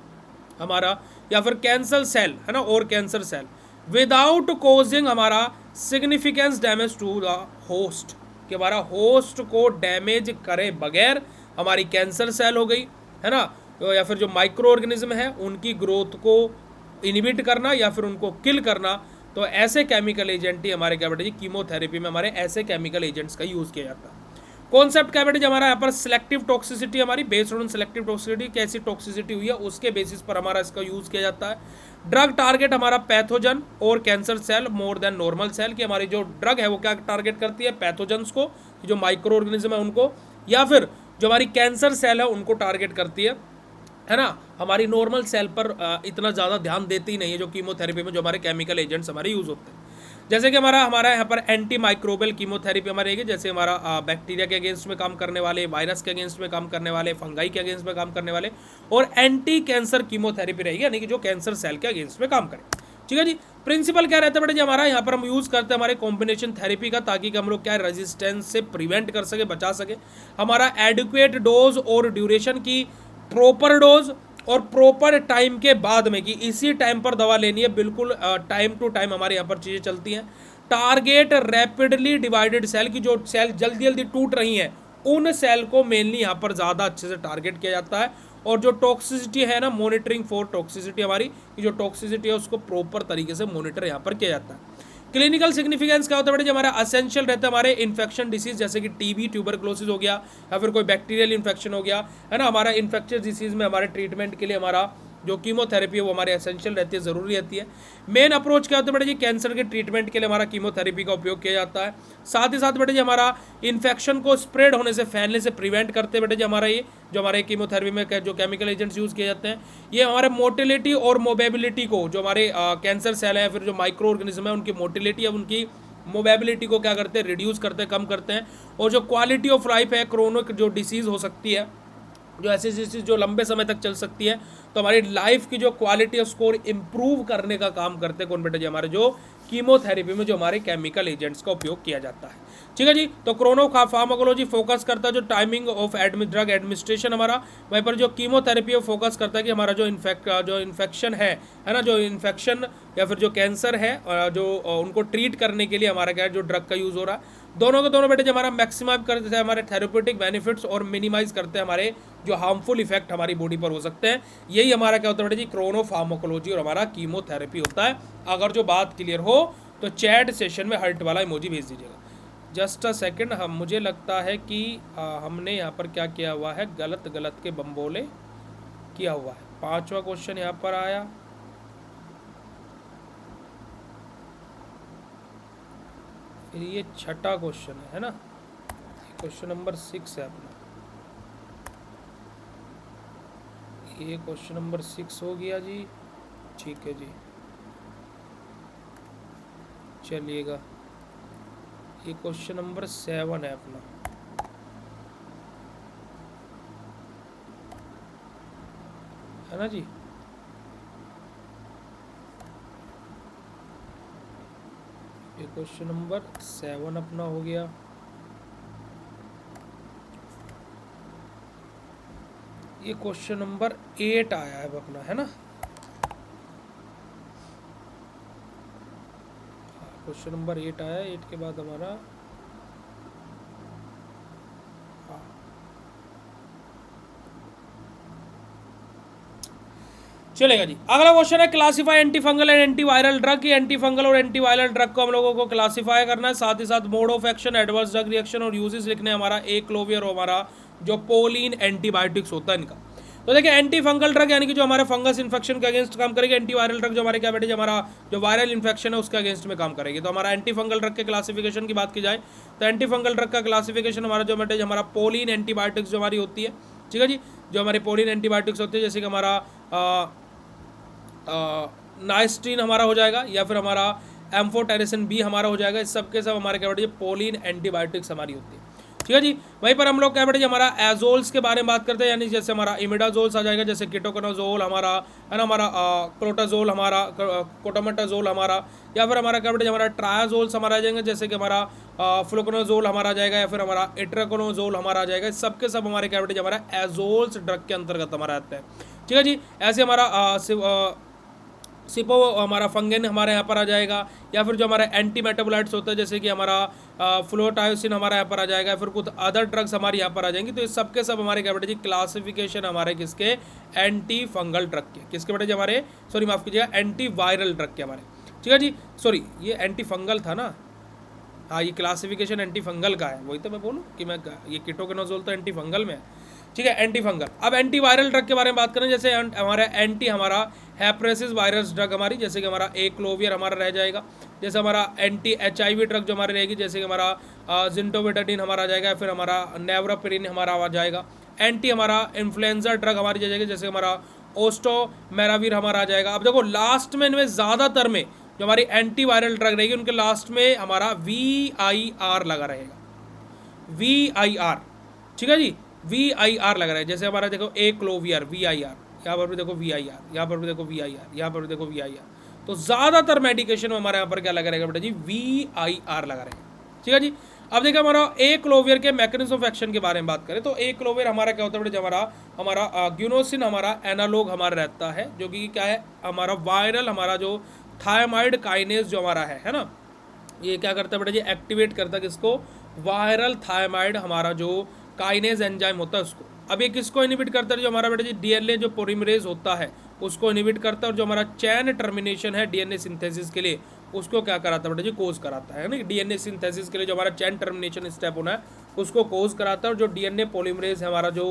हमारा, या फिर कैंसर सेल, है ना, और कैंसर सेल विदाउट कोजिंग हमारा significance damage to the host, कि हमारा होस्ट को डैमेज करे बगैर हमारी कैंसर सेल हो गई, है ना, या फिर जो माइक्रो ऑर्गेनिज्म है उनकी ग्रोथ को इनिबिट करना या फिर उनको किल करना, तो ऐसे केमिकल एजेंट ही हमारे क्या बेटे जी कीमोथेरेपी में हमारे ऐसे केमिकल एजेंट्स का यूज़ किया जाता है। कॉन्सेप्ट क्या बेटे जी हमारा यहाँ पर सिलेक्टिव टॉक्सिसिटी, हमारी बेस्ड ऑन सिलेक्टिव टॉक्सिसिटी, कैसी टॉक्सिसिटी हुई है उसके बेसिस पर हमारा इसका यूज़ किया जाता है। ड्रग टारगेट हमारा पैथोजन और cancer cell more than normal cell, की हमारी जो ड्रग है वो क्या टारगेट करती है, पैथोजन्स को, जो माइक्रो ऑर्गेनिज्म है उनको, या फिर जो हमारी कैंसर सेल है उनको टारगेट करती है ना। हमारी नॉर्मल सेल पर इतना ज़्यादा ध्यान देती ही नहीं है जो कीमोथेरेपी में जो हमारे केमिकल एजेंट्स हमारे यूज़ होते हैं। जैसे कि हमारा यहाँ पर एंटी माइक्रोबियल कीमोथेरेपी हमारे रहेगी, जैसे हमारा बैक्टीरिया के अगेंस्ट में काम करने वाले, वायरस के अगेंस्ट में काम करने वाले, फंगाई के अगेंस्ट में काम करने वाले, और एंटी कैंसर कीमोथेरेपी रहेगी, यानी कि जो कैंसर सेल के अगेंस्ट में काम करे। ठीक है जी। प्रिंसिपल क्या रहता है बेटा जी हमारा यहाँ पर हम यूज़ करते हैं हमारे कॉम्बिनेशन थेरेपी का, ताकि हम लोग क्या रेजिस्टेंस से प्रिवेंट कर सके, बचा सके। हमारा एडुकेट डोज और ड्यूरेशन की, प्रॉपर डोज और प्रॉपर टाइम के बाद में, कि इसी टाइम पर दवा लेनी है, बिल्कुल टाइम टू टाइम हमारे यहाँ पर चीज़ें चलती हैं। टारगेट रैपिडली डिवाइडेड सेल, की जो सेल जल्दी जल्दी टूट रही हैं उन सेल को मेनली यहाँ पर ज़्यादा अच्छे से टारगेट किया जाता है। और जो टॉक्सिसिटी है ना, मॉनिटरिंग फॉर टॉक्सिसिटी, हमारी जो टॉक्सिसिटी है उसको प्रॉपर तरीके से मॉनिटर यहाँ पर किया जाता है। क्लिनिकल सिग्निफिकेंस क्या होता है बेटा, हमारा असेंशियल रहता है हमारे इन्फेक्शन डिसीज, जैसे कि टीबी, ट्यूबरक्लोसिस हो गया, या फिर कोई बैक्टीरियल इन्फेक्शन हो गया, है ना। हमारा इन्फेक्शियस डिसीज में हमारे ट्रीटमेंट के लिए हमारा जो कीमोथेरेपी है वो हमारे एसेंशियल रहती है, ज़रूरी रहती है। मेन अप्रोच क्या होता है बेटा जी, कैंसर के ट्रीटमेंट के लिए हमारा कीमोथेरेपी का उपयोग किया जाता है। साथ ही साथ बेटा जी हमारा इन्फेक्शन को स्प्रेड होने से, फैलने से प्रिवेंट करते हैं बेटा जी हमारा ये जो हमारे कीमोथेरेपी में जो केमिकल एजेंट्स यूज़ किए जाते हैं, ये हमारे मोटिलिटी और मोबेबिलिटी को, जो हमारे कैंसर सेल है, फिर जो माइक्रो ऑर्गेनिज्म है, उनकी मोटिलिटी है, उनकी मोबेबिलिटी को क्या करते हैं, रिड्यूस करते हैं, कम करते हैं। और जो क्वालिटी ऑफ लाइफ है, क्रोनिक जो डिसीज़ हो सकती है, जो ऐसी डिसीज जो लंबे समय तक चल सकती है, तो हमारी लाइफ की जो क्वालिटी है उसको इम्प्रूव करने का काम करते हैं कौन बेटा जी, हमारे जो कीमोथेरेपी में जो हमारे केमिकल एजेंट्स का उपयोग किया जाता है। ठीक है जी। तो क्रोनो फार्माकोलॉजी फोकस करता है जो टाइमिंग ऑफ ड्रग एडमिनिस्ट्रेशन हमारा, वहीं पर जो कीमोथेरेपी है फोकस करता है कि हमारा जो इन्फेक्शन है ना, जो इन्फेक्शन या फिर जो कैंसर है, जो उनको ट्रीट करने के लिए हमारा क्या है जो ड्रग का यूज़ हो रहा है, दोनों के दोनों बेटे जो हमारा मैक्सिमाइज करते हैं हमारे थेरेप्यूटिक बेनिफिट्स और मिनिमाइज करते हैं हमारे जो हार्मफुल इफेक्ट हमारी बॉडी पर हो सकते हैं। यही हमारा क्या होता है बेटे जी, क्रोनो फार्माकोलॉजी और हमारा कीमोथेरेपी होता है। अगर जो बात क्लियर हो तो चैट सेशन में हर्ट वाला इमोजी भेज दीजिएगा। जस्ट अ सेकंड, हम मुझे लगता है कि हमने यहाँ पर क्या किया हुआ है, गलत गलत के बम्बोले किया हुआ है। 5वां क्वेश्चन यहाँ पर आया, फिर ये 6ठा क्वेश्चन है ना, क्वेश्चन नंबर 6 है अपना, ये क्वेश्चन नंबर 6 हो गया जी। ठीक है जी, चलिएगा ये क्वेश्चन नंबर 7 है अपना, है ना जी। ये क्वेश्चन नंबर 7 अपना हो गया। ये क्वेश्चन नंबर 8 आया है अपना, है ना। क्वेश्चन नंबर 8 आया है, 8 के बाद हमारा चलेगा जी। अगला क्वेश्चन है classify anti fungal and anti viral drug, की एंटी फंगल और एंटी वायरल ड्रग को हम लोगों को क्लासिफाई करना है, साथ ही साथ mode of action, adverse drug reaction और यूजेस लिखने हमारा एक्लोवियर और हमारा जो पोलिन एंटीबायोटिक्स होता है इनका। तो देखिए एंटी फंगल ड्रग यानी कि जो हमारे फंगस इन्फेक्शन के अगेंस्ट काम करेगी, एंटी वायरल ड्रग जो हमारे क्या बेटे हमारा जो वायरल इन्फेक्शन है उसके अगेंस्ट में काम करेगी। तो हमारा एंटी फंगल ड्रग के क्लासिफिकेशन की बात की जाए तो एंटी फंगल ड्रग का क्लासिफिकेशन हमारा जो बेटे हमारा पोलिन एंटीबायोटिक्स जो हमारी होती है, ठीक है जी, जो हमारी पोलिन एंटीबायोटिक्स होती है, जैसे कि हमारा नाइस्ट्रीन हमारा हो जाएगा, या फिर हमारा एम्फोटेरिसिन बी हमारा हो जाएगा। इस सब के सब हमारे क्या बेटे पोलिन एंटीबायोटिक्स हमारी होती है, ठीक है जी। वहीं पर हम लोग क्या बेटे हमारा एजोल्स के बारे में बात करते हैं, यानी जैसे हमारा इमिडाजोल्स आ जाएगा, जैसे कीटोकोनाजोल हमारा, है ना, हमारा क्लोटाजोल हमारा, कोटामेटाजोल हमारा, या फिर हमारा क्या बेटे हमारा ट्रायाजोल्स हमारा आ जाएंगे, जैसे कि हमारा फ्लुकोनाजोल हमारा आ जाएगा, या फिर हमारा इट्राकोनाजोल हमारा आ जाएगा। सब के सब हमारे क्या बेटे हमारा एजोल्स ड्रग के अंतर्गत हमारा आता है, ठीक है जी। ऐसे हमारा सिपो हमारा फंगेन हमारे यहाँ पर आ जाएगा, या फिर जो हमारा एंटी मेटाबोलाइट्स होता है जैसे कि हमारा फ्लोटायोसिन हमारा यहाँ पर आ जाएगा, फिर कुछ अदर ड्रग्स हमारे यहाँ पर आ जाएंगी। तो ये सबके सब हमारे क्या बेटे जी क्लासिफिकेशन हमारे किसके, एंटी फंगल ड्रग के, किसके बेटे जी हमारे, सॉरी माफ कीजिएगा, एंटी वायरल ड्रग के हमारे, ठीक है जी। सॉरी ये एंटी फंगल था ना, हाँ ये क्लासिफिकेशन एंटी फंगल का है, वही तो मैं बोलूँ कि मैं ये कीटोकेनोजोल तो एंटी फंगल में है, ठीक है, एंटी फंगल। अब एंटी वायरल ड्रग के बारे में बात करें, जैसे हमारा एंटी हमारा हेपरेसिस वायरस ड्रग हमारी, जैसे कि हमारा एक्लोवियर हमारा रह जाएगा, जैसे हमारा एंटी HIV ड्रग जो हमारी रहेगी, जैसे कि हमारा जिंटोबेटाडीन हमारा आ जाएगा, फिर हमारा नेवरापिरिन हमारा आ जाएगा। एंटी हमारा इन्फ्लुएंजा ड्रग हमारी जाएगी, जैसे हमारा ओस्टोमेराविर हमारा आ जाएगा। अब देखो लास्ट में इनमें ज़्यादातर में जो हमारी एंटी वायरल ड्रग रहेगी उनके लास्ट में हमारा VIR लगा रहेगा, VIR, ठीक है जी, VIR लग रहा है। जैसे हमारा देखो एक्लोवियर VIR, यहाँ पर भी देखो VIR, यहाँ पर भी देखो VIR, यहाँ पर भी देखो VIR। तो ज़्यादातर मेडिकेशन में हमारे यहाँ पर क्या लगा रहेगा बेटा जी, VIR लगा रहेगा, ठीक है जी। अब देखिए हमारा एक्लोवियर के मैकेनिज्म ऑफ एक्शन के बारे में बात करें तो एक्लोवियर हमारा क्या होता है बेटा, हमारा ग्यूनोसिन हमारा एनालॉग हमारा रहता है, जो कि क्या है हमारा वायरल हमारा जो थायमाइड काइनेज जो हमारा है ना, ये क्या करता है बेटा जी, एक्टिवेट करता है किसको, वायरल थायमाइड हमारा जो काइनेज एंजाइम होता है उसको। अब ये किसको इनिबिट करता है, जो हमारा बेटा जी DNA जो पोलीमरेज होता है उसको इनिबिट करता है, और जो हमारा चैन टर्मिनेशन है DNA सिंथेसिस के लिए उसको क्या कराता है बेटा जी, कोज कराता है ना। DNA सिंथेसिस के लिए जो हमारा चैन टर्मिनेशन स्टेप होना है उसको कोज कराता है, और जो DNA पोलीमरेज है हमारा जो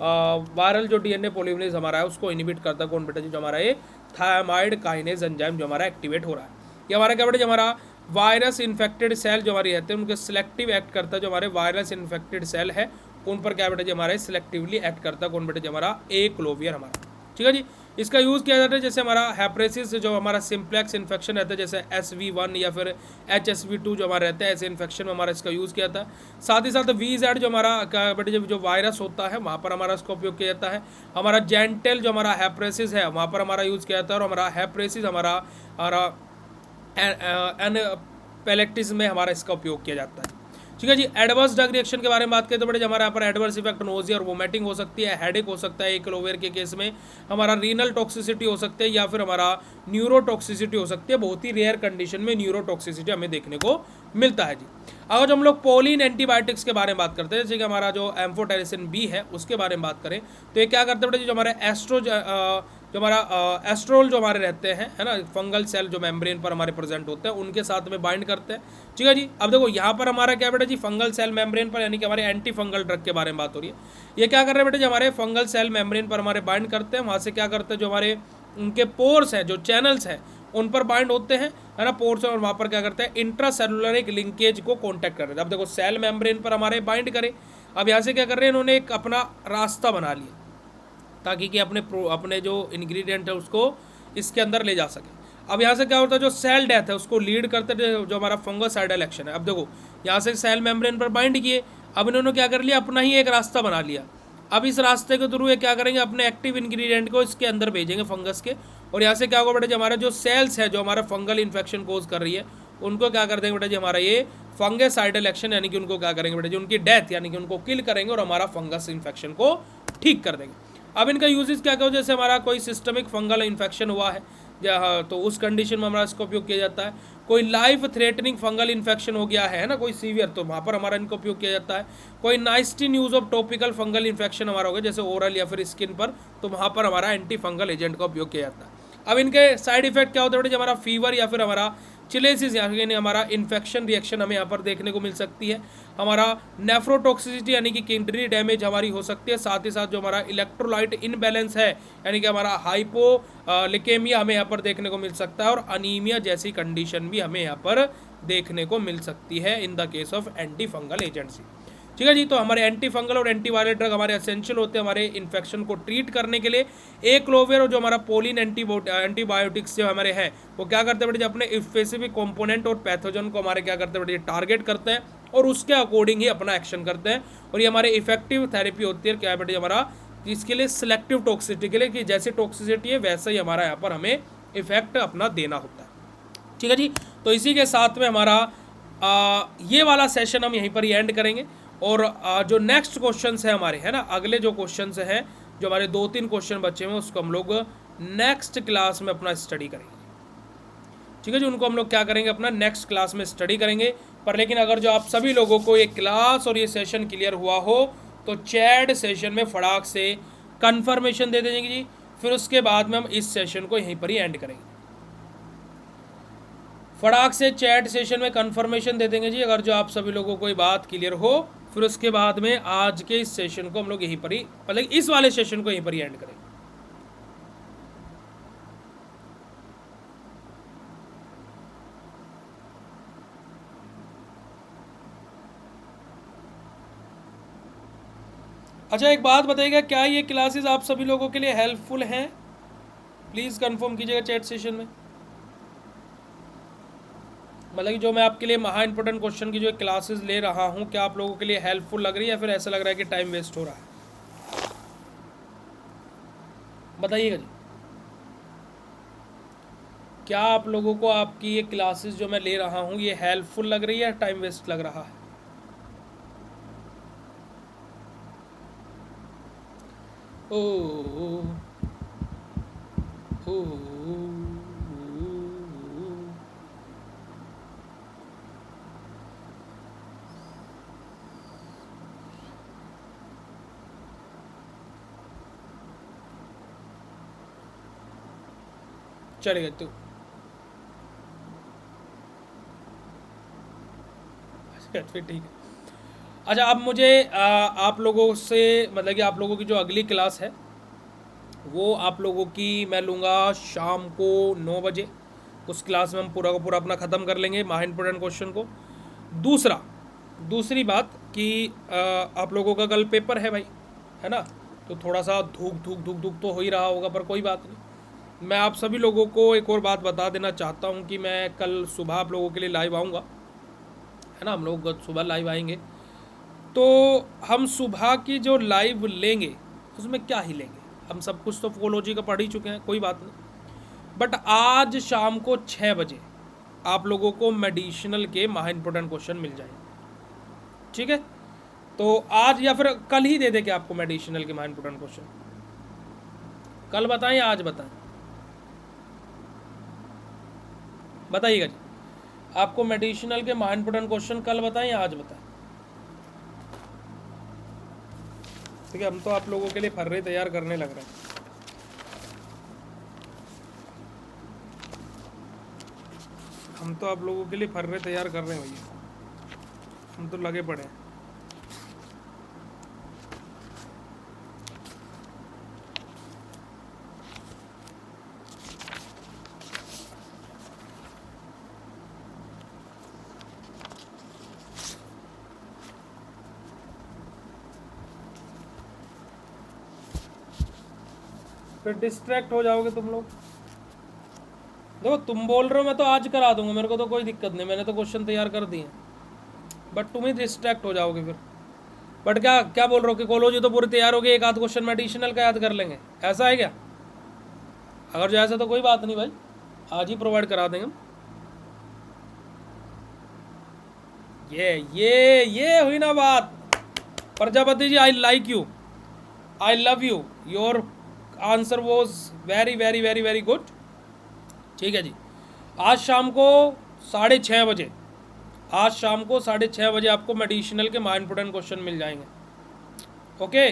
वायरल जो DNA पोलीमरेज हमारा है उसको इनिबिट करता है कौन बेटा जी, जो हमारा ये थायमाइड काइनेज एंजाइम जो हमारा एक्टिवेट हो रहा है। ये हमारा क्या बेटा जी, हमारा वायरस इन्फेक्टेड सेल जो हमारी रहते हैं उनके सिलेक्टिव एक्ट करता है, जो हमारे वायरस इन्फेक्टेड सेल है उन पर क्या बेटा जी हमारे सिलेक्टिवली एक्ट करता है कौन बेटा जी, हमारा एक्लोवियर हमारा, ठीक है जी। इसका यूज़ किया जाता है जैसे हमारा हेपरेसिस जो हमारा सिंप्लेक्स इन्फेक्शन रहता है, जैसे SV1 या फिर HSV2 जो हमारा रहता है, ऐसे इन्फेक्शन में हमारा इसका यूज़ किया जाता है। साथ ही साथ VZ जो हमारा क्या बेटे जो वायरस होता है वहाँ पर हमारा इसका उपयोग किया जाता है। हमारा जेंटेल जो हमारा हेपरेसिस है वहाँ पर हमारा यूज़ किया जाता है, और हमारा हेपरेसिस हमारा पेलेक्टिस में हमारा इसका उपयोग किया जाता है, ठीक है जी। एडवर्स ड्रग रिएक्शन के बारे में बात करें तो बेटे हमारे यहाँ पर एडवर्स इफेक्ट नोजिया और वोमिटिंग हो सकती है, हेडेक हो सकता है एक्लोवियर के केस में, हमारा रीनल टॉक्सिसिटी हो सकती है, या फिर हमारा न्यूरोटॉक्सिसिटी हो सकती है। बहुत ही रेयर कंडीशन में न्यूरोटॉक्सिसिटी हमें देखने को मिलता है जी। अगर जो हम लोग पोलिन एंटीबायोटिक्स के बारे में बात करते हैं, जैसे कि हमारा जो एम्फोटेरिसिन B है उसके बारे में बात करें तो ये क्या करते हैं बेटे, जो हमारे जो हमारा एस्ट्रोल जो हमारे रहते हैं है ना, फंगल सेल जो मेम्ब्रेन पर हमारे प्रेजेंट होते हैं उनके साथ में बाइंड करते हैं, ठीक है जी। अब देखो यहाँ पर हमारा क्या बेटा जी, फंगल सेल मेम्ब्रेन पर यानी कि हमारे एंटी फंगल ड्रग के बारे में बात हो रही है। ये क्या कर रहे हैं बेटे जी, हमारे फंगल सेल मेम्ब्रेन पर हमारे बाइंड करते हैं, वहाँ से क्या करते हैं जो हमारे उनके पोर्स हैं जो चैनल्स हैं उन पर बाइंड होते हैं है ना, पोर्स, और वहाँ पर क्या करते हैं इंट्रा सेलुलर एक लिंकेज को कॉन्टैक्ट कर रहे थे। अब देखो सेल मेम्ब्रेन पर हमारे बाइंड करें, अब यहाँ से क्या कर रहे हैं इन्होंने एक अपना रास्ता बना लिया ताकि कि अपने जो इंग्रेडिएंट है उसको इसके अंदर ले जा सके। अब यहाँ से क्या होता है, जो सेल डेथ है उसको लीड करते थे जो हमारा फंगोसाइडल एक्शन है। अब देखो यहाँ से सेल मेम्ब्रेन पर बाइंड किए, अब इन्होंने क्या कर लिया, अपना ही एक रास्ता बना लिया। अब इस रास्ते के थ्रू ये क्या करेंगे, अपने एक्टिव इंग्रेडिएंट को इसके अंदर भेजेंगे फंगस के, और यहाँ से क्या होगा बेटा जी, हमारा जो सेल्स है जो हमारा फंगल इन्फेक्शन कोज कर रही है उनको क्या कर देंगे बेटा जी, हमारा ये फंगेसाइडल एक्शन यानी कि उनको क्या करेंगे बेटा जी, उनकी डेथ यानी कि उनको किल करेंगे और हमारा फंगस इन्फेक्शन को ठीक कर देंगे। अब इनका यूजेस क्या क्या हो, जैसे हमारा कोई सिस्टमिक फंगल इन्फेक्शन हुआ है तो उस कंडीशन में हमारा इसका उपयोग किया जाता है। कोई लाइफ थ्रेटनिंग फंगल इन्फेक्शन हो गया है ना, कोई सीवियर, तो वहाँ पर हमारा इनका उपयोग किया जाता है। कोई nystatin use of topical fungal infection हमारा हो गया जैसे ओरल या फिर स्किन पर, तो वहाँ पर हमारा एंटी फंगल एजेंट का उपयोग किया जाता है। अब इनके साइड इफेक्ट क्या होते हैं बेटे, हमारा फीवर या फिर हमारा चिलेसिस यानी हमारा इन्फेक्शन रिएक्शन हमें यहाँ पर देखने को मिल सकती है। हमारा नेफ्रोटॉक्सिसिटी यानी कि किडनी डैमेज हमारी हो सकती है। साथ ही साथ जो हमारा इलेक्ट्रोलाइट इनबैलेंस है यानी कि हमारा हाइपोलिकेमिया हमें यहाँ पर देखने को मिल सकता है, और अनीमिया जैसी कंडीशन भी हमें यहाँ पर देखने को मिल सकती है in the case of anti fungal agents, ठीक है जी। तो हमारे एंटी फंगल और एंटीवायरल ड्रग हमारे एसेंशियल होते हैं हमारे इन्फेक्शन को ट्रीट करने के लिए। एक्लोवियर और जो हमारा पोलिन एंटीबायोटिक्स जो हमारे हैं वो क्या करते हैं बेटे, अपने स्पेसिफिक कंपोनेंट और पैथोजन को हमारे क्या करते हैं बेटे, टारगेट करते हैं और उसके अकॉर्डिंग ही अपना एक्शन करते हैं, और ये हमारे इफेक्टिव थेरेपी होती है क्या है बेटे हमारा, इसके लिए सिलेक्टिव टॉक्सिसिटी के लिए, कि जैसी टॉक्सिसिटी है वैसे ही हमारा यहाँ पर हमें इफेक्ट अपना देना होता है, ठीक है जी। तो इसी के साथ में हमारा ये वाला सेशन हम यहीं पर ही एंड करेंगे, और जो नेक्स्ट क्वेश्चंस है हमारे है ना, अगले जो क्वेश्चंस हैं जो हमारे 2-3 क्वेश्चन बचे हुए हैं उसको हम लोग नेक्स्ट क्लास में अपना स्टडी करेंगे। ठीक है जी। उनको हम लोग क्या करेंगे, अपना नेक्स्ट क्लास में स्टडी करेंगे। पर लेकिन अगर जो आप सभी लोगों को ये क्लास और ये सेशन क्लियर हुआ हो तो चैट सेशन में फटाक से कंफर्मेशन दे देंगे जी। फिर उसके बाद में हम इस सेशन को यहीं पर ही एंड करेंगे। फटाक से चैट सेशन में कंफर्मेशन दे देंगे जी अगर जो आप सभी लोगों को ये बात क्लियर हो। फिर उसके बाद में आज के इस सेशन को हम लोग यहीं पर ही, मतलब इस वाले सेशन को यहीं पर ही एंड करेंगे। अच्छा, एक बात बताइएगा, क्या ये क्लासेस आप सभी लोगों के लिए हेल्पफुल हैं? प्लीज़ कंफर्म कीजिएगा चैट सेशन में। मतलब कि जो मैं आपके लिए महा इंपॉर्टेंट क्वेश्चन की जो क्लासेस ले रहा हूँ, क्या आप लोगों के लिए हेल्पफुल लग रही है या फिर ऐसा लग रहा है कि टाइम वेस्ट हो रहा है? बताइएगा जी। क्या आप लोगों को आपकी ये क्लासेस जो मैं ले रहा हूँ ये हेल्पफुल लग रही है या टाइम वेस्ट लग रहा है? ओ, ओ, चलेगा तो फिर ठीक है। अच्छा, अब मुझे आप लोगों से, मतलब कि आप लोगों की जो अगली क्लास है वो आप लोगों की मैं लूँगा शाम को 9 बजे। उस क्लास में हम पूरा का पूरा अपना ख़त्म कर लेंगे महा इंपॉर्टेंट क्वेश्चन को। दूसरी बात कि आप लोगों का कल पेपर है भाई, है ना? तो थोड़ा सा धूप तो हो ही रहा होगा, पर कोई बात नहीं। मैं आप सभी लोगों को एक और बात बता देना चाहता हूँ कि मैं कल सुबह आप लोगों के लिए लाइव आऊँगा, है ना? हम लोग सुबह लाइव आएंगे। तो हम सुबह की जो लाइव लेंगे उसमें क्या ही लेंगे, हम सब कुछ तो फोकोलॉजी का पढ़ ही चुके हैं, कोई बात नहीं। बट आज शाम को 6 बजे आप लोगों को मेडिसिनल के महा इंपॉर्टेंट क्वेश्चन मिल जाएंगे, ठीक है? तो आज या फिर कल ही दे दे के आपको मेडिसिनल के महा इंपॉर्टेंट क्वेश्चन, कल बताएं या आज बताएं? बताइएगा जी, आपको मेडिसिनल के महा इंपॉर्टेंट क्वेश्चन कल बताएं या आज बताएं? ठीक है, हम तो आप लोगों के लिए फर्रे तैयार करने लग रहे हैं। हम तो आप लोगों के लिए फर्रे तैयार कर रहे हैं भैया, हम तो लगे पड़े हैं। फिर डिस्ट्रैक्ट हो जाओगे तुम लोग। देखो, तुम बोल रहे हो मैं तो आज करा दूंगा, मेरे को तो कोई दिक्कत नहीं, मैंने तो क्वेश्चन तैयार कर दिए, बट तुम ही डिस्ट्रैक्ट हो जाओगे फिर। बट क्या क्या बोल रहे हो कि कोलोजी तो पूरी तैयार होगी, एक आध क्वेश्चन एडिशनल का याद कर लेंगे, ऐसा है क्या? अगर जो ऐसा तो कोई बात नहीं भाई, आज ही प्रोवाइड करा देंगे हम। ये हुई ना बात। Prajapati ji, I like you, I love you, your answer was very very very very good. ठीक है जी, आज शाम को 6:30 बजे, आज शाम को 6:30 बजे आपको मेडिसिनल के महा इंपोर्टेंट क्वेश्चन मिल जाएंगे। ओके,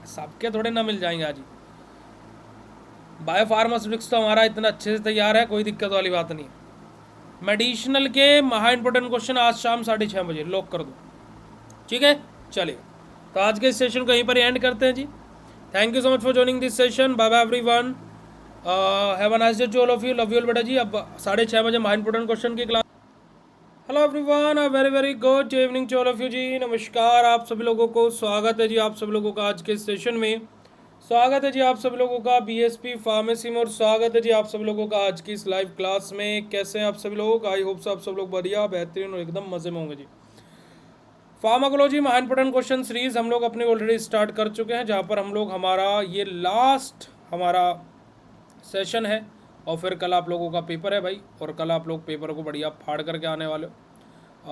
सबके थोड़े ना मिल जाएंगे आज ही। बायो फार्मास्यूटिक्स तो हमारा इतना अच्छे से तैयार है, कोई दिक्कत वाली बात नहीं है। मेडिसिनल के महा इंपोर्टेंट क्वेश्चन आज शाम 6:30 बजे लॉक कर दो, ठीक है? चलिए, तो आज के इस सेशन को यहीं पर एंड करते हैं जी। Thank you so much for joining this session, bye bye everyone, have a nice day to all of you, love you all बेटा जी। अब 6:30 बजे महा इंपोर्टेंट क्वेश्चन की class. Hello everyone, a very very good evening to all of you जी। नमस्कार आप सभी लोगों को, स्वागत है जी आप सभी लोगों का आज के सेशन में। स्वागत है जी आप सभी लोगों का बीएसपी फार्मेसी में, और स्वागत है जी आप सभी लोगों का आज की इस लाइव क्लास में। कैसे हैं आप सभी लोग? आई होप आप सब लोग बढ़िया, बेहतरीन और एकदम मजे में होंगे जी। फार्माकोलॉजी महा इंपोर्टेंट क्वेश्चन सीरीज हम लोग अपने ऑलरेडी स्टार्ट कर चुके हैं, जहाँ पर हम लोग हमारा ये लास्ट हमारा सेशन है, और फिर कल आप लोगों का पेपर है भाई, और कल आप लोग पेपर को बढ़िया फाड़ करके आने वाले हो,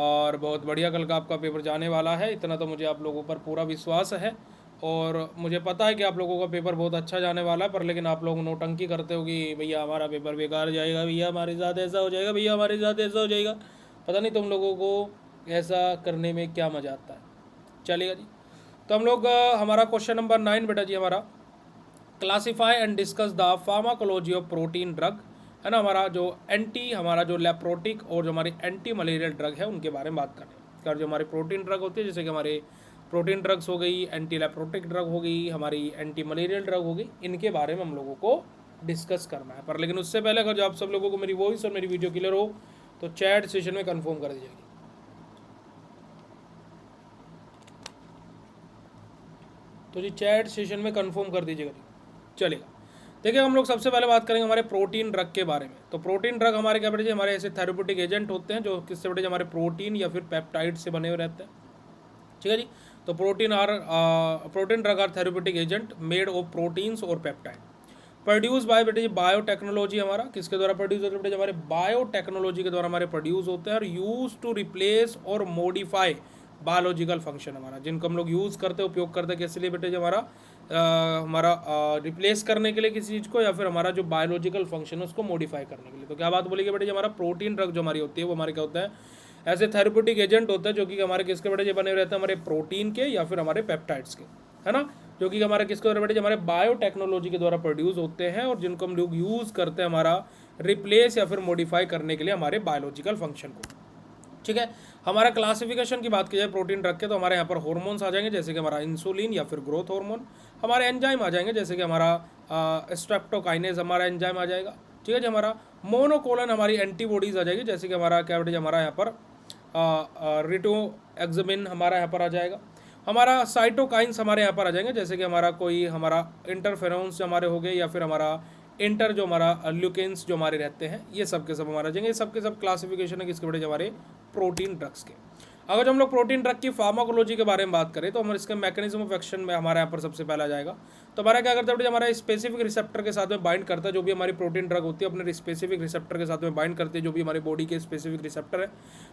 और बहुत बढ़िया कल का आपका पेपर जाने वाला है, इतना तो मुझे आप लोगों पर पूरा विश्वास है। और मुझे पता है कि आप लोगों का पेपर बहुत अच्छा जाने वाला है, पर लेकिन आप लोग नौटंकी करते हो कि भैया हमारा पेपर बेकार जाएगा, भैया हमारे साथ ऐसा हो जाएगा, भैया हमारे साथ ऐसा हो जाएगा। पता नहीं तुम लोगों को ऐसा करने में क्या मज़ा आता है। चलेगा जी। तो हम लोग हमारा क्वेश्चन नंबर 9 बेटा जी हमारा, classify and discuss the pharmacology of protein drug, है ना। हमारा जो हमारा जो लेप्रोटिक और जो हमारी एंटी मलेरियल ड्रग है उनके बारे में बात करें। और जो हमारी प्रोटीन ड्रग होती है, जैसे कि हमारे प्रोटीन ड्रग्स हो गई, एंटी लेप्रोटिक ड्रग हो गई, हमारी एंटी मलेरियल ड्रग हो गई, इनके बारे में हम लोगों को डिस्कस करना है। पर लेकिन उससे पहले अगर जो आप सब लोगों को मेरी वॉइस और मेरी वीडियो क्लियर हो तो चैट सेशन में कन्फर्म कर दीजिएगी। तो जी चैट सेशन में कंफर्म कर दीजिएगा जी। चलेगा। देखिए हम लोग सबसे पहले बात करेंगे हमारे प्रोटीन ड्रग के बारे में। तो प्रोटीन ड्रग हमारे क्या बेटे जी, हमारे ऐसे थेरेप्यूटिक एजेंट होते हैं जो किससे बेटे, हमारे प्रोटीन या फिर पेप्टाइड से बने हुए रहते हैं। ठीक है जी। तो protein drug are therapeutic agent made of proteins और पेप्टाइड, प्रोड्यूस बाय बेटे जी बायोटेक्नोलॉजी। हमारा किसके द्वारा प्रोड्यूस होते हैं बेटे, हमारे बायोटेक्नोलॉजी के द्वारा हमारे प्रोड्यूस होते हैं, और यूज टू रिप्लेस और मॉडिफाई बायोलॉजिकल फंक्शन हमारा, जिनको हम लोग यूज़ करते हैं, उपयोग करते हैं किस लिए बेटे जी, हमारा रिप्लेस करने के लिए किसी चीज़ को, या फिर हमारा जो बायोलॉजिकल फंक्शन है उसको मॉडिफाई करने के लिए। तो क्या बात बोलेगी बेटे जी, हमारा प्रोटीन ड्रग जो हमारी होती है वो हमारे क्या होता है, ऐसे थेरेप्यूटिक एजेंट होते हैं जो कि हमारे किसके बेटे जी बने रहते हैं, हमारे प्रोटीन के या फिर हमारे पेप्टाइड्स के, है ना, जो कि हमारे किसके द्वारा बेटे जी, हमारे बायोटेक्नोलॉजी के द्वारा प्रोड्यूस होते हैं, और जिनको हम लोग यूज़ करते हैं हमारा रिप्लेस या फिर मॉडिफाई करने के लिए हमारे बायोलॉजिकल फंक्शन को। ठीक है। हमारा क्लासिफिकेशन की बात की जाए प्रोटीन ड्रग के, तो हमारे यहाँ पर हार्मोन्स आ जाएंगे, जैसे कि हमारा इंसुलिन या फिर ग्रोथ हार्मोन। हमारे एंजाइम आ जाएंगे, जैसे कि हमारा स्ट्रेप्टोकाइनेज हमारा एंजाइम आ जाएगा। ठीक है जी। हमारा मोनोकोलन हमारी एंटीबॉडीज़ आ जाएगी, जैसे कि हमारा क्या बेटे हमारा यहाँ पर रिटोएक्समिन हमारा यहाँ पर आ जाएगा। हमारा साइटोकाइंस हमारे यहाँ पर आ जाएंगे, जैसे कि हमारा कोई हमारा इंटरफेरोन्स जो हमारे हो गए, या फिर हमारा इंटर जो हमारा ल्यूकेंस जो हमारे रहते हैं, ये सब के सब हमारा जाएंगे। ये सब के सब क्लासिफिकेशन है किसके बेटे, हमारे प्रोटीन ड्रग्स के। अगर जो हम लोग प्रोटीन ड्रग की फार्माकोलॉजी के बारे में बात करें तो हमारे इसके मैकेनिज्म ऑफ एक्शन में हमारे यहाँ पर सबसे पहला जाएगा। तो हमारा क्या करता है, हमारा स्पेसिफिक रिसेप्टर के साथ में बाइंड करता है, जो भी हमारी प्रोटीन ड्रग होती है अपने स्पेसिफिक रिसेप्टर के साथ में बाइंड करती है, जो भी हमारी बॉडी के स्पेसिफिक रिसेप्टर है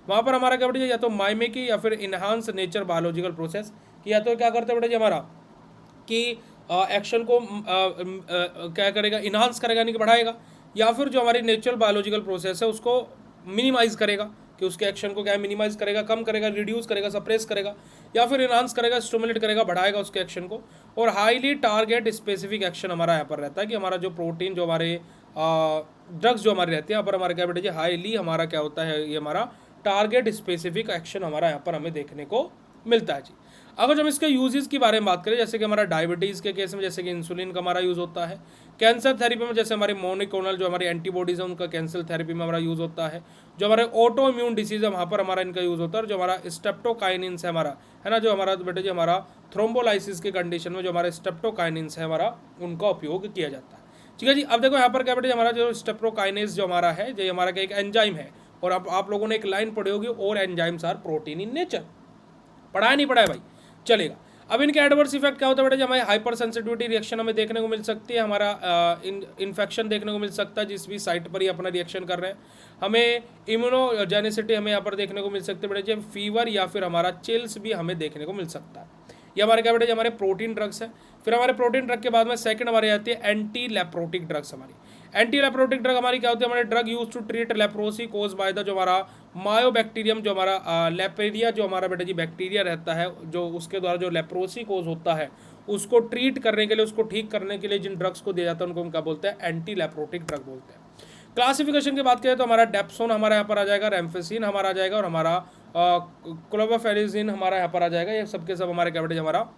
वहाँ पर हमारा क्या बेटे, या तो माइमेकी या फिर इनहांस नेचर बायोलॉजिकल प्रोसेस, या तो क्या करते हैं बेटे हमारा कि एक्शन को क्या करेगा, इन्हांस करेगा यानी कि बढ़ाएगा, या फिर जो हमारी नेचुरल बायोलॉजिकल प्रोसेस है उसको मिनिमाइज करेगा, कि उसके एक्शन को क्या है मिनिमाइज करेगा, कम करेगा, रिड्यूस करेगा, सप्रेस करेगा, या फिर इन्हांस करेगा, स्टिमुलेट करेगा, बढ़ाएगा उसके एक्शन को। और हाईली टारगेट स्पेसिफिक एक्शन हमारा यहाँ पर रहता है कि हमारा जो प्रोटीन जो हमारे ड्रग्स जो हमारे रहते हैं यहाँ पर हमारा क्या बेटे जी, हाईली हमारा क्या होता है, ये हमारा टारगेट स्पेसिफिक एक्शन हमारा यहाँ पर हमें देखने को मिलता है जी। अगर हम इसके यूजेस की बारे में बात करें, जैसे कि हमारा डायबिटीज़ के केस में जैसे कि इंसुलिन का हमारा यूज़ होता है, कैंसर थेरेपी में जैसे हमारे मोनोक्लोनल जो हमारी एंटीबॉडीज है उनका कैंसर थेरेपी में हमारा यूज़ होता है, जो हमारे ऑटो इम्यून डिसीज है वहाँ पर हमारा इनका यूज़ होता है, और जो हमारा स्टेप्टोकाइनिन्स है हमारा, है ना, जो हमारा बेटे जी हमारा थ्रोम्बोलाइसिस के कंडीशन में जो हमारे स्टेप्टोकाइनिन्स है हमारा उनका उपयोग किया जाता है। ठीक है जी। अब देखो यहाँ पर क्या बेटे हमारा जो स्टेप्टोकाइनेज जो हमारा है, जो हमारा एक एंजाइम है, और आप लोगों ने एक लाइन पढ़ी होगी, और enzymes are protein in nature. पढ़ा है नहीं पढ़ा है भाई, चलेगा। अब इनके एडवर्स इफेक्ट क्या होता है बेटा, जब हमें हाइपर सेंसिटिविटी रिएक्शन हमें देखने को मिल सकती है, हमारा इन्फेक्शन देखने को मिल सकता है जिस भी साइट पर ही अपना रिएक्शन कर रहे हैं, हमें इम्यूनोजेनिसिटी हमें यहाँ पर देखने को मिल सकती है बेटा, फीवर या फिर हमारा चिल्स भी हमें देखने को मिल सकता है। ये हमारे क्या बेटा, हमारे प्रोटीन ड्रग्स है। फिर हमारे प्रोटीन ड्रग के बाद में सेकंड हमारी आती है एंटी लेप्रोटिक ड्रग्स। हमारी एंटी लेप्रोटिक ड्रग हमारी क्या होती है, हमारे drug use to treat leprosy cause by the जो हमारा मायोबैक्टीरियम जो हमारा लेपेरिया जो हमारा बेटा जी बैक्टीरिया रहता है, जो उसके द्वारा जो लेप्रोसी कोज होता है उसको ट्रीट करने के लिए, उसको ठीक करने के लिए जिन ड्रग्स को दिया जाता है उनको हम क्या बोलते हैं, एंटी लेप्रोटिक ड्रग बोलते हैं। क्लासिफिकेशन की बात करें तो हमारा डेप्सोन हमारा यहाँ पर आ जाएगा, रेम्फेसिन हमारा आ जाएगा, और हमारा क्लोरोफेनिजिन हमारा यहाँ पर आ जाएगा। ये सबके सब हमारे क्या बेटे हमारा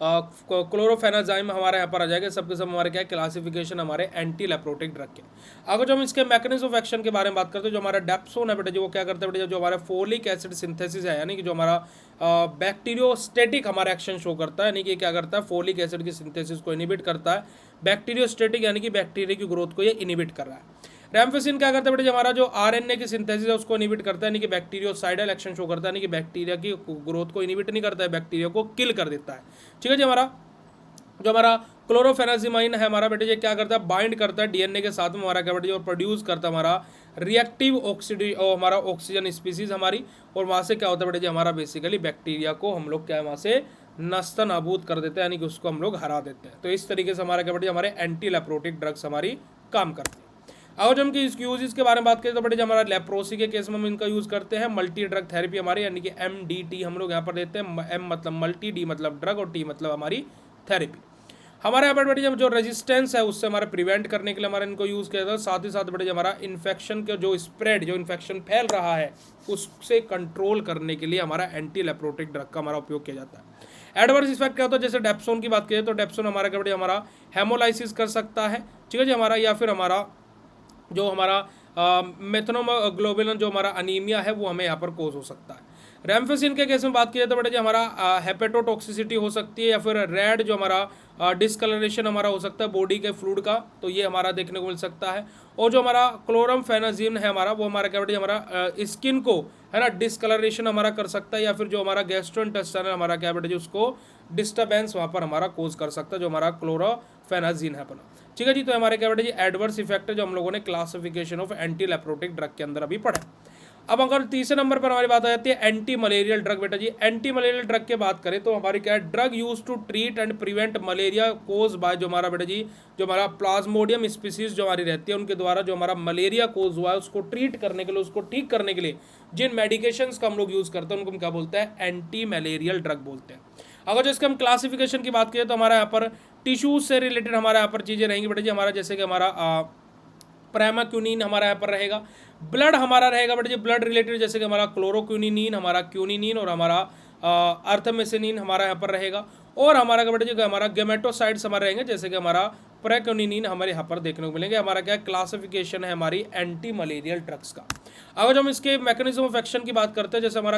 क्लोरोफेनाजाइम हमारे यहाँ पर आ जाएगा। सबके सब हमारे क्या है क्लासिफिकेशन हमारे एंटी लेप्रोटिक ड्रग के। अगर जो हम इसके मैकेनिज्म ऑफ एक्शन के बारे में बात करते हैं, जो हमारा डेप्सोन है बेटे जो वो क्या करते हैं बेटे, जो हमारा फोलिक एसिड सिंथेसिस है, यानी कि जो हमारा बैक्टीरियोस्टेटिक हमारा एक्शन शो करता है, यानी कि क्या करता है, फोलिक एसिड की सिंथेसिस को इनिबिट करता है। बैक्टीरियोस्टेटिक यानी कि बैक्टीरिया की ग्रोथ को ये इनिबिट कर रहा है। रेम्फेसिन क्या करता है बेटे, हमारा जो आरएनए की सिंथेसिस है उसको इनिबिट करता है, यानी कि बैक्टीरियोसाइडल एक्शन शो करता है, यानी कि बैक्टीरिया की ग्रोथ को इनिबिट नहीं करता है, बैक्टीरिया को किल कर देता है। ठीक है जी। हमारा जो हमारा क्लोरोफेनाजिमाइन है हमारा बेटे ये क्या करता है, बाइंड करता है डीएनए के साथ में हमारा क्या बेटे और प्रोड्यूस करता है हमारा रिएक्टिव हमारा ऑक्सीजन स्पीसीज हमारी, और वहाँ से क्या होता है बेटे हमारा बेसिकली बैक्टीरिया को हम लोग क्या है वहाँ से नस्ता नाबूद कर देते हैं, यानी कि उसको हम लोग हरा देते हैं। तो इस तरीके से हमारा क्या बेटे हमारे एंटी लेप्रोटिक ड्रग्स हमारी काम करती है। अगर जो हम इसके यूजेस के बारे में बात करें तो बेटे जो हमारा लेप्रोसी के केस में हम इनका यूज़ करते हैं मल्टी ड्रग थेरेपी हमारी, यानी कि MDT हम लोग यहाँ पर देते हैं। M मतलब मल्टी, D मतलब ड्रग और T मतलब हमारी थेरेपी। हमारे यहाँ पर बेटे जब जो रेजिस्टेंस है उससे हमारा प्रिवेंट करने के लिए हमारा इनको यूज़ किया जाता है। साथ ही साथ बेटे जो हमारा इन्फेक्शन के जो स्प्रेड, जो इन्फेक्शन फैल रहा है उससे कंट्रोल करने के लिए हमारा एंटी लेप्रोटिक ड्रग का हमारा उपयोग किया जाता है। एडवर्स इफेक्ट क्या होता है, जैसे डेप्सोन की बात करें तो डेप्सोन हमारा क्या बेटे हमारा हेमोलाइसिस कर सकता है, ठीक है जी हमारा, या फिर हमारा जो हमारा मेथनोग्लोबिन जो हमारा अनीमिया है वो हमें यहाँ पर कोज हो सकता है। रेमफेसिन के केस में बात की जाए तो बेटा जो हमारा हेपेटोटॉक्सिसिटी हो सकती है, या फिर रेड जो हमारा डिस्कलरेशन हमारा हो सकता है बॉडी के फ्लूइड का, तो ये हमारा देखने को मिल सकता है। और जो हमारा क्लोरमफेनाजिन है हमारा, वो हमारा क्या बेटा हमारा स्किन को है ना डिस्कलरेशन हमारा कर सकता है, या फिर जो हमारा गैस्ट्रोइंटेस्टाइनल हमारा क्या बेटा जो उसको डिस्टर्बेंस वहाँ पर हमारा कोज कर सकता है, जो हमारा क्लोरोफेनाजिन है अपना, ठीक है जी। तो हमारे क्या बेटा जी एडवर्स इफेक्ट है जो हम लोगों ने classification of anti leprotic drug के अंदर अभी पढ़ा। अब अगर तीसरे नंबर पर हमारी बात आ जाती है एंटी मलेरियल ड्रग। बेटा जी एंटी मलेरियल ड्रग की बात करें तो हमारी क्या है, drug use to treat and prevent malaria cause by, जो हमारा बेटा जी जो हमारा प्लाज्मोडियम स्पीसीज जो हमारी रहती है उनके द्वारा जो हमारा मलेरिया कोज हुआ है उसको ट्रीट करने के लिए, उसको ठीक करने के लिए जिन मेडिकेशंस का हम लोग यूज करते हैं उनको हम क्या बोलते हैं, एंटी मलेरियल ड्रग बोलते हैं। अगर जो इसके हम क्लासिफिकेशन की बात करें तो हमारा यहाँ पर टिश्यूज से रिलेटेड हमारे यहाँ पर चीज़ें रहेंगी बेटा जी हमारा, जैसे कि हमारा प्राइमाक्यूनिन हमारा यहाँ पर रहेगा। ब्लड हमारा रहेगा बेटा जी ब्लड रिलेटेड, जैसे कि हमारा क्लोरोक्यूनिन, हमारा क्यूनिनिन और हमारा अर्थमेसिनिन हमारा यहाँ पर रहेगा। और हमारा क्या बेटा जी हमारा गेमेटोसाइड्स हमारे रहेंगे, जैसे कि हमारा प्रेक्यूनिन हमारे यहाँ पर देखने को मिलेंगे। हमारा क्या क्लासिफिकेशन है हमारी एंटी मलेरियल ड्रग्स का। अगर हम इसके मैकेनिज्म ऑफ एक्शन की बात करते हैं, जैसे हमारा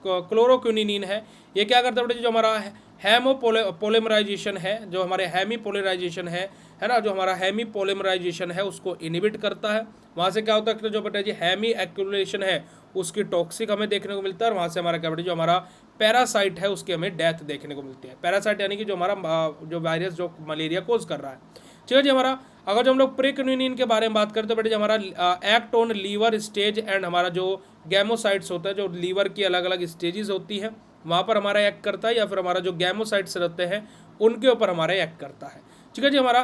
क्लोरोक्यूनिन है, ये क्या करता है बेटा जो हमारा हेमोपोलिमराइजेशन है, जो हमारे हेमीपोलराइजेशन है ना, जो हमारा हेमीपोलिमराइजेशन है उसको इनिबिट करता है। वहाँ से क्या होता है कि जो बेटा जी हेमी एक्यूमुलेशन है उसकी टॉक्सिक हमें देखने को मिलता है, और वहाँ से हमारा क्या बेटा जो हमारा पैरासाइट है उसकी हमें डेथ देखने को मिलती है। पैरासाइट यानी कि जो हमारा जो वायरस जो मलेरिया कोज कर रहा है, ठीक है जी हमारा। अगर जो हम लोग प्रेक्यूनिन के बारे में बात करते हैं बेटा जी हमारा act on liver stage and हमारा जो गैमोसाइट्स होता है, जो लीवर की अलग अलग स्टेजेस होती है वहाँ पर हमारा एक्ट करता है, या फिर हमारा जो गैमोसाइट्स रहते हैं उनके ऊपर हमारा एक्ट करता है, ठीक है जी हमारा।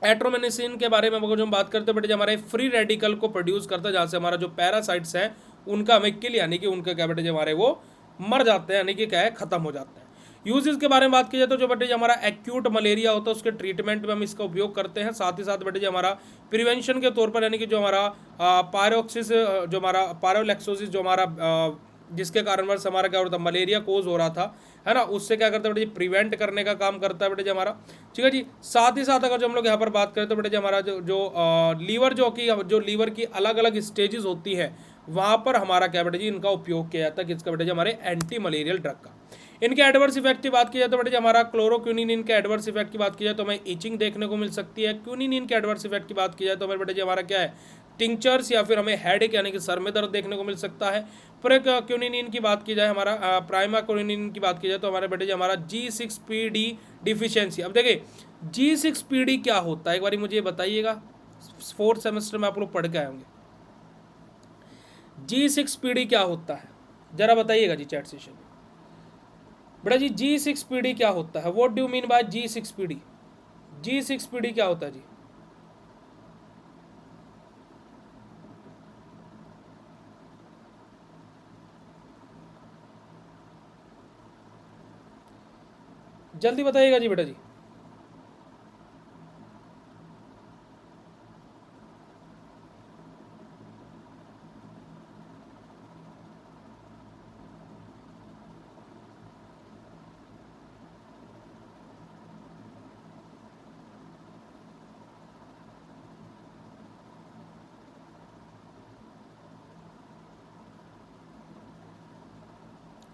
एट्रोमेनिसिन के बारे में अगर जो हम बात करते हैं बेटे हमारे फ्री रेडिकल को प्रोड्यूस करता है, जहाँ से हमारा जो पैरासाइट्स हैं उनका हमें किल, यानी कि उनका क्या बेटे हमारे वो मर जाते हैं, यानी कि क्या है खत्म हो जाते हैं। यूजेस के बारे में बात की जाए तो जो बेटे हमारा एक्यूट मलेरिया होता है उसके ट्रीटमेंट में हम इसका उपयोग करते हैं। साथ ही साथ बेटे हमारा प्रिवेंशन के तौर पर, यानी कि जो हमारा पायरोक्सिस जो हमारा पायरोलेक्सोसिस जो हमारा जिसके कारणवश हमारा क्या होता है मलेरिया कोज हो रहा था, है ना, उससे क्या करता है बेटे प्रिवेंट करने का काम करता है बेटे हमारा, ठीक है जी। साथ ही साथ अगर जो हम लोग यहाँ पर बात करें तो बेटे हमारा जो लीवर जो लीवर की अलग अलग स्टेजेस होती है वहाँ पर हमारा क्या बेटे जी इनका उपयोग किया जाता है, किसका बेटे हमारे एंटी मलेरियल ड्रग का। इनके एडवर्स इफेक्ट की बात की जाए तो बेटे हमारा क्लोरोक्यूनिन के एडवर्स इफेक्ट की बात की जाए तो हमें इचिंग देखने को मिल सकती है। क्यूनिन के एडवर्स इफेक्ट की बात की जाए तो हमें बेटे हमारा क्या है टिंचर्स या फिर हमें हेडेक यानी कि सर में दर्द देखने को मिल सकता है। प्रेक्यूनिन की बात की जाए हमारा प्राइमाक्यूनिन की बात की जाए तो हमारे बेटे हमारा G6PD डिफिशियंसी। अब देखिए G6PD क्या होता है एक बार मुझे बताइएगा, 4th सेमेस्टर में आप लोग पढ़ के आए होंगे। G6PD क्या होता है जरा बताइएगा जी चैट सेशन में। बेटा जी G6PD क्या होता है, what do mean bye G6PD? G6PD क्या होता है जी? जल्दी बताइएगा जी बेटा जी।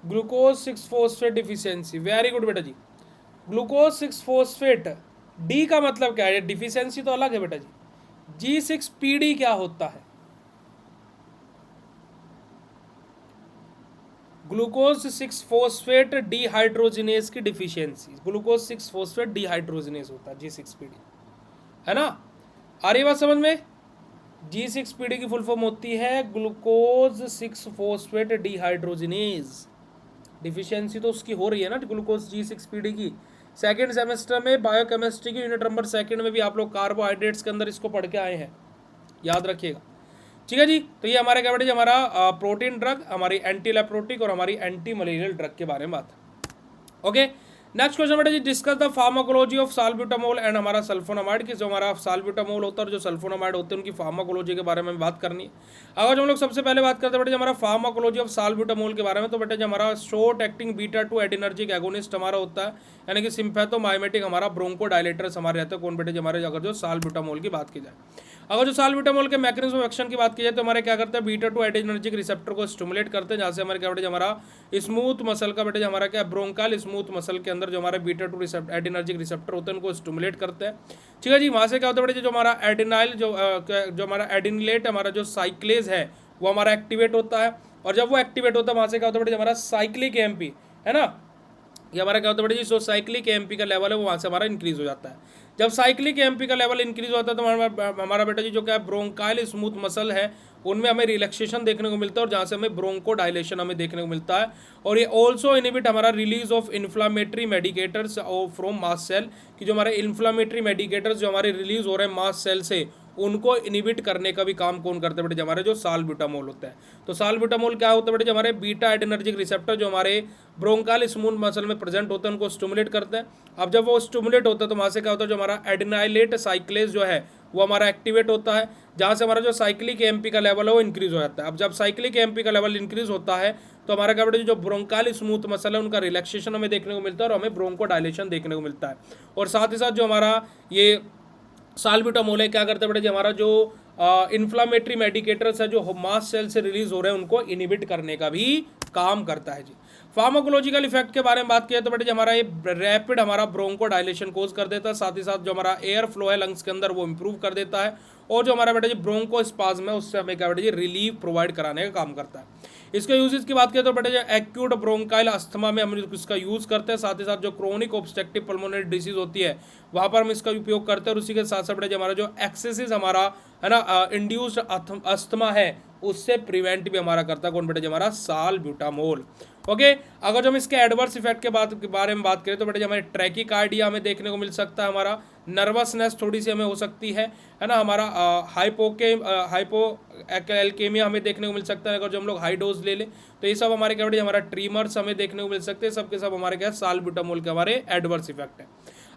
Glucose 6 phosphate deficiency, very good बेटा जी। ग्लूकोज 6 फोस्फेट डी का मतलब क्या है, डिफिशियंसी तो अलग है बेटा जी। G6PD क्या होता है? ग्लूकोज 6 फोस्फेट डिहाइड्रोजिनेज की डिफिशियंसी, ग्लूकोज 6 फोस्फेट डिहाइड्रोजिनेज होता है G6PD, है ना। आ रही बात समझ में? G6PD की फुल फॉर्म होती है ग्लूकोज 6 फोस्फेट डिहाइड्रोजिनेज, डिफिशियंसी तो उसकी हो रही है ना ग्लूकोज G6PD की। सेकेंड सेमेस्टर में बायोकेमिस्ट्री की यूनिट नंबर सेकंड में भी आप लोग कार्बोहाइड्रेट्स के अंदर इसको पढ़ के आए हैं, याद रखिएगा। ठीक है जी, तो ये हमारे क्या बेटे जी हमारा प्रोटीन ड्रग, हमारी एंटी लेप्रोटिक और हमारी एंटी मलेरियल ड्रग के बारे में बात है। ओके, नेक्स्ट क्वेश्चन बेटा जी, discuss the pharmacology of salbutamol and हमारा सल्फोनामाइड की। जो हमारा साल्ब्यूटामोल होता है और जो सल्फोनामाइड होते हैं उनकी फार्माकोलॉजी के बारे में बात करनी है। अगर जो हम लोग सबसे पहले बात करते हैं बेटा जी हमारा फार्माकोलॉजी ऑफ साल्ब्यूटामोल के बारे में, तो बेटा जी हमारा short acting beta 2 adrenergic agonist हमारा होता है, यानी कि सिम्पैथोमाइमेटिक हमारा ब्रोंकोडायलेटर्स हमारे रहते हैं। कौन बेटे जी हमारे, अगर जो साल्ब्यूटामोल की बात की जाए, अगर जो साल्ब्यूटामोल के मैकेनिज्म ऑफ एक्शन की बात की जाए तो हमारे क्या करते हैं, बीटा 2 एडिनर्जिक रिसेप्टर को स्टिमुलेट करते हैं, जहाँ से हमारे क्या बेटे हमारा स्मूथ मसल का बेटे हमारा क्या ब्रोंकाल स्मूथ मसल के अंदर जो हमारे बीटा 2 एडिनर्जिक रिसेप्टर होते हैं उनको स्टिमुलेट करते हैं। ठीक है जी, वहाँ से क्या होता है बेटे जो हमारा एडिनाइल जो हमारा एडिनलेट हमारा जो साइक्लेज है वो हमारा एक्टिवेट होता है, और जब वो एक्टिवेट होता है वहाँ से क्या होता है बेटे हमारा साइक्लिक एएमपी है ना, ये हमारा क्या होता है बेटे जी, जो साइक्लिक एएमपी का लेवल है वो वहाँ से हमारा इंक्रीज हो जाता है। जब साइक्लिक एएमपी का लेवल इंक्रीज होता है तो हमारा बेटा जी जो क्या ब्रोंकाइल स्मूथ मसल है उनमें हमें रिलैक्सेशन देखने को मिलता है, और जहाँ से हमें ब्रोंको डायलेशन हमें देखने को मिलता है। और ये ऑल्सो इनिबिट हमारा release of inflammatory mediators from mast cell, कि जो हमारे इन्फ्लामेटरी मेडिकेटर्स जो हमारे रिलीज हो रहे हैं मास्ट सेल से उनको इनिबिट करने का भी काम कौन करते हैं बेटे हमारे जो साल्ब्यूटामोल होता है। तो साल्ब्यूटामोल क्या होता है बेटे हमारे बीटा एडिनर्जिक रिसेप्टर जो हमारे ब्रोंकाल स्मूथ मसल में प्रेजेंट होते हैं उनको स्टिमुलेट करते हैं। अब जब वो स्टिमुलेट होता है तो वहाँ से क्या होता है, जो हमारा एडिनाइलेट साइक्लेज जो है वो हमारा एक्टिवेट होता है, जहाँ से हमारा जो साइक्लिक एएमपी का लेवल है वो इंक्रीज हो जाता है। अब जब साइक्लिक एएमपी का लेवल इंक्रीज होता है तो हमारा क्या बेटे जो ब्रोंकाल स्मूथ मसल है उनका रिलैक्सेशन हमें देखने को मिलता है और हमें ब्रोंको डायलेशन देखने को मिलता है। और साथ ही साथ जो हमारा ये साल्ब्यूटामोल है क्या करते हैं बेटे जी, हमारा जो इन्फ्लामेटरी मेडिकेटर्स है जो मास्ट सेल से रिलीज हो रहे हैं उनको इनिबिट करने का भी काम करता है जी। फार्माकोलॉजिकल इफेक्ट के बारे में बात किया तो बेटे जी हमारा ये रैपिड हमारा ब्रोंको डायलेशन कोज कर देता है, साथ ही साथ जो हमारा एयर फ्लो है लंग्स के अंदर वो इंप्रूव कर देता है, और जो हमारा बेटा जी ब्रोंको स्पाज्म है उससे हमें क्या बेटा जी रिलीफ प्रोवाइड कराने का काम करता है। इसके यूजेस की बात करें तो बेटा जी एक्यूट ब्रोंकाइल अस्थमा में हम इसका यूज़ करते हैं, साथ ही साथ जो क्रोनिक ऑब्स्ट्रक्टिव पल्मोनरी डिसीज होती है वहाँ पर हम इसका उपयोग करते हैं, और उसी के साथ साथ बेटा जी हमारा जो एक्सेसिस हमारा है ना इंड्यूस्ड अस्थमा है उससे प्रिवेंट भी हमारा करता है कौन बेटा जी हमारा साल्ब्यूटामोल। ओके, अगर जो हम इसके एडवर्स इफेक्ट के बारे में बात करें तो बेटा जी हमारे ट्रैकीकार्डिया हमें देखने को मिल सकता है, हमारा नर्वसनेस थोड़ी सी हमें हो सकती है ना, हमारा हाइपो एल्केमिया हमें देखने को मिल सकता है अगर जो हम लोग हाई डोज ले लें, तो ये सब हमारे क्या बेटा हमारा ट्रीमर्स हमें देखने को मिल सकते हैं, सबके सब हमारे क्या साल्ब्यूटामोल के हमारे एडवर्स इफेक्ट है।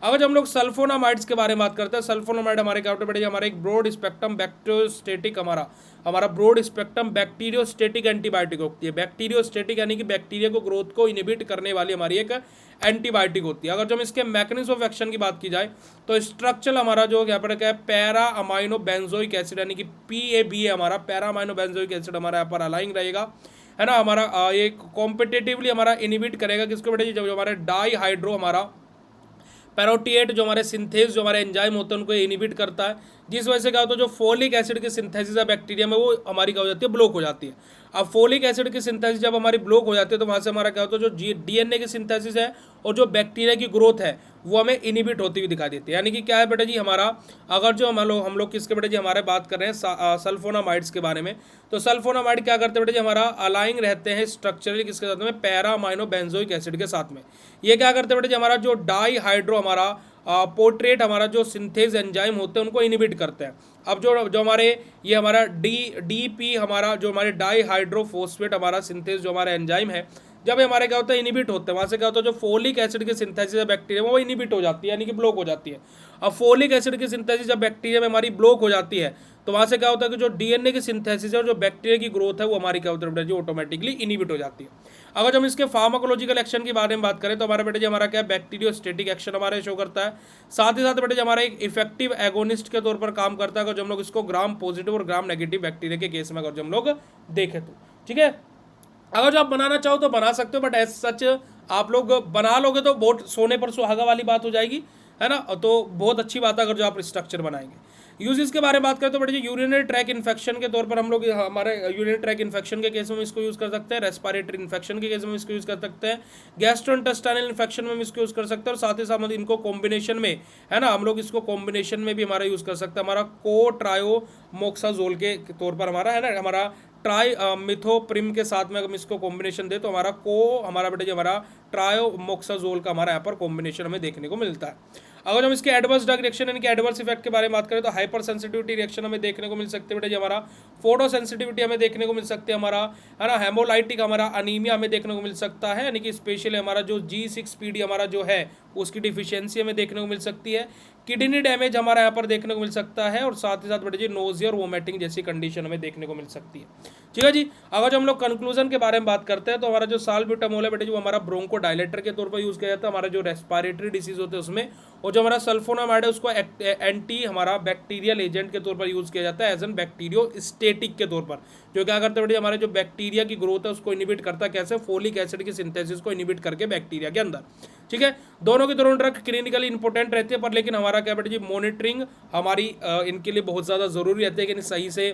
अगर जब हम लोग सल्फोनामाइड्स के बारे में बात करते हैं, सल्फोनामाइड हमारे क्या होता है हमारा एक ब्रॉड स्पेक्ट्रम बैक्टीरियोस्टेटिक हमारा ब्रॉड स्पेक्ट्रम बैक्टीरियोस्टेटिक एंटीबायोटिक होती है। बैक्टीरियोस्टेटिक यानी कि बैक्टीरिया को ग्रोथ को इनिबिट करने वाली हमारी एक एंटीबायोटिक होती है। अगर जो हम इसके मैकेनिज्म ऑफ एक्शन की बात की जाए तो स्ट्रक्चर हमारा जो यहाँ पर क्या है पैरा अमाइनो बेंजोइक एसिड यानी कि PAB हमारा पैरा अमाइनो बेंजोइक एसिड हमारा यहाँ पर अलाइंग रहेगा है ना, हमारा ये कॉम्पिटेटिवली हमारा इनिबिट करेगा किसको बेटे जब हमारे डाई हाइड्रो हमारा पैरोटिएट जो हमारे सिंथेस जो हमारे एंजाइम होते हैं उनको इनिबिट करता है, जिस वजह से क्या होता है जो फोलिक एसिड की सिंथेसिस है बैक्टीरिया में वो हमारी क्या हो जाती है ब्लॉक हो जाती है। अब फोलिक एसिड की सिंथेसिस जब हमारी ब्लॉक हो जाती है तो वहाँ से हमारा क्या होता है जो DNA की सिंथेसिस है और जो बैक्टीरिया की ग्रोथ है वो हमें इनिबिट होती हुई दिखाई देती है। यानी कि क्या है बेटा जी हमारा अगर जो हम लोग किसके बेटा जी हमारे बात कर रहे हैं सल्फोनामाइड्स के बारे में, तो सल्फोनामाइड क्या करते हैं बेटा जी हमारा अलाइंग रहते हैं स्ट्रक्चरली किसके साथ में पैरा अमाइनो बेंजोइक एसिड के साथ में। ये क्या करते हैं बेटा जी हमारा जो डाई हाइड्रो हमारा पोर्ट्रेट हमारा जो सिंथेज एंजाइम होते हैं उनको इनिबिट करते हैं। अब जो हमारे ये हमारा DP हमारा जो हमारे डाई हाइड्रोफोस्फेट हमारा सिंथेज जो हमारा एंजाइम है जब हमारे क्या होता है इनिबिट होते हैं वहाँ से क्या होता है जो फोलिक एसिड की सिंथेसिस है बैक्टीरिया में वो इनिबिट हो जाती है यानी कि ब्लॉक हो जाती है। अब फोलिक एसिड की सिंथेसिस जब बैक्टीरिया में हमारी ब्लॉक हो जाती है तो वहाँ से क्या होता है कि जो DNA की सिंथेसिस है और जो बैक्टीरिया की ग्रोथ है वो हमारी क्या होता है जो ऑटोमेटिकली इनिबिट हो जाती है। अगर हम इसके फार्माकोलॉजिकल एक्शन के बारे में बात करें तो हमारा बेटे जी हमारा क्या बैक्टीरियोस्टेटिक एक्शन हमारे शो करता है, साथ ही साथ बेटे जी हमारा एक इफेक्टिव एगोनिस्ट के तौर पर काम करता है अगर जो हम लोग इसको ग्राम पॉजिटिव और ग्राम नेगेटिव बैक्टीरिया के केस में अगर जो हम लोग देखें तो ठीक है। अगर जो आप बनाना चाहो तो बना सकते हो बट एज सच आप लोग बना लोगे तो बहुत सोने पर सुहागा वाली बात हो जाएगी है ना, तो बहुत अच्छी बात है अगर जो आप स्ट्रक्चर बनाएंगे। यूजेस के बारे में बात करें तो बेटे यूरिनरी ट्रैक इन्फेक्शन के तौर पर हम लोग हमारे यूरिनरी ट्रैक इन्फेक्शन के केस में इसको यूज़ कर सकते हैं, रेस्पिरेटरी इन्फेक्शन के केस में इसको यूज़ कर सकते हैं, गैस्ट्रोइंटेस्टाइनल इन्फेक्शन में इसको यूज़ कर सकते हैं और साथ ही साथ इनको कॉम्बिनेशन में है ना हम लोग इसको कॉम्बिनेशन में भी हमारा यूज़ कर सकते हैं हमारा कोट्रायोमोक्साजोल के तौर पर हमारा है ना हमारा ट्राई मिथोप्रिम के साथ में अगर हम इसको कॉम्बिनेशन दे तो हमारा बेटा जी हमारा ट्रायोमोक्साजोल का हमारा यहाँ पर कॉम्बिनेशन हमें देखने को मिलता है। अगर हम इसके एडवर्स ड्रग रिएक्शन यानी कि एडवर्स इफेक्ट के बारे में बात करें तो हाइपर सेंसिटिविटी रिएक्शन हमें देखने को मिल सकते हैं बेटा जी हमारा, फोटो सेंसिटिविटी हमें देखने को मिल सकते हैं हमारा, है ना, हेमोलाइटिक हमारा अनीमिया हमें देखने को मिल सकता है, यानी कि स्पेशली हमारा जो G6PD हमारा जो है उसकी डिफिशियंसी हमें देखने को मिल सकती है, किडनी डैमेज हमारा यहाँ पर देखने को मिल सकता है, और साथ ही साथ बेटा जी नोजिया और वोमिटिंग जैसी कंडीशन हमें देखने को मिल सकती है। ठीक है जी। अगर जो हम लोग कंक्लूजन के बारे में बात करते हैं तो हमारा जो साल्ब्यूटामोल है बेटा जो हमारा ब्रोंको डायलेटर के तौर पर यूज किया जाता है हमारा जो रेस्पिरेटरी डिसीज होते हैं उसमें, और जो हमारा सल्फोनामाइड है उसको एंटी हमारा बैक्टीरियल एजेंट के तौर पर यूज किया जाता है एज एन बैक्टीरियोस्टेटिक के तौर पर, जो क्या करता है बेटा हमारे जो बैक्टीरिया की ग्रोथ है उसको इनिबिट करता है, कैसे, फोलिक एसिड की सिंथेसिस को इनिबिट करके बैक्टीरिया के अंदर। ठीक है, दोनों की दोनों ड्रग क्लिनिकली इंपॉर्टेंट रहते हैं, पर लेकिन हमारा क्या बेटा जी मॉनिटरिंग हमारी इनके लिए बहुत ज़्यादा ज़रूरी रहती है कि सही से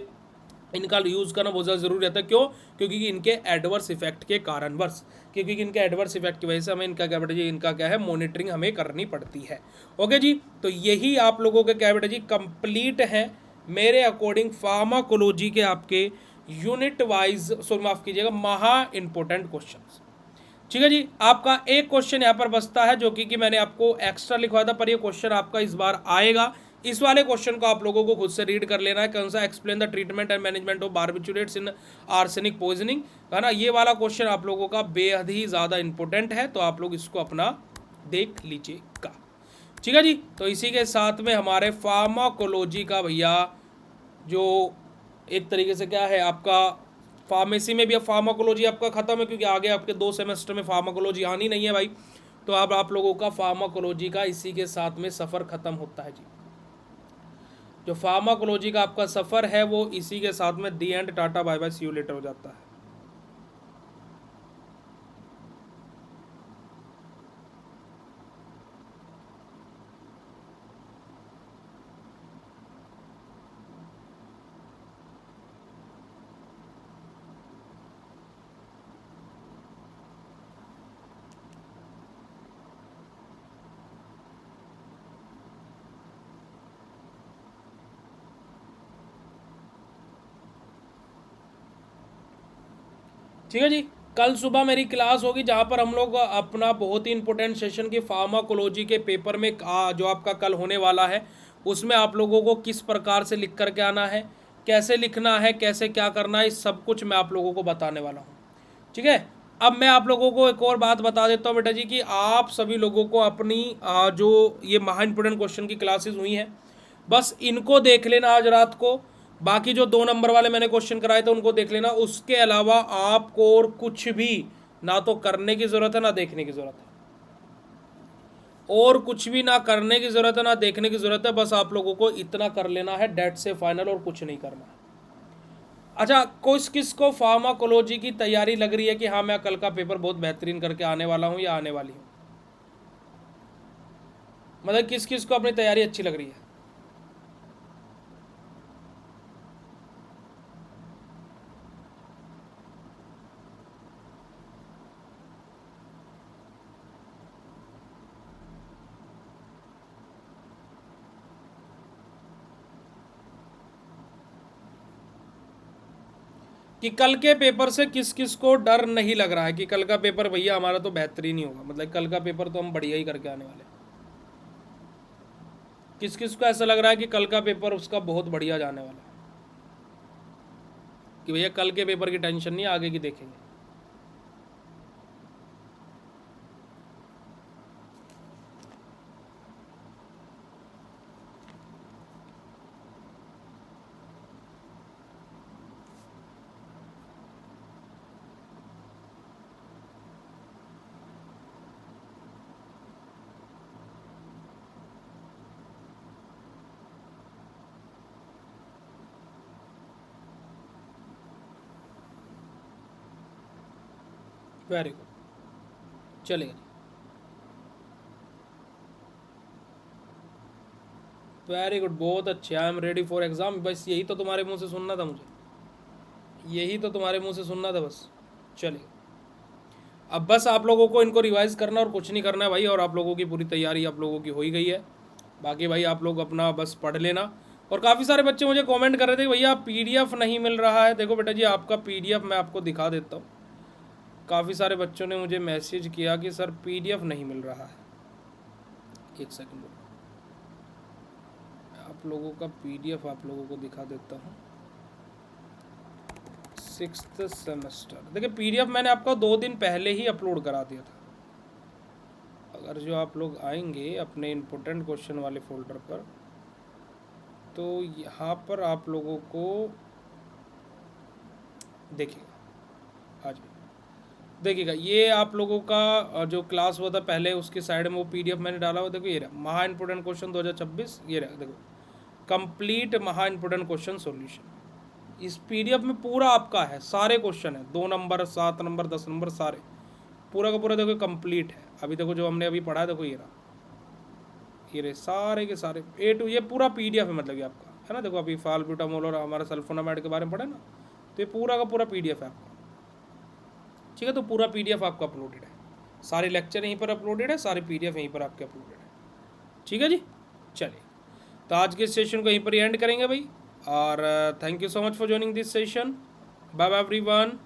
इनका यूज़ करना बहुत ज़्यादा ज़रूरी रहता है। क्यों? क्योंकि इनके एडवर्स इफेक्ट के कारणवश, क्योंकि इनके एडवर्स इफेक्ट की वजह से हमें इनका क्या बेटा जी इनका क्या है मॉनिटरिंग हमें करनी पड़ती है। ओके जी, तो यही आप लोगों के क्या बेटा जी कंप्लीट हैं मेरे अकॉर्डिंग फार्माकोलॉजी के आपके यूनिट वाइज, सॉरी माफ़ कीजिएगा, महा इंपॉर्टेंट क्वेश्चन। ठीक है जी, आपका एक क्वेश्चन यहाँ पर बचता है जो कि मैंने आपको एक्स्ट्रा लिखवाया था, पर ये क्वेश्चन आपका इस बार आएगा। इस वाले क्वेश्चन को आप लोगों को खुद से रीड कर लेना है, कौन सा, explain the treatment and management of barbiturates in arsenic poisoning, है ना। ये वाला क्वेश्चन आप लोगों का बेहद ही ज़्यादा इंपॉर्टेंट है, तो आप लोग इसको अपना देख लीजिएगा। ठीक है जी, तो इसी के साथ में हमारे फार्माकोलॉजी का भैया जो एक तरीके से क्या है आपका फार्मेसी में भी अब फार्माकोलॉजी आपका खत्म है, क्योंकि आगे आपके 2 सेमेस्टर में फार्माकोलॉजी आनी नहीं है भाई, तो अब आप लोगों का फार्माकोलॉजी का इसी के साथ में सफ़र ख़त्म होता है जी। जो फार्माकोलॉजी का आपका सफ़र है वो इसी के साथ में the end, tata bye bye see you later हो जाता है। ठीक है जी, कल सुबह मेरी क्लास होगी जहाँ पर हम लोग अपना बहुत ही इंपॉर्टेंट सेशन की फार्माकोलॉजी के पेपर में जो आपका कल होने वाला है उसमें आप लोगों को किस प्रकार से लिख करके आना है, कैसे लिखना है, कैसे क्या करना है, इस सब कुछ मैं आप लोगों को बताने वाला हूँ। ठीक है, अब मैं आप लोगों को एक और बात बता देता हूँ बेटा जी कि आप सभी लोगों को अपनी जो ये महा इंपॉर्टेंट क्वेश्चन की क्लासेस हुई हैं बस इनको देख लेना आज रात को, बाकी जो 2 नंबर वाले मैंने क्वेश्चन कराए थे उनको देख लेना, उसके अलावा आपको और कुछ भी ना तो करने की ज़रूरत है ना देखने की ज़रूरत है, और कुछ भी ना करने की ज़रूरत है ना देखने की ज़रूरत है, बस आप लोगों को इतना कर लेना है डेट से फाइनल, और कुछ नहीं करना है। अच्छा, किस को फार्माकोलॉजी की तैयारी लग रही है कि हाँ मैं कल का पेपर बहुत बेहतरीन करके आने वाला हूँ या आने वाली हूँ, मतलब किस को अपनी तैयारी अच्छी लग रही है? कि कल के पेपर से किस को डर नहीं लग रहा है कि कल का पेपर भैया हमारा तो बेहतरीन ही होगा, मतलब कल का पेपर तो हम बढ़िया ही करके आने वाले हैं? किस को ऐसा लग रहा है कि कल का पेपर उसका बहुत बढ़िया जाने वाला है, कि भैया कल के पेपर की टेंशन नहीं, आगे की देखेंगे? वेरी गुड, चलेगा जी, वेरी गुड, बहुत अच्छे, I am ready for exam. बस यही तो तुम्हारे मुंह से सुनना था मुझे, यही तो तुम्हारे मुंह से सुनना था बस। चलिए, अब बस आप लोगों को इनको रिवाइज करना और कुछ नहीं करना है भाई, और आप लोगों की पूरी तैयारी आप लोगों की हो ही गई है। बाकी भाई आप लोग अपना बस पढ़ लेना, और काफ़ी सारे बच्चे मुझे कमेंट कर रहे थे भैया पीडीएफ नहीं मिल रहा है। देखो बेटा जी आपका पीडीएफ मैं आपको दिखा देता हूँ। काफ़ी सारे बच्चों ने मुझे मैसेज किया कि सर पीडीएफ नहीं मिल रहा है। एक सेकंड आप लोगों का पीडीएफ आप लोगों को दिखा देता हूँ। 6th सेमेस्टर देखिए पीडीएफ मैंने आपको 2 दिन पहले ही अपलोड करा दिया था। अगर जो आप लोग आएंगे अपने इम्पोर्टेंट क्वेश्चन वाले फोल्डर पर तो यहाँ पर आप लोगों को देखिएगा, आज देखिएगा ये आप लोगों का जो क्लास हुआ था पहले उसके साइड में वो पीडीएफ मैंने डाला हुआ। देखो ये रहा महा इम्पोर्टेंट क्वेश्चन 2026, ये रहा देखो कंप्लीट महा इम्पोर्टेंट क्वेश्चन सॉल्यूशन। इस पीडीएफ में पूरा आपका है, सारे क्वेश्चन है, 2 नंबर 7 नंबर 10 नंबर सारे पूरा का पूरा देखो कंप्लीट है। अभी देखो जो हमने अभी पढ़ा है देखो ये रहा, ये रहे सारे के सारे A to ये पूरा पीडीएफ है मतलब ये आपका है ना। देखो अभी फाल ब्यूटामोल और हमारा सल्फोनामाइड के बारे में पढ़ा ना, तो ये पूरा का पूरा पीडीएफ है आपका। ठीक है, तो पूरा पीडीएफ आपका अपलोडेड है, सारे लेक्चर यहीं पर अपलोडेड है, सारे पीडीएफ यहीं पर आपके अपलोडेड है। ठीक है जी, चलिए तो आज के सेशन को यहीं पर ही एंड करेंगे भाई। और thank you so much for joining this session. Bye bye everyone,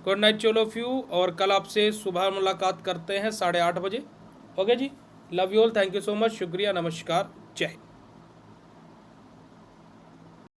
good night all of you. और कल आपसे सुबह मुलाकात करते हैं 8:30 बजे। ओके जी, love you all, thank you so much, शुक्रिया, नमस्कार, जय हिंद।